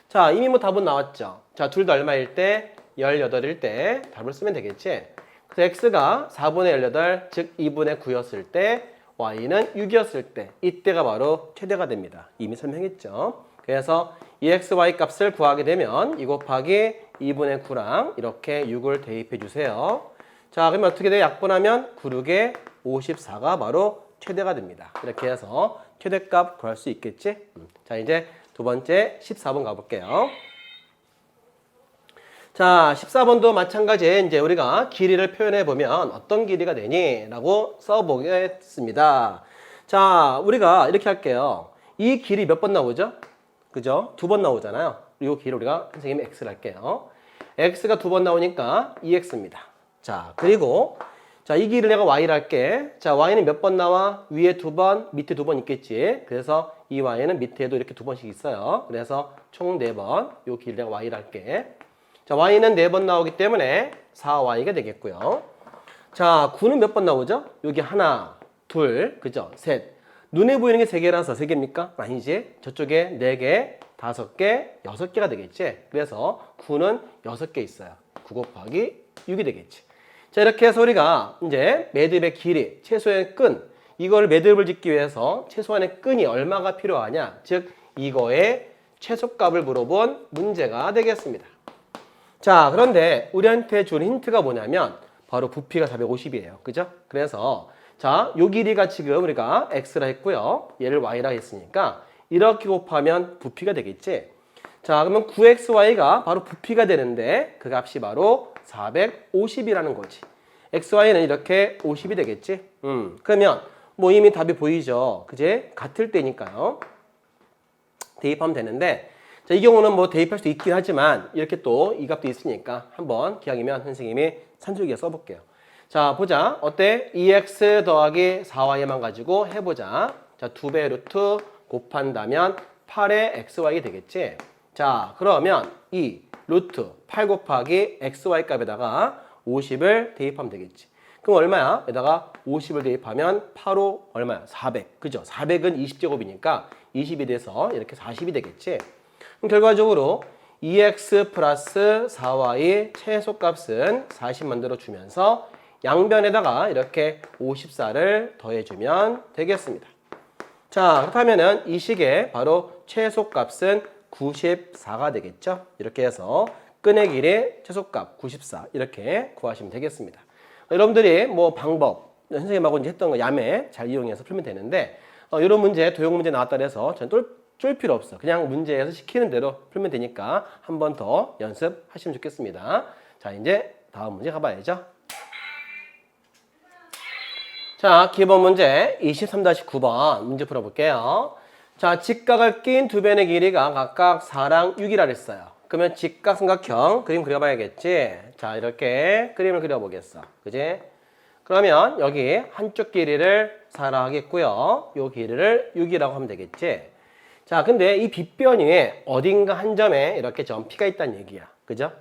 자, 이미 뭐 답은 나왔죠. 자, 둘 다 얼마일 때? 18일 때 답을 쓰면 되겠지. 그래서 x가 4분의 18, 즉 2분의 9였을 때 y는 6이었을 때 이때가 바로 최대가 됩니다. 이미 설명했죠. 그래서 2xy 값을 구하게 되면 2 곱하기 2분의 9랑 이렇게 6을 대입해 주세요. 자, 그러면 어떻게 돼? 약분하면 9, 6에 54가 바로 최대가 됩니다. 이렇게 해서 최대값 구할 수 있겠지? 자, 이제 두 번째 14번 가볼게요. 자, 14번도 마찬가지에 이제 우리가 길이를 표현해 보면 어떤 길이가 되니? 라고 써보겠습니다. 자, 우리가 이렇게 할게요. 이 길이 몇 번 나오죠? 그죠? 2번 나오잖아요. 이 길이 우리가 선생님 x를 할게요. x가 2번 나오니까 2x입니다. 자, 그리고 자, 이 길을 내가 y를 할게. 자, y는 몇 번 나와? 위에 2번, 밑에 2번 있겠지. 그래서 이 y는 밑에도 이렇게 2번씩 있어요. 그래서 총 4번. 이 길을 내가 y를 할게. 자, y는 4번 나오기 때문에 4y가 되겠고요. 자, 9는 몇 번 나오죠? 여기 하나, 둘, 그죠? 셋. 눈에 보이는 게 3개라서 3개입니까? 아니지. 저쪽에 4개, 5개, 6개가 되겠지. 그래서 9는 6개 있어요. 9 곱하기 6이 되겠지. 자, 이렇게 해서 우리가 이제 매듭의 길이, 최소의 끈, 이걸 매듭을 짓기 위해서 최소한의 끈이 얼마가 필요하냐, 즉 이거의 최소값을 물어본 문제가 되겠습니다. 자, 그런데 우리한테 준 힌트가 뭐냐면 바로 부피가 450이에요. 그죠? 그래서 자, 요 길이가 지금 우리가 x라 했고요. 얘를 y라 했으니까 이렇게 곱하면 부피가 되겠지. 자, 그러면 9xy가 바로 부피가 되는데 그 값이 바로 450이라는 거지. xy는 이렇게 50이 되겠지. 그러면 뭐 이미 답이 보이죠. 그제? 같을 때니까요. 대입하면 되는데, 자, 이 경우는 뭐 대입할 수 있긴 하지만 이렇게 또 이 값도 있으니까 한번 기왕이면 선생님이 산술기에 써볼게요. 자, 보자. 어때? 2x 더하기 4y만 가지고 해보자. 자, 2배 루트 곱한다면 8의 xy 되겠지. 자, 그러면 이 루트 8 곱하기 xy 값에다가 50을 대입하면 되겠지. 그럼 얼마야? 여기다가 50을 대입하면 8호 얼마야? 400. 그죠? 400은 20제곱이니까 20이 돼서 이렇게 40이 되겠지. 그럼 결과적으로 2x 플러스 4y 최소값은 40 만들어주면서 양변에다가 이렇게 54를 더해주면 되겠습니다. 자, 그렇다면은 이 식의 바로 최소값은 94가 되겠죠. 이렇게 해서 끈의 길이 최소값 94 이렇게 구하시면 되겠습니다. 여러분들이 뭐 방법 선생님하고 이제 했던 거 야매 잘 이용해서 풀면 되는데 이런 문제 도형 문제 나왔다 그래서 전 쫄 필요 없어. 그냥 문제에서 시키는 대로 풀면 되니까 한 번 더 연습하시면 좋겠습니다. 자, 이제 다음 문제 가봐야죠. 자, 기본 문제 23-9번 문제 풀어볼게요. 자, 직각을 낀 두 변의 길이가 각각 4랑 6이라 그랬어요. 그러면 직각삼각형 그림 그려봐야겠지. 자, 이렇게 그림을 그려보겠어. 그지? 그러면 여기 한쪽 길이를 4라 하겠고요. 요 길이를 6이라고 하면 되겠지. 자, 근데 이 빗변이 어딘가 한 점에 이렇게 점 P가 있다는 얘기야. 그죠?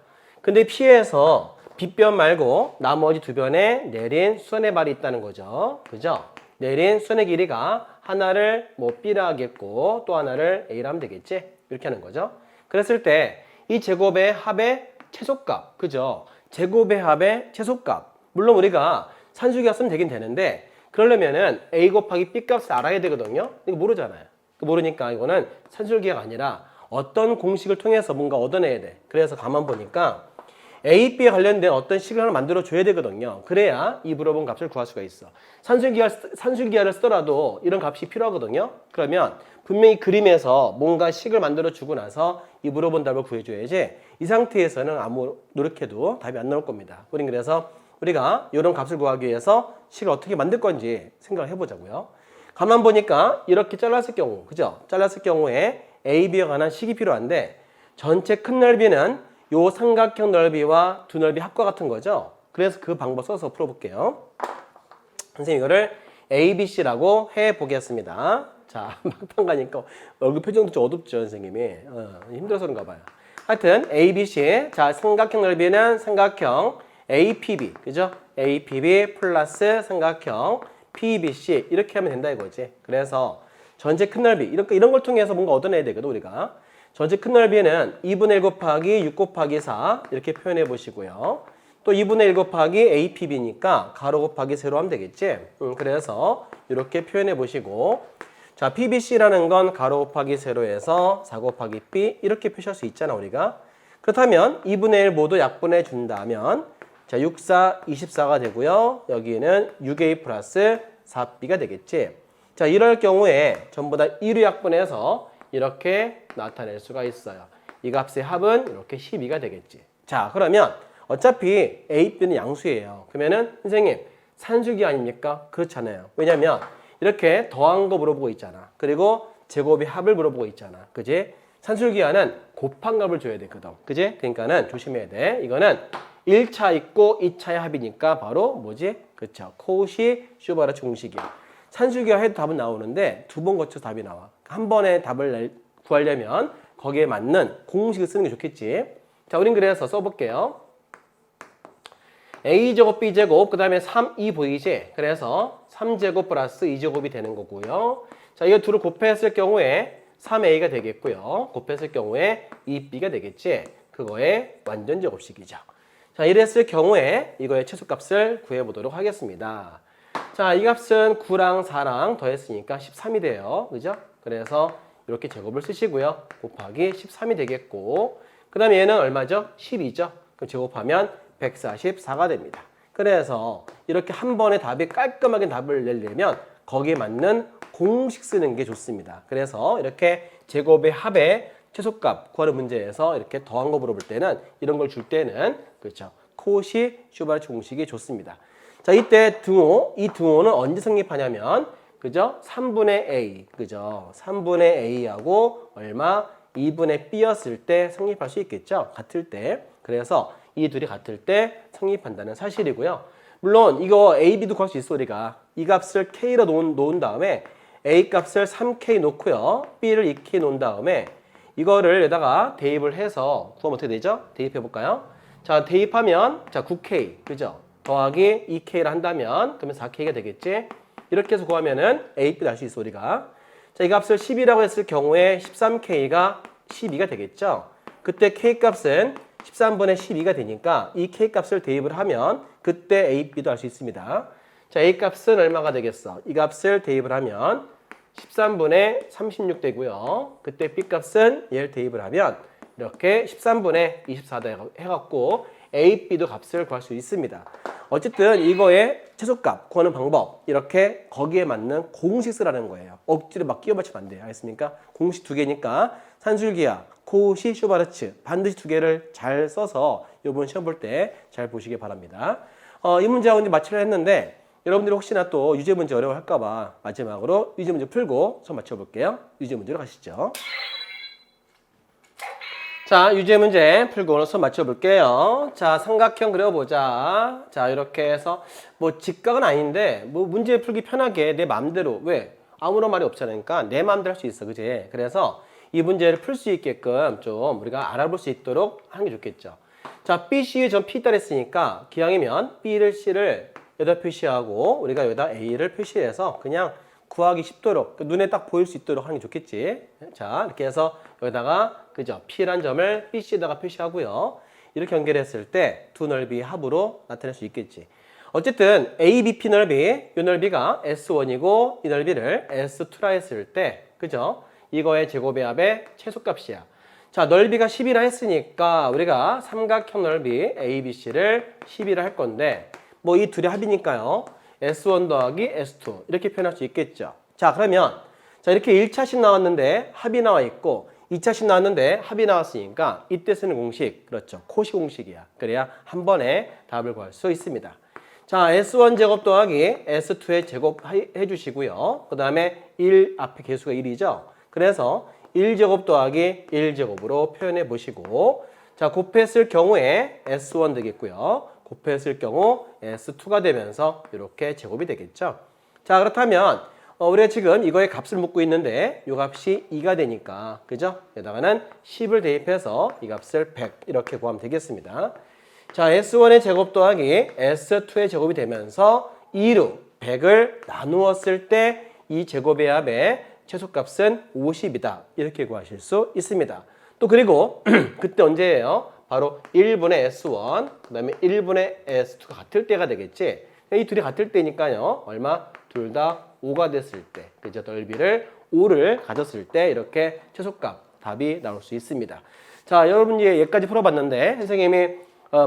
근데 P에서 빗변 말고 나머지 두 변에 내린 수선의 발이 있다는 거죠. 그죠? 내린 수선의 길이가 하나를 뭐 B라 하겠고 또 하나를 A라 하면 되겠지? 이렇게 하는 거죠. 그랬을 때 이 제곱의 합의 최소값, 그죠? 제곱의 합의 최소값. 물론 우리가 산수기가 쓰면 되긴 되는데 그러려면은 A 곱하기 B 값을 알아야 되거든요. 이거 모르잖아요. 모르니까 이거는 산술기가 아니라 어떤 공식을 통해서 뭔가 얻어내야 돼. 그래서 가만 보니까 A, B에 관련된 어떤 식을 하나 만들어 줘야 되거든요. 그래야 이 물어본 값을 구할 수가 있어. 산술기하를 쓰더라도 이런 값이 필요하거든요. 그러면 분명히 그림에서 뭔가 식을 만들어 주고 나서 이 물어본 답을 구해줘야지 이 상태에서는 아무 노력해도 답이 안 나올 겁니다. 우린 그래서 우리가 이런 값을 구하기 위해서 식을 어떻게 만들 건지 생각을 해보자고요. 가만 보니까 이렇게 잘랐을 경우, 그죠? 잘랐을 경우에 A, B에 관한 식이 필요한데 전체 큰 넓이는 요 삼각형 넓이와 두 넓이 합과 같은 거죠. 그래서 그 방법 써서 풀어볼게요. 선생님 이거를 A, B, C라고 해보겠습니다. 자, 막판 가니까 얼굴 표정도 좀 어둡죠, 선생님이. 힘들어서 그런가 봐요. 하여튼 A, B, C. 자, 삼각형 넓이는 삼각형 APB, 그죠? APB 플러스 삼각형 PBC 이렇게 하면 된다 이거지. 그래서 전체 큰 넓이 이런 걸 통해서 뭔가 얻어내야 되거든 우리가. 전체 큰 넓이는 2분의 1 곱하기 6 곱하기 4 이렇게 표현해 보시고요. 또 2분의 1 곱하기 APB니까 가로 곱하기 세로 하면 되겠지. 그래서 이렇게 표현해 보시고 자 PBC라는 건 가로 곱하기 세로에서 4 곱하기 B 이렇게 표시할 수 있잖아 우리가. 그렇다면 2분의 1 모두 약분해 준다면 자 6, 4, 24가 되고요. 여기는 6A 플러스 4B가 되겠지. 자 이럴 경우에 전부 다 1을 약분해서 이렇게 나타낼 수가 있어요. 이 값의 합은 이렇게 12가 되겠지. 자 그러면 어차피 A, B는 양수예요. 그러면은 선생님 산수기 아닙니까? 그렇잖아요. 왜냐면 이렇게 더한 거 물어보고 있잖아. 그리고 제곱의 합을 물어보고 있잖아. 그지? 산술기하는 곱한 값을 줘야 되거든. 그지? 그러니까는 조심해야 돼. 이거는 1차 있고 2차의 합이니까 바로 뭐지? 그쵸. 코시 슈바르츠 공식이야. 산술기화 해도 답은 나오는데 두 번 거쳐서 답이 나와. 한 번에 답을 구하려면 거기에 맞는 공식을 쓰는 게 좋겠지. 자, 우린 그래서 써볼게요. A제곱, B제곱, 그 다음에 3, 2 보이지? 그래서 3제곱 플러스 2제곱이 되는 거고요. 자, 이거 둘을 곱했을 경우에 3A가 되겠고요. 곱했을 경우에 2B가 되겠지? 그거의 완전 제곱식이죠. 자, 이랬을 경우에 이거의 최소값을 구해보도록 하겠습니다. 자, 이 값은 9랑 4랑 더했으니까 13이 돼요. 그죠? 그래서 이렇게 제곱을 쓰시고요. 곱하기 13이 되겠고, 그 다음에 얘는 얼마죠? 12죠? 그럼 제곱하면 144가 됩니다. 그래서 이렇게 한 번에 답이 깔끔하게 답을 내려면 거기에 맞는 공식 쓰는 게 좋습니다. 그래서 이렇게 제곱의 합의 최소값 구하는 문제에서 이렇게 더한 거 물어볼 때는 이런 걸 줄 때는 그렇죠. 코시 슈바르츠 공식이 좋습니다. 자, 이때 등호, 이 등호는 언제 성립하냐면 그죠? 3분의 A, 그죠? 3분의 A하고 얼마? 2분의 B였을 때 성립할 수 있겠죠? 같을 때. 그래서 이 둘이 같을 때 성립한다는 사실이고요. 물론 이거 A, B도 구할 수 있어 우리가. 이 값을 K로 놓은 다음에 A 값을 3K 놓고요. B를 2K 놓은 다음에 이거를 여기다가 대입을 해서 구하면 어떻게 되죠? 대입해 볼까요? 자, 대입하면 자 9K, 그죠? 더하기 2K를 한다면 그러면 4K가 되겠지? 이렇게 해서 구하면은 A, B를 알 수 있어 우리가. 자, 이 값을 10이라고 했을 경우에 13K가 12가 되겠죠? 그때 K 값은 13분의 12가 되니까 이 K 값을 대입을 하면 그때 A, B도 알 수 있습니다. 자, A 값은 얼마가 되겠어? 이 값을 대입을 하면 13분의 36 되고요. 그때 B 값은 얘를 대입을 하면 이렇게 13분의 24 해갖고 A, B도 값을 구할 수 있습니다. 어쨌든 이거의 최소값 구하는 방법 이렇게 거기에 맞는 공식 쓰라는 거예요. 억지로 막 끼워 맞추면 안 돼요. 알겠습니까? 공식 두 개니까 산술기하, 코시, 슈바르츠 반드시 두 개를 잘 써서 이번 시험 볼 때 잘 보시기 바랍니다. 이 문제하고 이제 맞추려 했는데 여러분들이 혹시나 또 유제 문제 어려워할까 봐 마지막으로 유제 문제 풀고 좀 맞춰볼게요. 유제 문제로 가시죠. 자, 유제 문제 풀고 손 맞춰볼게요. 자, 삼각형 그려보자. 자, 이렇게 해서 뭐 직각은 아닌데 뭐 문제 풀기 편하게 내 맘대로 왜? 아무런 말이 없잖아요. 내 맘대로 할 수 있어. 그지? 그래서 이 문제를 풀 수 있게끔 좀 우리가 알아볼 수 있도록 하는 게 좋겠죠. 자, B, C에 전 P 따랬으니까 기왕이면 B를 C를 여기다 표시하고 우리가 여기다 A를 표시해서 그냥 구하기 쉽도록 눈에 딱 보일 수 있도록 하는 게 좋겠지. 자, 이렇게 해서 여기다가 그죠? P란 점을 BC에다가 표시하고요. 이렇게 연결했을 때 두 넓이의 합으로 나타낼 수 있겠지. 어쨌든 ABP 넓이, 이 넓이가 S1이고 이 넓이를 S2라 했을 때 그죠? 이거의 제곱의 합의 최소값이야. 자, 넓이가 10이라 했으니까 우리가 삼각형 넓이 ABC를 10이라 할 건데 뭐 이 둘이 합이니까요. S1 더하기 S2 이렇게 표현할 수 있겠죠. 자, 그러면 자 이렇게 1차씩 나왔는데 합이 나와 있고 2차씩 나왔는데 합이 나왔으니까 이때 쓰는 공식 그렇죠. 코시 공식이야. 그래야 한 번에 답을 구할 수 있습니다. 자, S1 제곱 더하기 S2의 제곱 해주시고요. 그 다음에 1 앞에 개수가 1이죠. 그래서 1제곱 더하기 1제곱으로 표현해 보시고 자, 곱했을 경우에 S1 되겠고요. 곱했을 경우 S2가 되면서 이렇게 제곱이 되겠죠. 자, 그렇다면 우리가 지금 이거의 값을 묻고 있는데 이 값이 2가 되니까 그죠? 여기다가는 10을 대입해서 이 값을 100 이렇게 구하면 되겠습니다. 자, S1의 제곱 더하기 S2의 제곱이 되면서 2로 100을 나누었을 때 이 제곱의 합의 최소값은 50이다. 이렇게 구하실 수 있습니다. 또 그리고 그때 언제예요? 바로 1분의 S1, 그 다음에 1분의 S2가 같을 때가 되겠지. 이 둘이 같을 때니까요. 얼마? 둘 다 5가 됐을 때, 그죠? 넓이를 5를 가졌을 때 이렇게 최소값, 답이 나올 수 있습니다. 자, 여러분 이제 얘까지 풀어봤는데 선생님이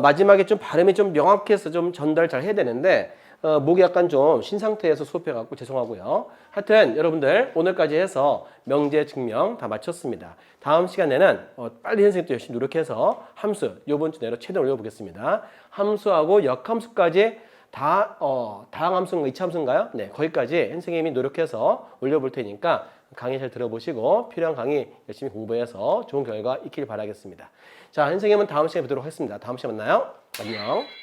마지막에 좀 발음이 좀 명확해서 좀 전달 잘 해야 되는데 목이 약간 좀 쉰 상태에서 수업해갖고 죄송하고요. 하여튼 여러분들 오늘까지 해서 명제 증명 다 마쳤습니다. 다음 시간에는 빨리 선생님도 열심히 노력해서 함수 요번 주 내로 최대한 올려보겠습니다. 함수하고 역함수까지 다 다항함수인가 이차함수인가요? 네, 거기까지 선생님이 노력해서 올려볼 테니까 강의 잘 들어보시고 필요한 강의 열심히 공부해서 좋은 결과 있길 바라겠습니다. 자, 선생님은 다음 시간에 뵙도록 하겠습니다. 다음 시간에 만나요. 안녕.